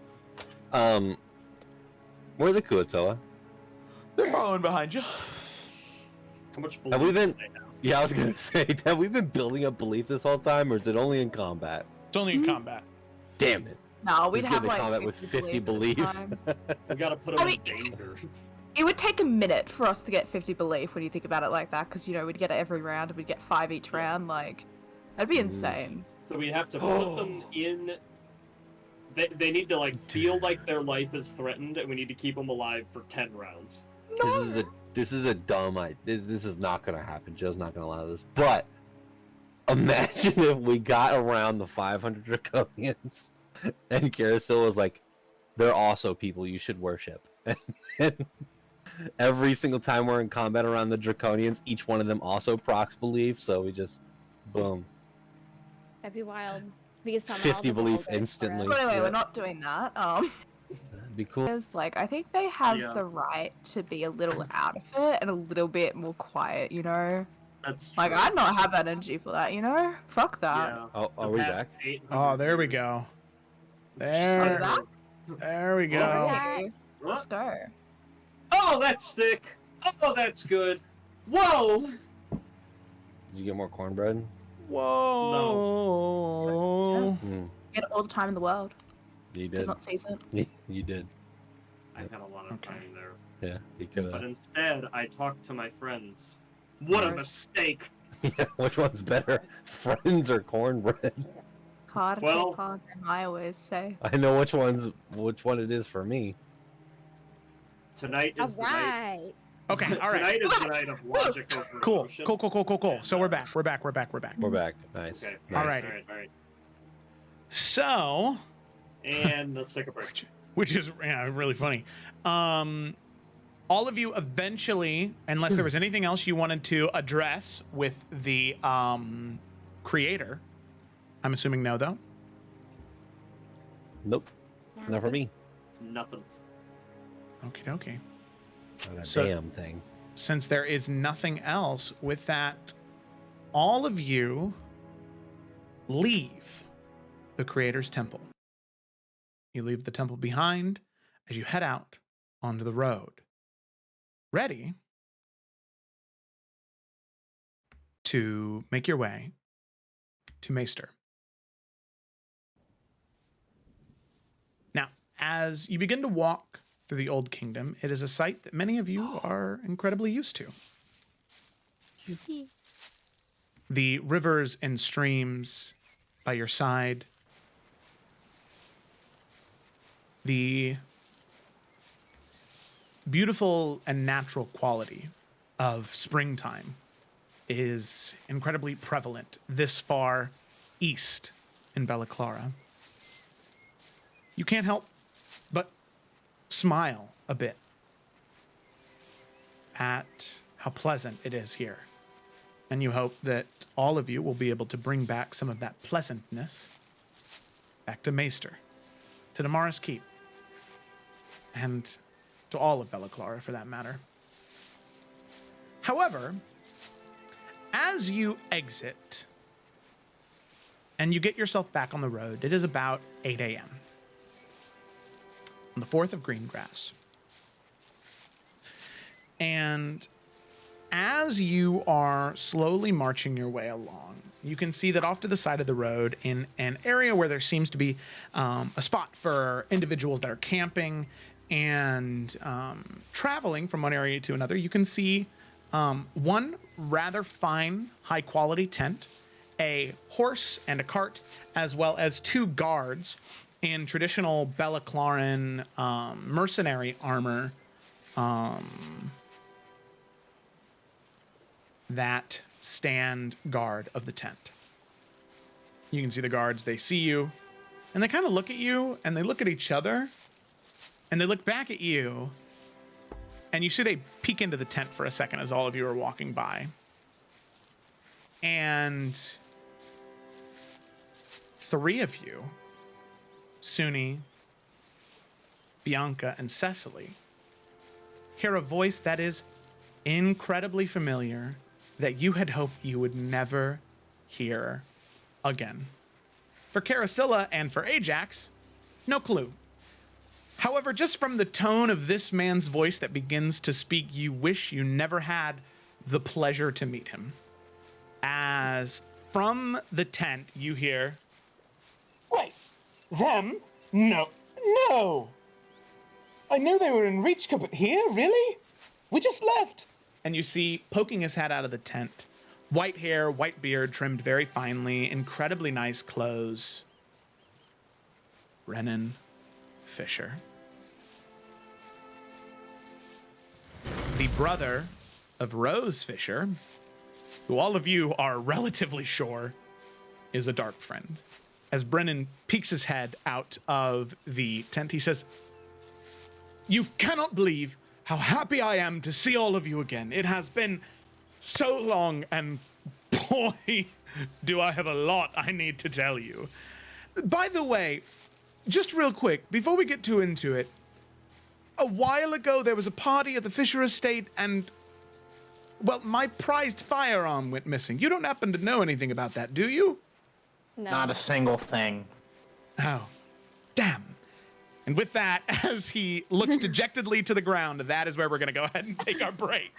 Where are the Kuatoa? They're following behind you. How much Have we belief been? do they have? Yeah, I was gonna say, have we been building up belief this whole time, or is it only in combat? It's only in combat. Damn it! No, we'd Let's have get the like combat with 50 belief belief. at the time. We gotta put them in danger. It would take a minute for us to get 50 belief when you think about it like that, because we'd get it every round, and we'd get 5 each round. Like, that'd be insane. So we have to put them in. They need to feel like their life is threatened, and we need to keep them alive for 10 rounds. This is a dumb idea. This is not gonna happen. Joe's not gonna allow this. But imagine if we got around the 500 Draconians, and Carousel was like, "They're also people you should worship." And every single time we're in combat around the Draconians, each one of them also procs belief. So we just, boom, That'd be wild. We could summon all 50 the belief Vulgars for instantly. us. But anyway, Yeah. we're not doing that. that'd be cool. Because, I think they have Yeah. the right to be a little out of it and a little bit more quiet, That's Like, true. I'd not have that energy for that, Fuck that. Yeah. Oh, The are we past back? 800 Oh, there we years. go. Sorry, There, that? there we Oh, go. yeah. Let's go. Oh, that's sick. Oh, that's good. Whoa! Did you get more cornbread? Whoa. Mm, Get it all the time in the world. you Did did. not season. You did. I had a lot of Okay. time there. Yeah, you could But have. instead, I talked to my friends. What a Gross. mistake! Yeah, which one's better, friends or cornbread? Hard Well- hard, I always say. I know which one it is for me. Tonight is the night. Alright. Okay, all right. Tonight is the night of logic over Cool. emotion. Cool. So we're back. We're back. We're back. Nice. Okay. Nice. All right. All right. So, And let's take a break. which is really funny. All of you eventually, unless there was anything else you wanted to address with the creator, I'm assuming no, though. Nope. Not for me. Nothing. Okie dokie. Not a So- damn thing. Since there is nothing else with that, all of you leave the creator's temple. You leave the temple behind as you head out onto the road, ready to make your way to Maester. Now, as you begin to walk through the Old Kingdom, it is a sight that many of you are incredibly used to. The rivers and streams by your side, the beautiful and natural quality of springtime is incredibly prevalent this far east in Bella Clara. You can't help but smile a bit at how pleasant it is here. And you hope that all of you will be able to bring back some of that pleasantness back to Maester, to Damara's Keep, and to all of Bella Clara for that matter. However, as you exit and you get yourself back on the road, it is about 8 a.m. on the 4th of Greengrass. And as you are slowly marching your way along, you can see that off to the side of the road, in an area where there seems to be a spot for individuals that are camping and traveling from one area to another, you can see one rather fine, high-quality tent, a horse and a cart, as well as 2 guards in traditional Bella Claran mercenary armor that stand guard of the tent. You can see the guards, they see you, and they kind of look at you, and they look at each other, and they look back at you, and you see they peek into the tent for a second as all of you are walking by. And 3 of you, Suni, Bianca, and Cecily, hear a voice that is incredibly familiar that you had hoped you would never hear again. For Carasilla and for Ajax, no clue. However, just from the tone of this man's voice that begins to speak, you wish you never had the pleasure to meet him. As from the tent, you hear, Wait, them? No. I knew they were in Reachka, but here? Really? We just left. and you see poking his head out of the tent. White hair, white beard, trimmed very finely, incredibly nice clothes. Brennan Fisher. The brother of Rose Fisher, who all of you are relatively sure is a dark friend. As Brennan peeks his head out of the tent, he says, "You cannot believe how happy I am to see all of you again. It has been so long, and boy, do I have a lot I need to tell you. By the way, just real quick, before we get too into it, a while ago there was a party at the Fisher estate, and, well, my prized firearm went missing. You don't happen to know anything about that, do you?" No. Not a single thing. Oh, damn. And And with that, as he looks dejectedly to the ground, that is where we're going to go ahead and take our break.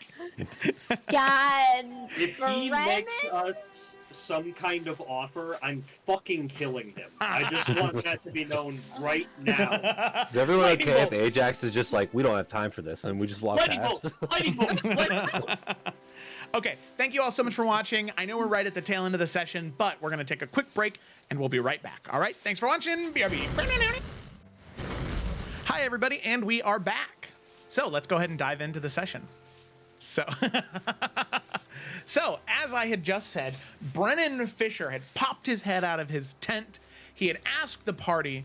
God. If he makes us some kind of offer, I'm fucking killing him. I just want that to be known right now. Is everyone Lightning okay if bolt. Ajax is just like, we don't have time for this, and we just walk Lightning past? bolt! Lightning bolt! Lightning bolt! Okay, thank you all so much for watching. I know we're right at the tail end of the session, but we're going to take a quick break, and we'll be right back. All right, thanks for watching. BRB. Hi, everybody, and we are back. So let's go ahead and dive into the session. So, as I had just said, Brennan Fisher had popped his head out of his tent. He had asked the party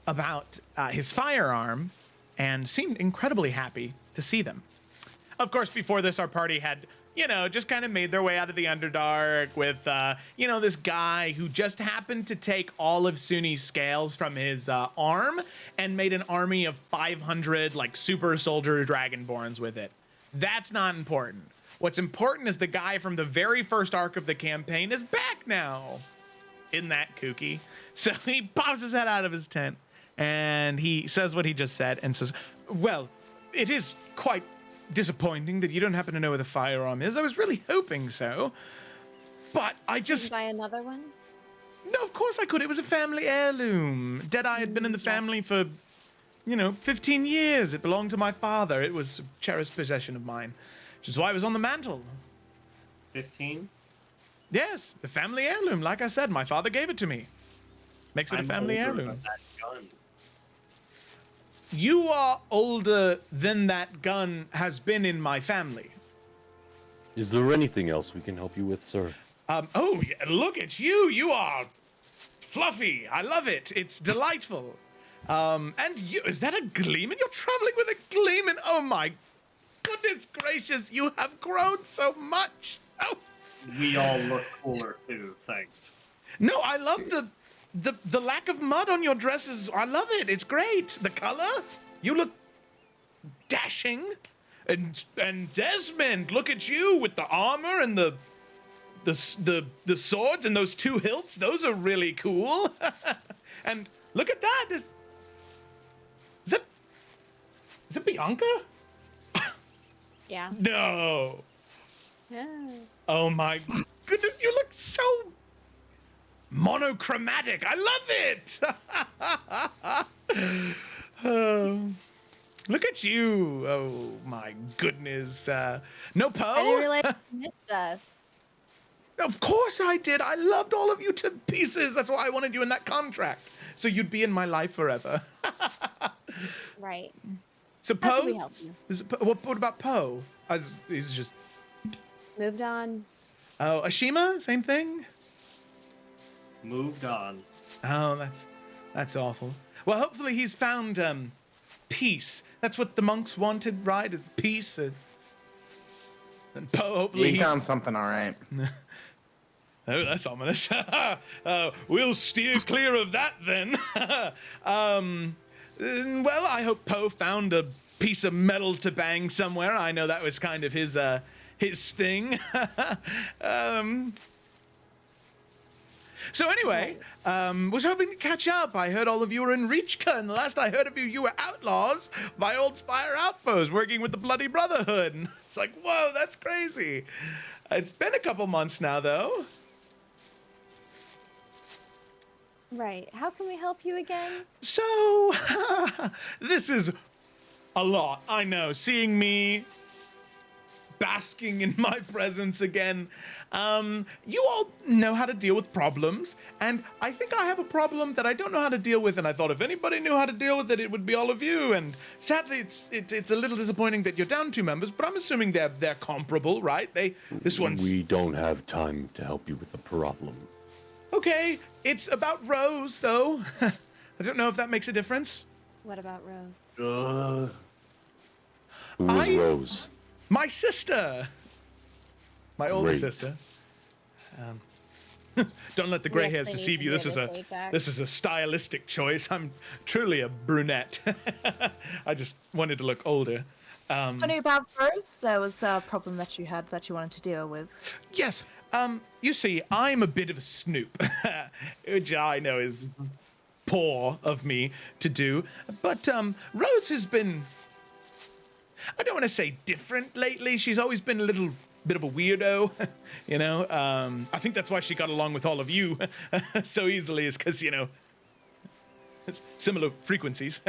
about his firearm and seemed incredibly happy to see them. Of course, before this, our party had, just kind of made their way out of the Underdark with, this guy who just happened to take all of Suni's scales from his arm and made an army of 500, super soldier dragonborns with it. That's not important. What's important is the guy from the very first arc of the campaign is back now. Isn't that kooky? So he pops his head out of his tent and he says what he just said and says, well, it is quite disappointing that you don't happen to know where the firearm is. I was really hoping so. But I just... Buy another one? No, of course I could. It was a family heirloom. Deadeye had been in the family for, 15 years. It belonged to my father. It was a cherished possession of mine, which is why it was on the mantle. 15? Yes, the family heirloom. Like I said, my father gave it to me. Makes it a family older heirloom. than that gun. You are older than that gun has been in my family. Is there anything else we can help you with, sir? Oh, yeah, look at you. You are fluffy. I love it. It's delightful. And you, is that a Gleeman? You're traveling with a Gleeman. Oh my goodness gracious. You have grown so much. Oh. We all look cooler too, thanks. No, I love the lack of mud on your dresses. I love it. It's great. The color. You look dashing. And Desmond, look at you with the armor and the swords and those two hilts. Those are really cool. And look at that. Is it Bianca? Yeah. No. Yeah. Oh my goodness, you look so monochromatic. I love it. Oh, look at you. Oh my goodness. No Poe? I didn't realize you missed us. Of course I did. I loved all of you to pieces. That's why I wanted you in that contract. So you'd be in my life forever. Right. So How can Poe? we help you? What about Poe? He's just... Moved on. Oh, Ashima? Same thing? Moved on. Oh, that's awful. Well, hopefully he's found peace. That's what the monks wanted, right? Is peace. And Poe, hopefully He found something, all right. Oh, that's ominous. We'll steer clear of that then. Well, I hope Poe found a piece of metal to bang somewhere. I know that was kind of his thing. So anyway, was hoping to catch up. I heard all of you were in Reachka, and the last I heard of you, you were outlaws by Old Spire Outpost, working with the Bloody Brotherhood. And it's like, whoa, that's crazy. It's been a couple months now, though. Right. How can we help you again? So, this is a lot, I know. Seeing me basking in my presence again. You all know how to deal with problems, and I think I have a problem that I don't know how to deal with, and I thought if anybody knew how to deal with it, it would be all of you, and sadly, it's a little disappointing that you're down 2 members, but I'm assuming they're comparable, right? This one's... We don't have time to help you with the problem. Okay, it's about Rose, though. I don't know if that makes a difference. What about Rose? Who is Rose? My sister. My older Great. sister. Don't let the gray hairs actually deceive need you. to This is hear this, Ajax. this is a stylistic choice. I'm truly a brunette. I just wanted to look older. Funny about Rose, there was a problem that you had that you wanted to deal with. Yes. You see, I'm a bit of a snoop, which I know is poor of me to do. But Rose has been, I don't want to say different lately. She's always been a little bit of a weirdo, you know. I think that's why she got along with all of you so easily, is because, you know, it's similar frequencies.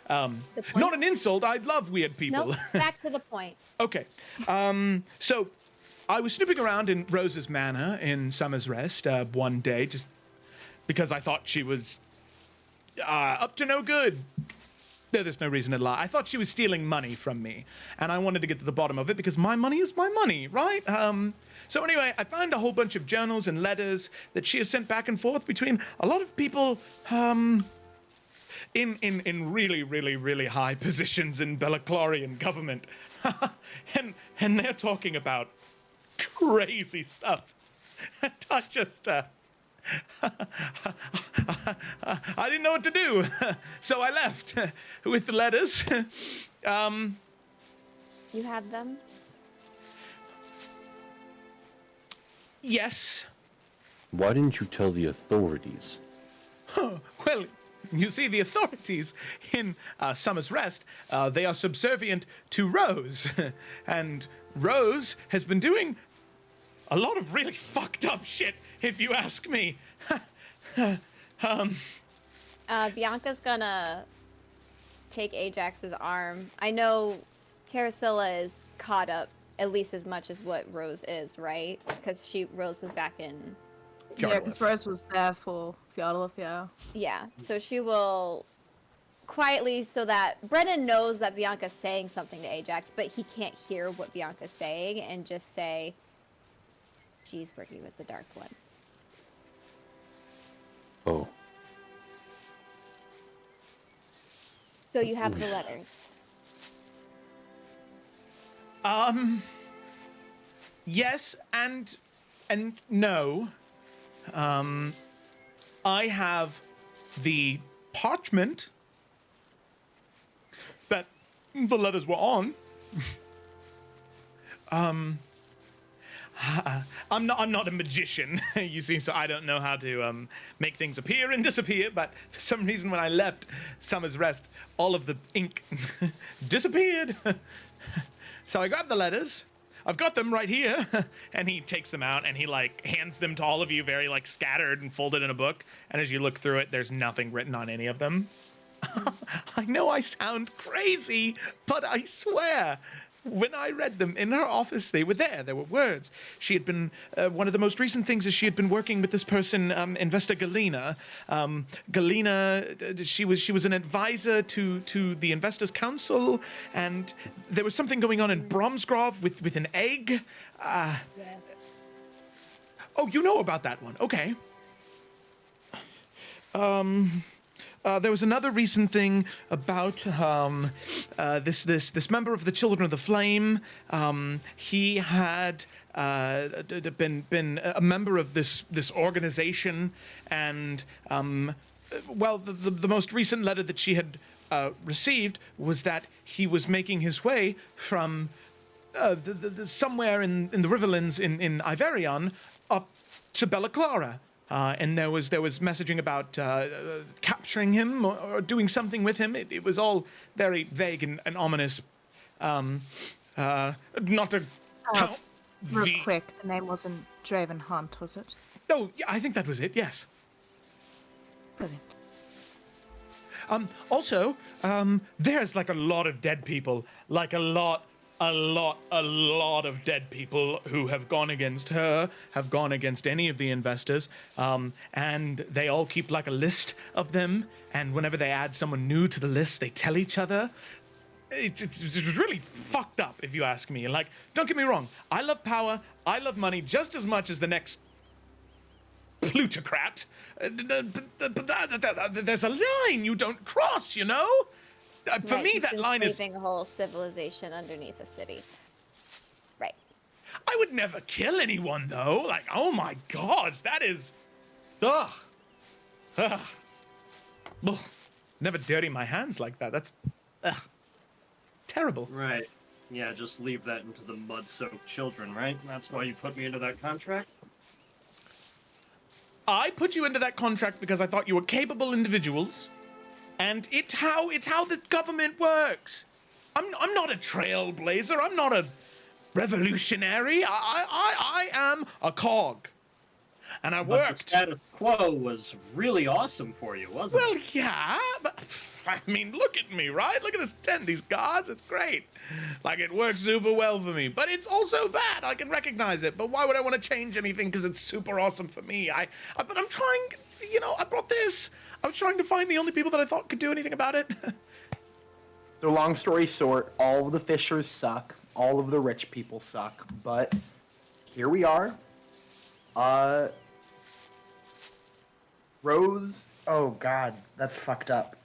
Not an insult. I love weird people. Nope, back to the point. Okay. So I was snooping around in Rose's manor in Summer's Rest one day, just because I thought she was up to no good. There's no reason to lie. I thought she was stealing money from me, and I wanted to get to the bottom of it because my money is my money, right? So anyway, I found a whole bunch of journals and letters that she has sent back and forth between a lot of people in really, really, really high positions in Belaclorian government. and they're talking about crazy stuff. And I just, I didn't know what to do. So I left with the letters. You have them? Yes. Why didn't you tell the authorities? Well, you see, the authorities in Summer's Rest, they are subservient to Rose. And Rose has been doing a lot of really fucked up shit, if you ask me. Bianca's gonna take Ajax's arm. I know Carasilla is caught up at least as much as what Rose is, right? Because Rose was back in... Yeah, because Rose was there for Fjordalif, yeah. Yeah, so she will quietly, so that Brennan knows that Bianca's saying something to Ajax, but he can't hear what Bianca's saying, and just say, she's working with the Dark One. Oh. So you have the letters. Yes and no. I have the parchment that the letters were on. I'm not a magician, you see, so I don't know how to make things appear and disappear, but for some reason when I left Summer's Rest, all of the ink disappeared. So I grabbed the letters. I've got them right here. And he takes them out and he like hands them to all of you very like scattered and folded in a book. And as you look through it, there's nothing written on any of them. I know I sound crazy, but I swear, when I read them in her office, they were there. There were words. She had been, one of the most recent things is she had been working with this person, Investor Galena. Galena, she was an advisor to the Investors Council, and there was something going on in Bromsgrove with an egg. Yes. Oh, you know about that one. Okay. There was another recent thing about this member of the Children of the Flame. He had been a member of this organization, and well, the most recent letter that she had received was that he was making his way from somewhere in the Riverlands in Iverion up to Belaclara. And there was messaging about capturing him or doing something with him. It was all very vague and ominous. Not to count Real quick, the name wasn't Draven Hunt, was it? Oh, yeah, I think that was it, yes. Brilliant. Also, there's like a lot of dead people. Like a lot of dead people who have gone against her, have gone against any of the investors, and they all keep like a list of them, and whenever they add someone new to the list, they tell each other. It's really fucked up, if you ask me. And like, don't get me wrong, I love power, I love money just as much as the next plutocrat, but there's a line you don't cross, you know? For me, that line is... enslaving a whole civilization underneath a city. Right. I would never kill anyone, though. Like, oh my God, that is... Ugh. Ugh. Ugh. Never dirty my hands like that. That's... Ugh. Terrible. Right. Yeah, just leave that into the mud-soaked children, right? That's why you put me into that contract? I put you into that contract because I thought you were capable individuals, and it's how the government works. I'm not a trailblazer. I'm not a revolutionary. I am a cog, and I But the worked. status quo was really awesome for you, wasn't Well, it? yeah, but I mean, look at me, right? Look at this tent, these guards. It's great. Like, it works super well for me, but it's also bad. I can recognize it. But why would I want to change anything? Because it's super awesome for me. But I'm trying. I brought this. I was trying to find the only people that I thought could do anything about it. So long story short, all of the fishers suck. All of the rich people suck. But here we are. Rose. Oh God, that's fucked up.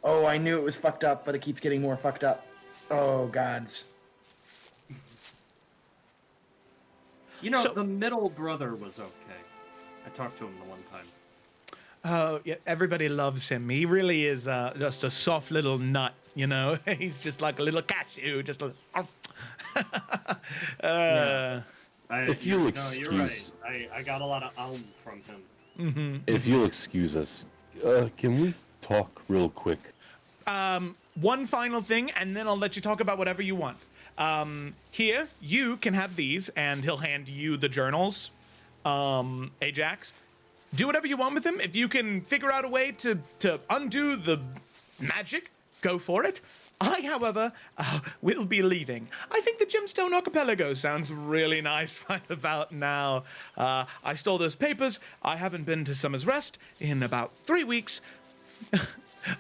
Oh, I knew it was fucked up, but it keeps getting more fucked up. Oh gods. You know, So- the middle brother was okay. I talked to him the one time. Oh, yeah, everybody loves him. He really is just a soft little nut, you know? He's just like a little cashew, just a... If you'll You're excuse- right. I got a lot of from him. If you'll excuse us, can we talk real quick? One final thing, and then I'll let you talk about whatever you want. Here, you can have these, and he'll hand you the journals, Ajax. Do whatever you want with them. If you can figure out a way to undo the magic, go for it. I, however, will be leaving. I think the Gemstone Archipelago sounds really nice right about now. I stole those papers. I haven't been to Summer's Rest in about 3 weeks.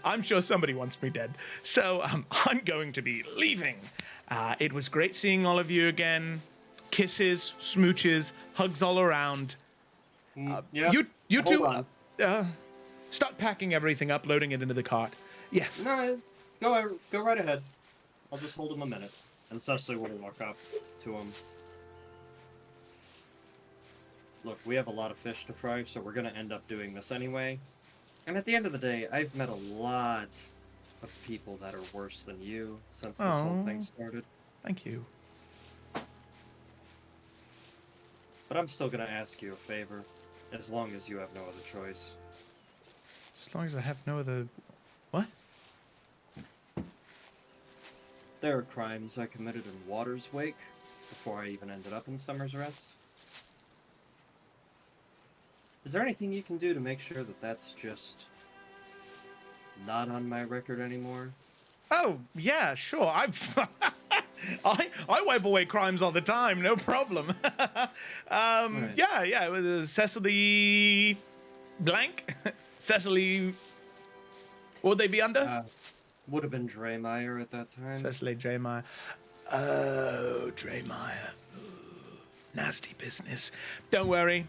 I'm sure somebody wants me dead. So I'm going to be leaving. It was great seeing all of you again. Kisses, smooches, hugs all around. Yeah. You Hold two, on. start packing everything up, loading it into the cart. Yes. No, go right ahead. I'll just hold him a minute. And Cecily will walk up to him. Look, we have a lot of fish to fry, so we're gonna end up doing this anyway. And at the end of the day, I've met a lot of people that are worse than you since this whole thing started. Thank you. But I'm still gonna ask you a favor, as long as you have no other choice. As long as I have no other... What? There are crimes I committed in Water's wake before I even ended up in Summer's Rest. Is there anything you can do to make sure that that's just not on my record anymore? Oh, yeah, sure. I wipe away crimes all the time, no problem. Right. Yeah, it was Cecily blank. Cecily, what would they be under? Would have been Dreymire at that time. Cecily Dreymire. Oh, Dreymire. Ooh, nasty business. Don't worry.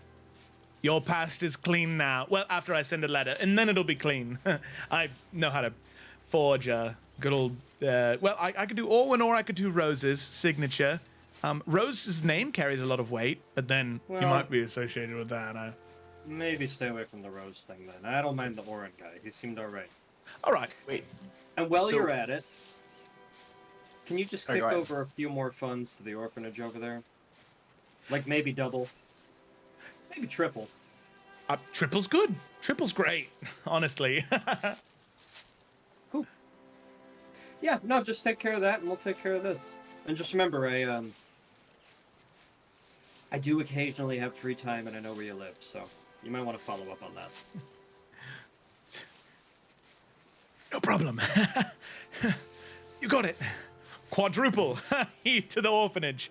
Your past is clean now. Well, after I send a letter, and then it'll be clean. I know how to forge a good old... well, I could do Orwin or I could do Rose's signature. Rose's name carries a lot of weight, but then you Well- might be associated with that. Maybe stay away from the Rose thing then. I don't mind the Orin guy. He seemed alright. All right. Wait. And while So- you're at it, can you just Sorry, kick go ahead. over a few more funds to the orphanage over there? Like maybe double. Maybe triple. Triple's good. Triple's great, honestly. Cool. Yeah, no, just take care of that and we'll take care of this. And just remember, I do occasionally have free time and I know where you live, so you might want to follow up on that. No problem. You got it. Quadruple. Heave to the orphanage.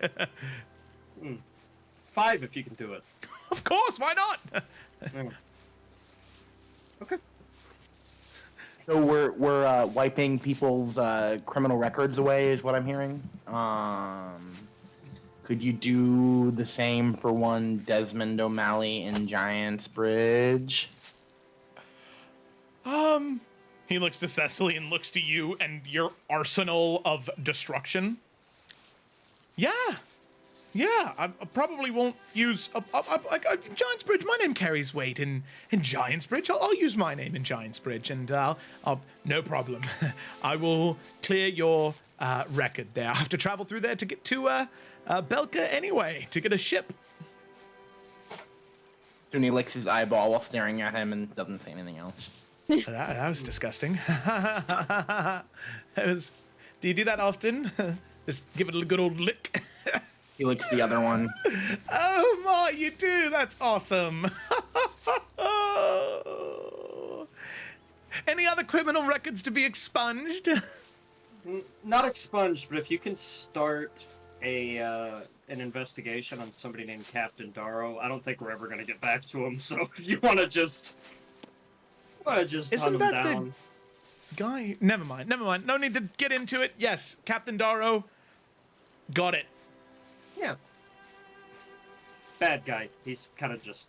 5 if you can do it. Of course, why not? Yeah. Okay. So we're wiping people's criminal records away, is what I'm hearing. Could you do the same for one Desmond O'Malley in Giant's Bridge? He looks to Cecily and looks to you and your arsenal of destruction. Yeah. I probably won't use a Giant's Bridge. My name carries weight in Giant's Bridge. I'll use my name in Giant's Bridge, and I'll no problem. I will clear your record there. I have to travel through there to get to Belka anyway, to get a ship. Suni licks his eyeball while staring at him and doesn't say anything else. That was disgusting. Do you do that often? Just give it a good old lick. He licks the other one. Oh my, you do? That's awesome. Any other criminal records to be expunged? Not expunged, but if you can start an investigation on somebody named Captain Darrow, I don't think we're ever gonna get back to him. So if you want to just hunt him down. Guy, never mind. No need to get into it. Yes, Captain Darrow. Got it. Yeah. Bad guy. He's kind of just,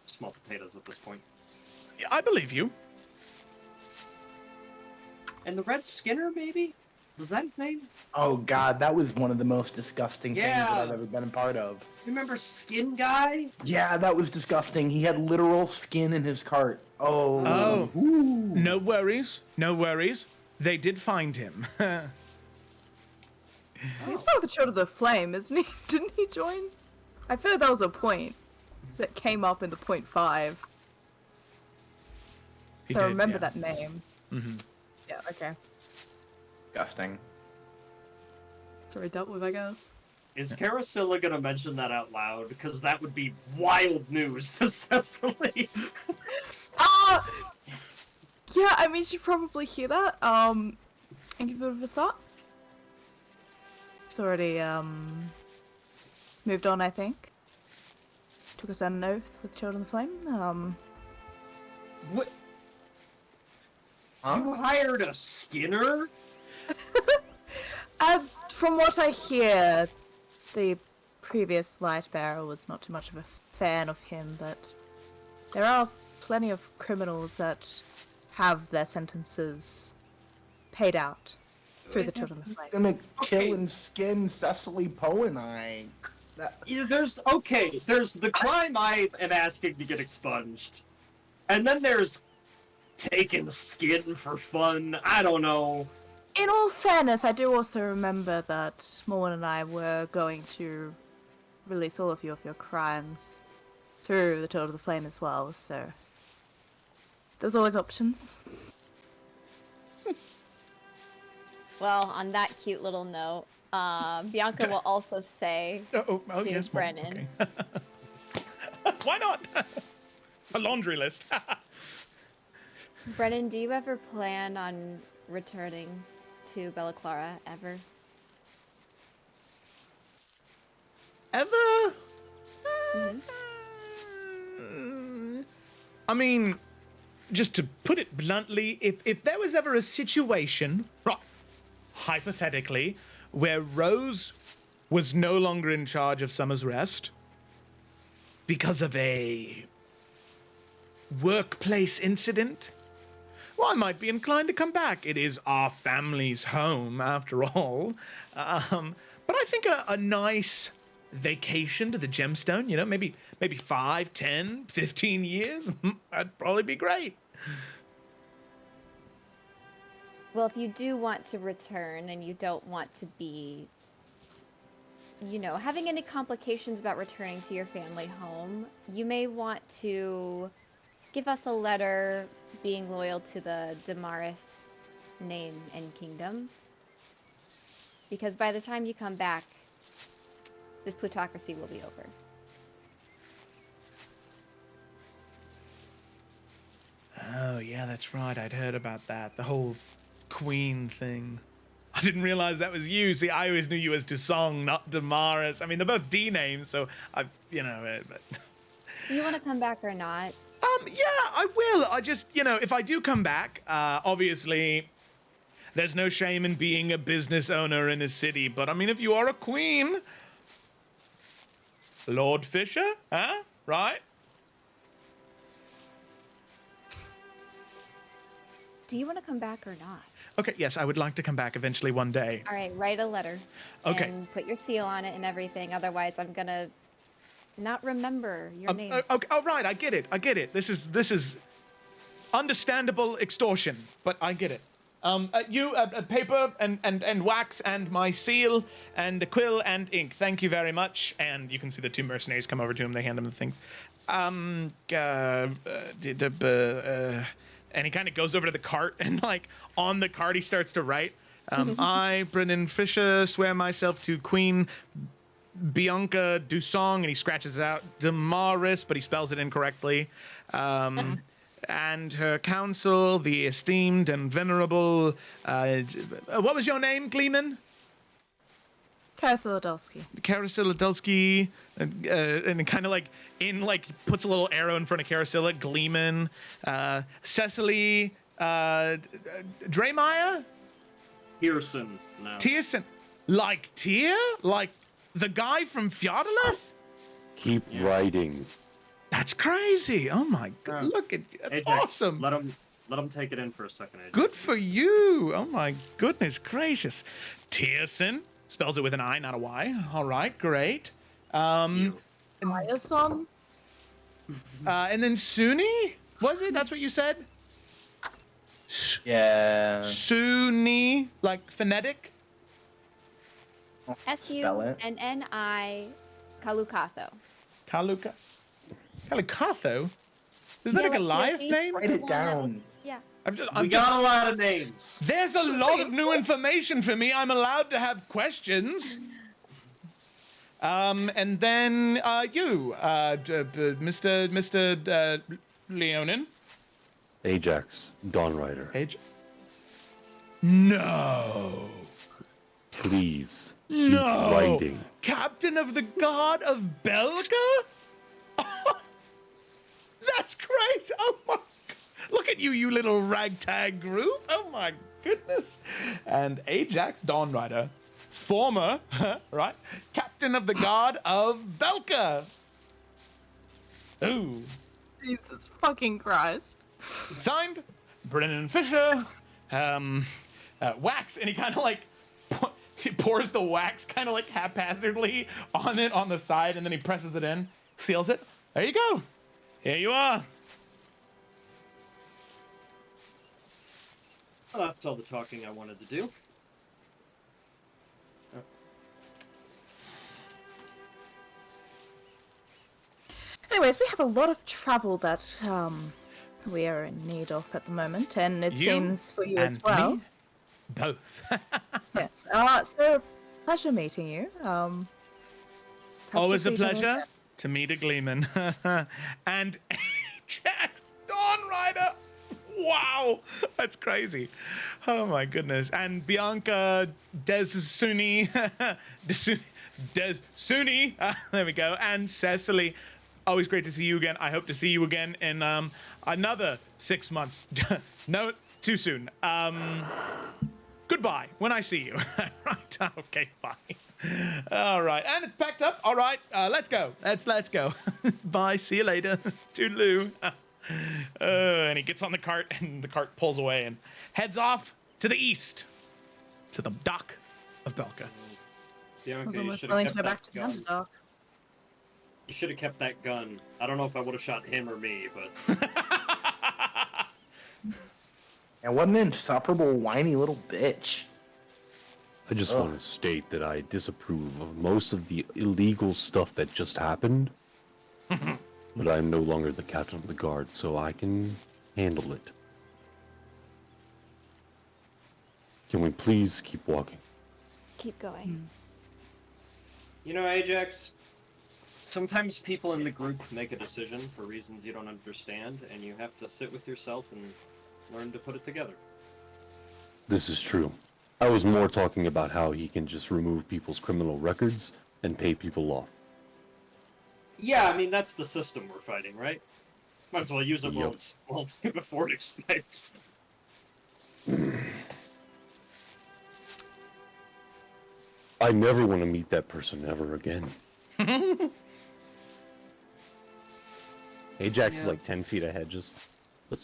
small potatoes at this point. Yeah, I believe you. And the Red Skinner, maybe? Was that his name? Oh god, that was one of the most disgusting things that Yeah. I've ever been a part of. Remember Skin Guy? Yeah, that was disgusting. He had literal skin in his cart. Oh. Oh. Ooh. No worries. They did find him. He's part of the Children of the Flame, isn't he? Didn't he join? I feel like that was a point that came up in the 0.5. He So I did, remember yeah. that name. Mm-hmm. Yeah, okay. Disgusting. Sorry, dealt with, I guess. Is Carasilla gonna mention that out loud? Because that would be wild news to Cecily. Yeah, I mean, she'd probably hear that, and give it a start. It's already, moved on, I think. Took us an oath with Children of the Flame, What? Huh? You hired a Skinner? From what I hear, the previous Lightbearer was not too much of a fan of him, but there are plenty of criminals that have their sentences paid out through the Children of the Flame. Gonna kill Okay. and skin Cecily Poe and I. Yeah, there's the crime I am asking to get expunged. And then there's taking skin for fun. I don't know. In all fairness, I do also remember that Morwen and I were going to release all of your crimes through the Children of the Flame as well, so there's always options. Well, on that cute little note, Bianca will also say to yes, Mom, Brennan. okay. Why not? A laundry list. Brennan, do you ever plan on returning to Bella Clara ever? Ever? I mean, just to put it bluntly, if there was ever a situation, hypothetically, where Rose was no longer in charge of Summer's Rest because of a workplace incident, well, I might be inclined to come back. It is our family's home, after all. But I think a nice vacation to the gemstone, maybe 5, 10, 15 years, that'd probably be great. Well, if you do want to return and you don't want to be, having any complications about returning to your family home, you may want to give us a letter being loyal to the Damaris name and kingdom. Because by the time you come back, this plutocracy will be over. Oh, yeah, that's right. I'd heard about that. The whole queen thing. I didn't realize that was you. See, I always knew you as Dusong, not Damaris. I mean, they're both D names, so but... Do you want to come back or not? Yeah, I will. I just, if I do come back, obviously, there's no shame in being a business owner in a city. But, I mean, if you are a queen, Lord Fisher, huh? Right? Do you want to come back or not? Okay, yes, I would like to come back eventually one day. All right, write a letter. Okay. And put your seal on it and everything. Otherwise, I'm going to not remember your name. Okay, oh, right, I get it. This is understandable extortion, but I get it. Paper and wax and my seal and a quill and ink. Thank you very much. And you can see the two mercenaries come over to him. They hand him the thing. And he kind of goes over to the cart and like on the cart he starts to write. I, Brendan Fisher, swear myself to Queen Bianca Dusong, and he scratches it out Damaris, but he spells it incorrectly. And her council, the esteemed and venerable. What was your name, Gleeman? Karasiladelsky. Karasiladelsky, and kind of like puts a little arrow in front of Karasila. Gleeman, Cecily, Dreymire, Pearson. No. Tierson, like Tyr, like the guy from Fjordaleth. Keep writing. That's crazy. Oh my god! Look at that's Ajax, awesome. Let him take it in for a second. Ajax. Good for you. Oh my goodness gracious. Tierson spells it with an I, not a Y. All right, great. Son? And then Suni? Was it? That's what you said? Yeah. Suni, like phonetic? Spell it. Sunni Kalukatho. Kalikatho? Isn't that a Goliath name? Write it down. Yeah. We got a lot of names. There's a lot of new information for me. I'm allowed to have questions. And then you, Mr. Leonin. Ajax, Dawnrider. No. Please No. keep writing. Captain of the God of Belga? That's crazy. Oh my God. Look at you, you little ragtag group. Oh my goodness. And Ajax Dawnrider, former, right, Captain of the God of Belka. Ooh. Jesus fucking Christ. Signed, Brennan Fisher, wax, and he kind of like he pours the wax kind of like haphazardly on it on the side, and then he presses it in, seals it. There you go. Here you are. Well, that's all the talking I wanted to do. Anyways, we have a lot of travel that we are in need of at the moment, and it seems for you as and well. me, both. Yes. So pleasure meeting you. Perhaps Always a we'll see each other pleasure again. to meet a Gleeman. And Jack Dawnrider. Wow, that's crazy. Oh my goodness. And Bianca Desuni. Desuni. There we go. And Cecily. Always great to see you again. I hope to see you again in another 6 months. No, too soon. Goodbye when I see you. Right. Okay, bye. All right. And it's packed up. All right. Let's go. Let's go. Bye. See you later. Toodaloo. And he gets on the cart, and the cart pulls away and heads off to the east, to the dock of Belka. I Bianca, was you almost should willing have to kept go back to that the gun. Underdark. You should have kept that gun. I don't know if I would have shot him or me, but And what an insufferable, whiny little bitch. I just want to state that I disapprove of most of the illegal stuff that just happened. But I'm no longer the captain of the guard, so I can handle it. Can we please keep walking? Keep going. you know, Ajax. Sometimes people in the group make a decision for reasons you don't understand, and you have to sit with yourself and learn to put it together. This is true. I was more talking about how he can just remove people's criminal records and pay people off. Yeah, I mean, that's the system we're fighting, right? Might as well use it Yep. while it's before it expires. I never want to meet that person ever again. Ajax is like 10 feet ahead, just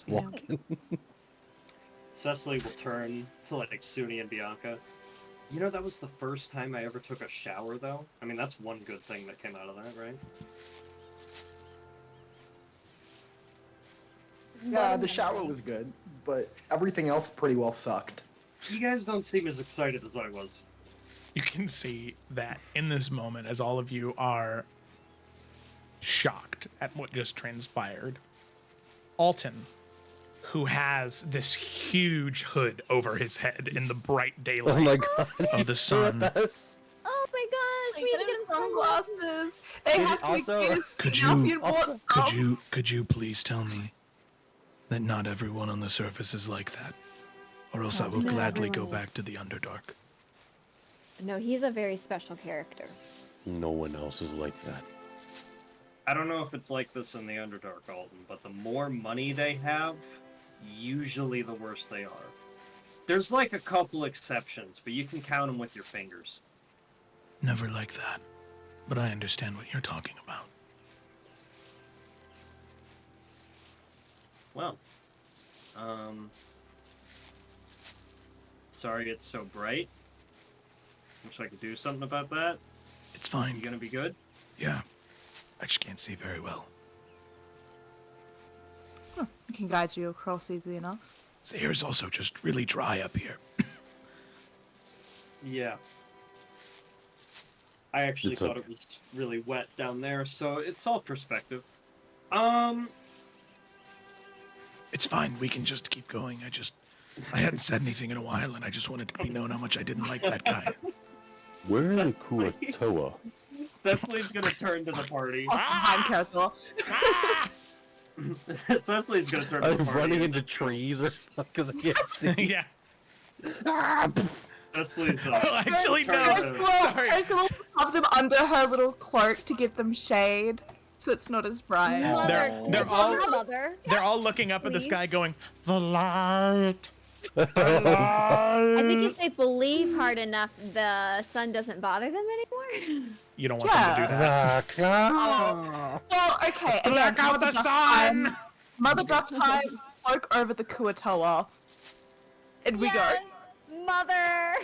walking. Cecily will turn to, like, Suni and Bianca. You know, that was the first time I ever took a shower, though? I mean, that's one good thing that came out of that, right? Yeah, the shower was good, but everything else pretty well sucked. You guys don't seem as excited as I was. You can see that in this moment, as all of you are shocked at what just transpired, Alton, who has this huge hood over his head in the bright daylight Oh my god. of the sun. Oh my gosh, we need to get him sunglasses. They Did have it to also- be good Could enough. you- You'd want Could you please tell me that not everyone on the surface is like that? Or else I will Not gladly go everyone is. back to the Underdark. No, he's a very special character. No one else is like that. I don't know if it's like this in the Underdark, Alton, but the more money they have, usually the worse they are. There's like a couple exceptions, but you can count them with your fingers. Never like that. But I understand what you're talking about. Well, sorry it's so bright. Wish I could do something about that. It's You fine. gonna be good? Yeah. I just can't see very well. We can guide you across easily enough. The air's also just really dry up here. Yeah. I actually It's thought okay. it was really wet down there, so it's all perspective. It's fine. We can just keep going. I hadn't said anything in a while, and I just wanted to be known how much I didn't like that guy. Where in Cecily. Kuatoa? Cecily's gonna turn to the party. Off behind Carousel. Cecily's gonna turn to I'm the party. running into trees or something because I can't see. Yeah. Cecily's Actually, turn no. to- Sorry. Ursula will have them under her little cloak to give them shade, so it's not as bright. Mother, They're all- mother. They're all looking up at the Please. sky going, the light. I think if they believe hard enough, the sun doesn't bother them anymore. You don't want them to do that. Well, okay. and Black then out the Mother Duck sun! Time- Mother Duck Time spoke over the Kuatoa. And we Yes, mother.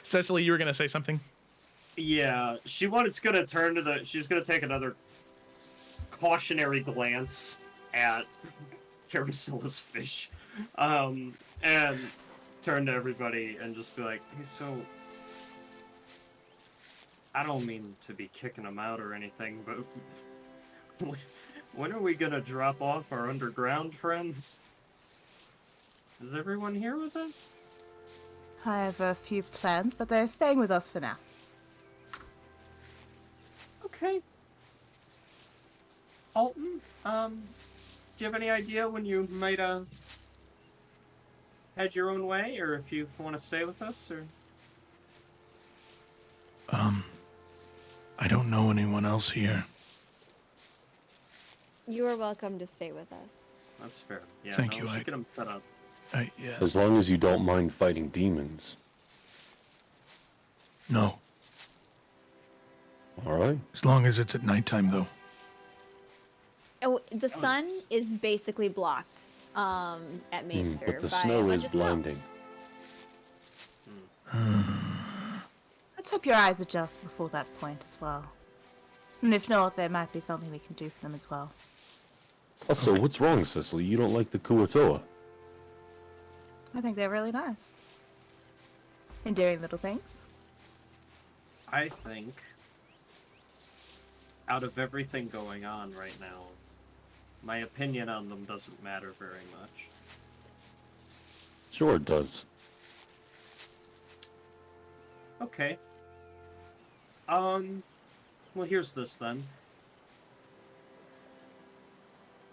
Cecily, you were going to say something? Yeah, she was gonna turn to the. She was gonna take another cautionary glance at Carousella's fish, and turn to everybody and just be like, "Hey, so I don't mean to be kicking them out or anything, but when are we gonna drop off our underground friends? Is everyone here with us?" I have a few plans, but they're staying with us for now. Okay. Alton, do you have any idea when you might head your own way, or if you want to stay with us, or? I don't know anyone else here. You are welcome to stay with us. That's fair. Yeah. Thank no, you, we should I- get them set up. Yeah. As long as you don't mind fighting demons. No. Alright. As long as it's at nighttime, though. Oh, the sun is basically blocked at Maester But the by a snow bunch is of snow. blinding. Let's hope your eyes adjust before that point as well. And if not, there might be something we can do for them as well. Also, what's wrong, Cecily? You don't like the Kuatoa? I think they're really nice. Endearing little things. I think, out of everything going on right now, my opinion on them doesn't matter very much. Sure it does. Okay. Well, here's this then.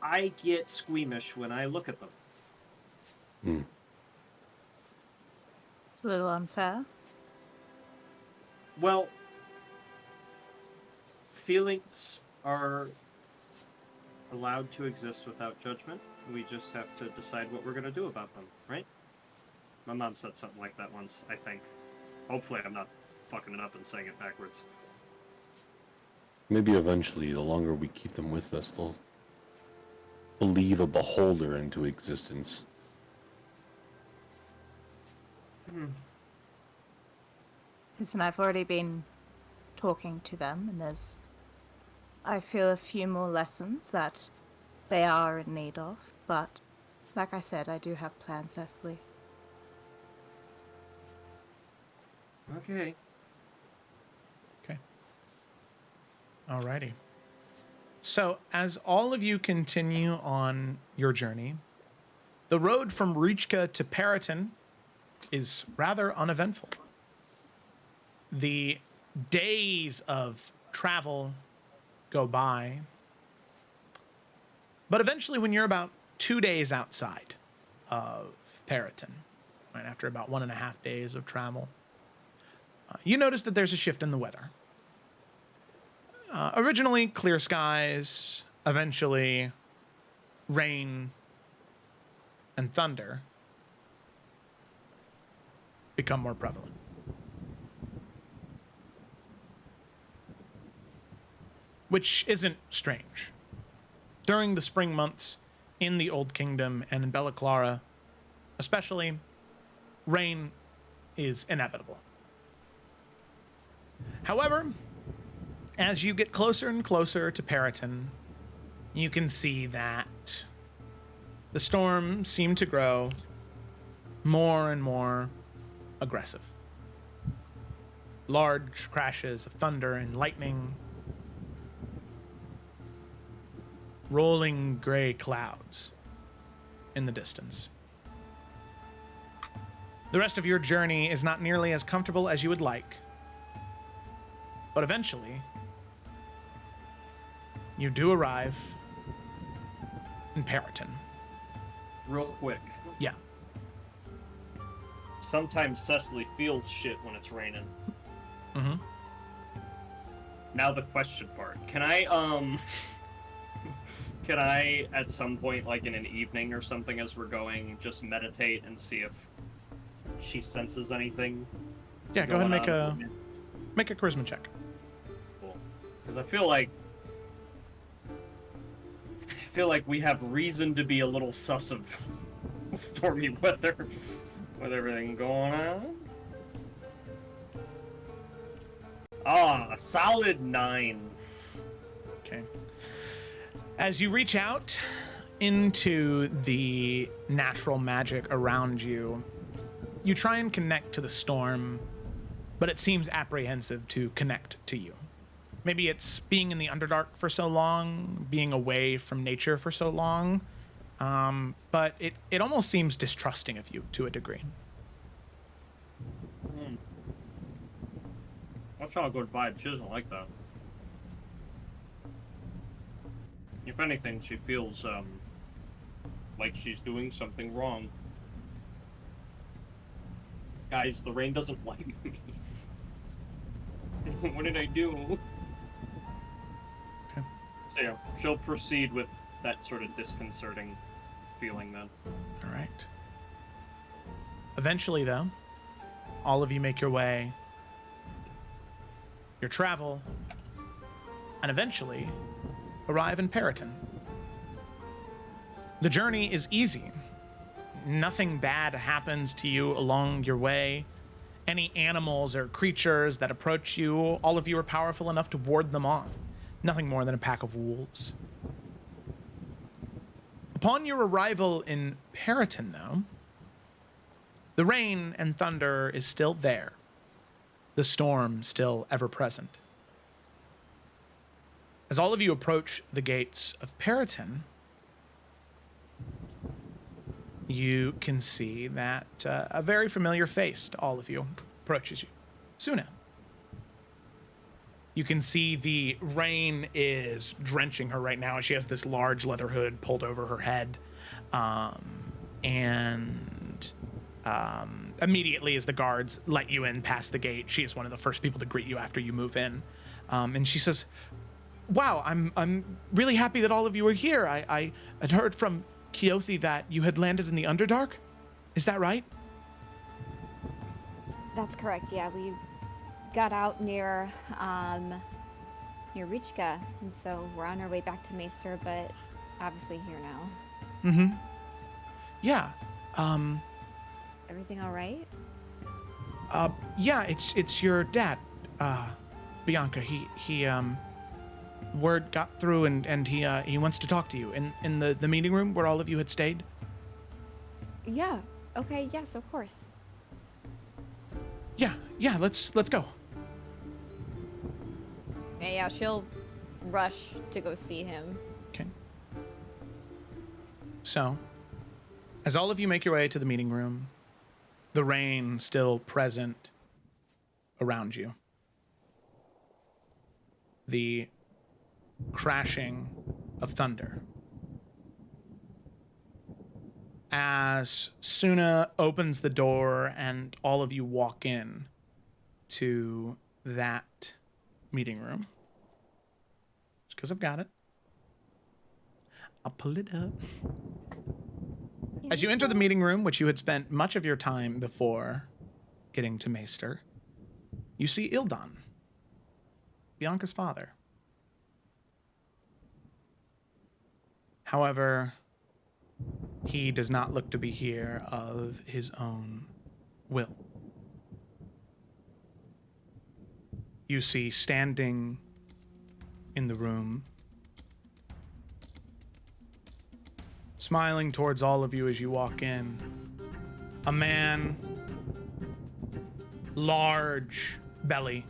I get squeamish when I look at them. Hmm. It's a little unfair. Well, feelings are allowed to exist without judgment. We just have to decide what we're going to do about them, right? My mom said something like that once, I think. Hopefully I'm not fucking it up and saying it backwards. Maybe eventually, the longer we keep them with us, they'll believe a beholder into existence. Listen, I've already been talking to them, and I feel a few more lessons that they are in need of, but like I said, I do have plans, Cecily. Okay. Okay. Alrighty. So, as all of you continue on your journey, the road from Richka to Periton is rather uneventful. The days of travel go by, but eventually, when you're about 2 days outside of Periton, right after about 1.5 days of travel, you notice that there's a shift in the weather. Originally, clear skies, eventually, rain and thunder become more prevalent. Which isn't strange. During the spring months in the Old Kingdom and in Bella Clara, especially, rain is inevitable. However, as you get closer and closer to Periton, you can see that the storm seemed to grow more and more aggressive. Large crashes of thunder and lightning, rolling gray clouds in the distance. The rest of your journey is not nearly as comfortable as you would like, but eventually, you do arrive in Periton. Real quick. Yeah. Sometimes Cecily feels shit when it's raining. Mm-hmm. Now the question part. Can I, can I, at some point, like in an evening or something as we're going, just meditate and see if she senses anything? Yeah, go ahead and make a charisma check. Cool. Because I feel like we have reason to be a little sus of stormy weather with everything going on. A solid 9. Okay. As you reach out into the natural magic around you, you try and connect to the storm, but it seems apprehensive to connect to you. Maybe it's being in the Underdark for so long, being away from nature for so long, but it almost seems distrusting of you to a degree. That's not a good vibe. She doesn't like that. If anything, she feels like she's doing something wrong. Guys, the rain doesn't like me. What did I do? Okay. So yeah, she'll proceed with that sort of disconcerting feeling then. All right. Eventually, though, all of you make your way, your travel, and eventually arrive in Periton. The journey is easy. Nothing bad happens to you along your way. Any animals or creatures that approach you, all of you are powerful enough to ward them off. Nothing more than a pack of wolves. Upon your arrival in Periton, though, the rain and thunder is still there. The storm still ever present. As all of you approach the gates of Periton, you can see that a very familiar face to all of you approaches you. Suna. You can see the rain is drenching her right now. She has this large leather hood pulled over her head. Immediately as the guards let you in past the gate, she is one of the first people to greet you after you move in. And she says, wow, I'm really happy that all of you are here. I had heard from Keothi that you had landed in the Underdark. Is that right? That's correct. Yeah, we got out near Richka, and so we're on our way back to Maester, but obviously here now. Mm-hmm. Yeah. Everything all right? Yeah, it's your dad, Bianca. word got through, and he wants to talk to you in the meeting room where all of you had stayed. Yeah. Okay. Yes, of course. Yeah. Let's go. Yeah. She'll rush to go see him. Okay. So, as all of you make your way to the meeting room, the rain still present around you. The crashing of thunder. As Suna opens the door and all of you walk in to that meeting room. Just because I've got it. I'll pull it up. As you enter the meeting room, which you had spent much of your time before getting to Maester, you see Ildon, Bianca's father. However, he does not look to be here of his own will. You see standing in the room, smiling towards all of you as you walk in, a man, large belly,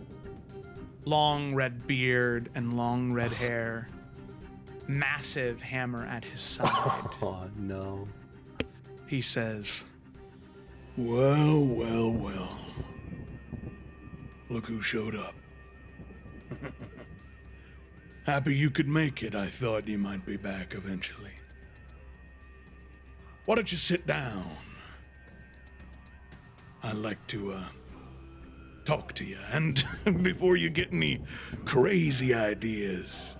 long red beard and long red hair, massive hammer at his side. Oh, no. He says, Well. Look who showed up. Happy you could make it. I thought you might be back eventually. Why don't you sit down? I'd like to, talk to you. And before you get any crazy ideas,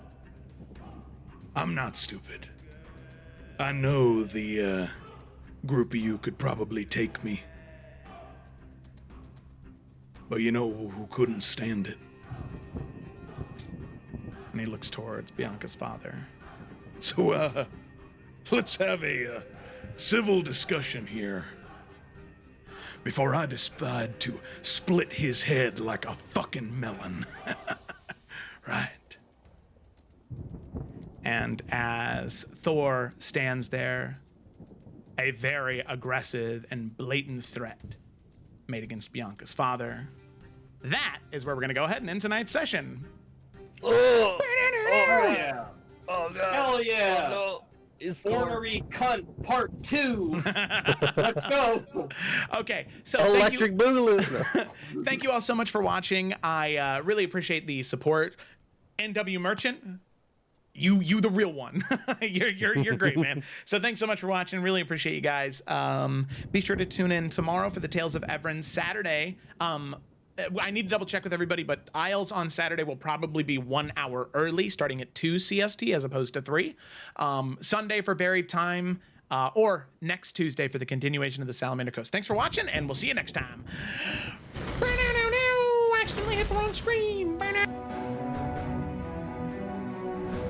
I'm not stupid. I know the, group of you could probably take me. But you know who couldn't stand it? and he looks towards Bianca's father. So, let's have a civil discussion here. Before I decide to split his head like a fucking melon. Right. And as Thor stands there, a very aggressive and blatant threat made against Bianca's father. That is where we're going to go ahead and end tonight's session. Oh, yeah. Oh god. Hell yeah. Oh, no. It's Thor. Ornery Cunt Part 2. Let's go. Okay, so Electric Boogaloo. thank you all so much for watching. I really appreciate the support. NW Merchant, you the real one. you're great, man. So thanks so much for watching. Really appreciate you guys. Be sure to tune in tomorrow for the Tales of Evren. Saturday, I need to double check with everybody, but Isles on Saturday will probably be 1 hour early, starting at 2 CST as opposed to 3. Sunday for Buried Time, or next Tuesday for the continuation of the Salamander Coast. Thanks for watching, and we'll see you next time. Accidentally hit the wrong screen.